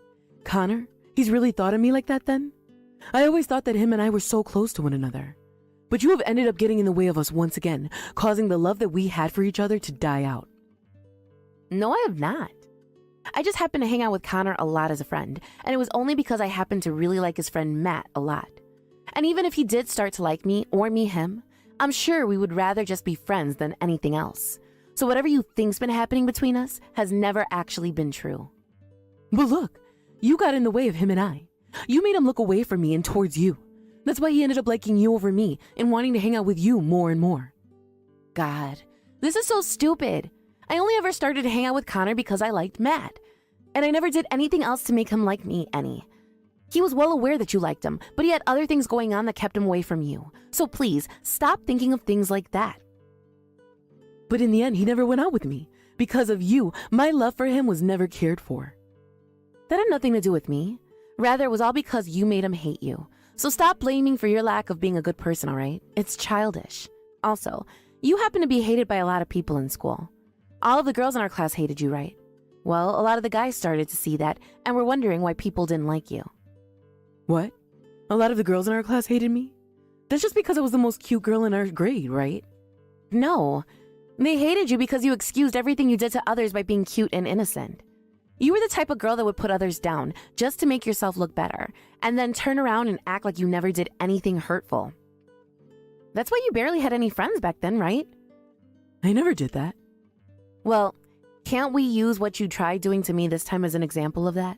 Connor? He's really thought of me like that then? I always thought that him and I were so close to one another. But you have ended up getting in the way of us once again, causing the love that we had for each other to die out. No, I have not. I just happened to hang out with Connor a lot as a friend, and it was only because I happened to really like his friend Matt a lot. And even if he did start to like me or me him, I'm sure we would rather just be friends than anything else. So whatever you think's been happening between us has never actually been true. But look, you got in the way of him and I. You made him look away from me and towards you. That's why he ended up liking you over me and wanting to hang out with you more and more. God, this is so stupid. I only ever started to hang out with Connor because I liked Matt. And I never did anything else to make him like me any. He was well aware that you liked him, but he had other things going on that kept him away from you. So please, stop thinking of things like that. But in the end, he never went out with me. Because of you, my love for him was never cared for. That had nothing to do with me. Rather, it was all because you made him hate you. So stop blaming for your lack of being a good person, all right? It's childish. Also, you happen to be hated by a lot of people in school. All of the girls in our class hated you, right? Well, a lot of the guys started to see that and were wondering why people didn't like you. What? A lot of the girls in our class hated me? That's just because I was the most cute girl in our grade, right? No. They hated you because you excused everything you did to others by being cute and innocent. You were the type of girl that would put others down just to make yourself look better, and then turn around and act like you never did anything hurtful. That's why you barely had any friends back then, right? I never did that. Well, can't we use what you tried doing to me this time as an example of that?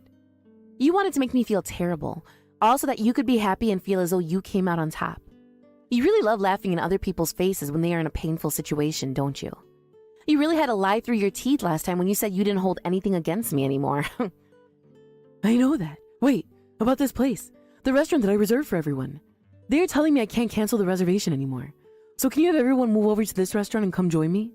You wanted to make me feel terrible, all so that you could be happy and feel as though you came out on top. You really love laughing in other people's faces when they are in a painful situation, don't you? You really had to lie through your teeth last time when you said you didn't hold anything against me anymore. I know that. Wait, about this place. The restaurant that I reserved for everyone. They are telling me I can't cancel the reservation anymore. So can you have everyone move over to this restaurant and come join me?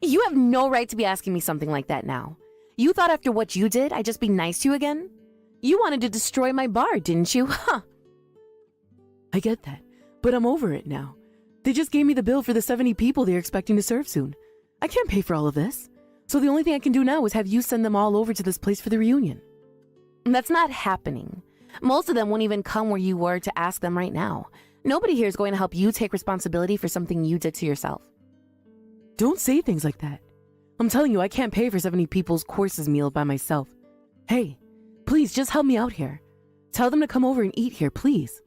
You have no right to be asking me something like that now. You thought after what you did, I'd just be nice to you again? You wanted to destroy my bar, didn't you? Huh. I get that, but I'm over it now. They just gave me the bill for the 70 people they're expecting to serve soon. I can't pay for all of this. So the only thing I can do now is have you send them all over to this place for the reunion. That's not happening. Most of them won't even come where you were to ask them right now. Nobody here is going to help you take responsibility for something you did to yourself. Don't say things like that. I'm telling you, I can't pay for 70 people's courses meal by myself. Hey, please just help me out here. Tell them to come over and eat here, please.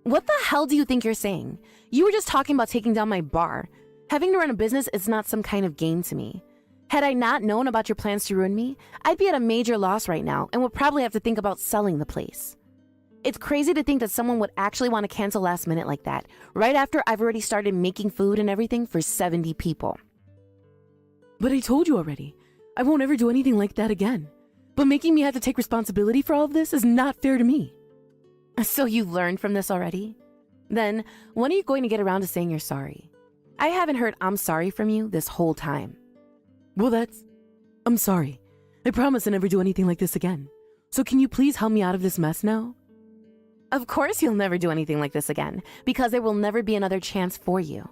What the hell do you think you're saying? You were just talking about taking down my bar. Having to run a business is not some kind of game to me. Had I not known about your plans to ruin me, I'd be at a major loss right now and would probably have to think about selling the place. It's crazy to think that someone would actually want to cancel last minute like that, right after I've already started making food and everything for 70 people. But I told you already, I won't ever do anything like that again. But making me have to take responsibility for all of this is not fair to me. So you learned from this already? Then, when are you going to get around to saying you're sorry? I haven't heard "I'm sorry" from you this whole time. Well, I'm sorry. I promise to never do anything like this again. So can you please help me out of this mess now? Of course you'll never do anything like this again, because there will never be another chance for you.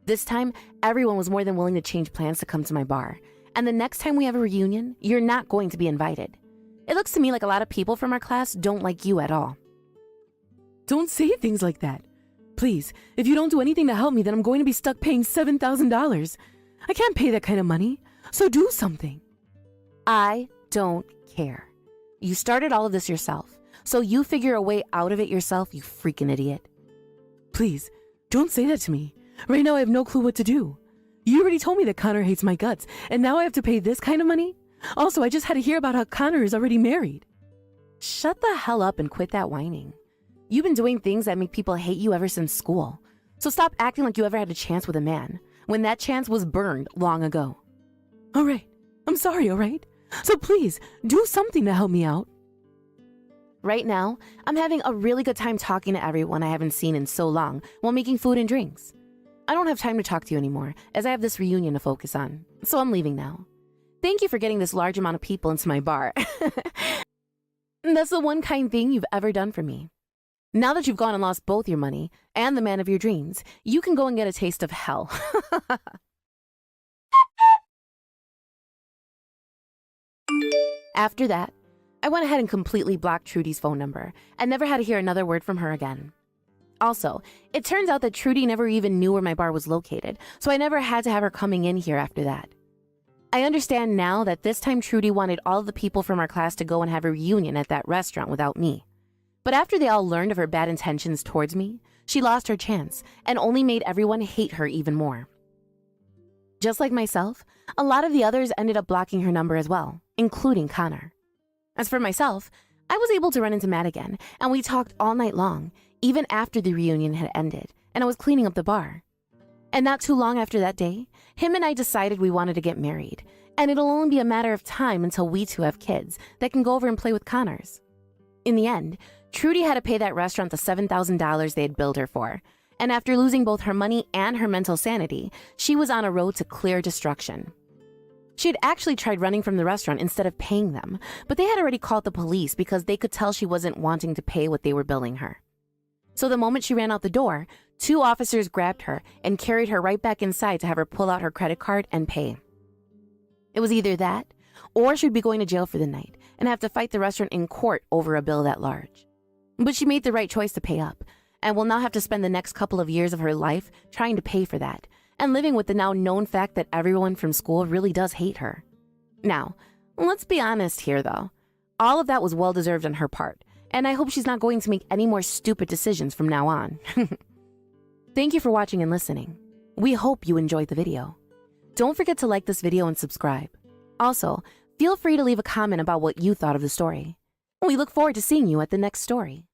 This time, everyone was more than willing to change plans to come to my bar. And the next time we have a reunion, you're not going to be invited. It looks to me like a lot of people from our class don't like you at all. Don't say things like that. Please, if you don't do anything to help me, then I'm going to be stuck paying $7,000. I can't pay that kind of money, so do something. I don't care. You started all of this yourself, so you figure a way out of it yourself, you freaking idiot. Please, don't say that to me. Right now I have no clue what to do. You already told me that Connor hates my guts, and now I have to pay this kind of money? Also, I just had to hear about how Connor is already married. Shut the hell up and quit that whining. You've been doing things that make people hate you ever since school. So stop acting like you ever had a chance with a man, when that chance was burned long ago. All right, I'm sorry, all right? So please, do something to help me out. Right now, I'm having a really good time talking to everyone I haven't seen in so long while making food and drinks. I don't have time to talk to you anymore, as I have this reunion to focus on, so I'm leaving now. Thank you for getting this large amount of people into my bar. That's the one kind thing you've ever done for me. Now that you've gone and lost both your money and the man of your dreams, you can go and get a taste of hell. After that, I went ahead and completely blocked Trudy's phone number and never had to hear another word from her again. Also, it turns out that Trudy never even knew where my bar was located, so I never had to have her coming in here after that. I understand now that this time Trudy wanted all of the people from our class to go and have a reunion at that restaurant without me. But after they all learned of her bad intentions towards me, she lost her chance and only made everyone hate her even more. Just like myself, a lot of the others ended up blocking her number as well, including Connor. As for myself, I was able to run into Matt again, and we talked all night long, even after the reunion had ended, and I was cleaning up the bar. And not too long after that day, him and I decided we wanted to get married, and it'll only be a matter of time until we two have kids that can go over and play with Connors. In the end, Trudy had to pay that restaurant the $7,000 they had billed her for, and after losing both her money and her mental sanity, she was on a road to clear destruction. She had actually tried running from the restaurant instead of paying them, but they had already called the police because they could tell she wasn't wanting to pay what they were billing her. So the moment she ran out the door, 2 officers grabbed her and carried her right back inside to have her pull out her credit card and pay. It was either that, or she'd be going to jail for the night and have to fight the restaurant in court over a bill that large. But she made the right choice to pay up, and will now have to spend the next couple of years of her life trying to pay for that, and living with the now known fact that everyone from school really does hate her. Now, let's be honest here though. All of that was well deserved on her part, and I hope she's not going to make any more stupid decisions from now on. Thank you for watching and listening. We hope you enjoyed the video. Don't forget to like this video and subscribe. Also, feel free to leave a comment about what you thought of the story. We look forward to seeing you at the next story.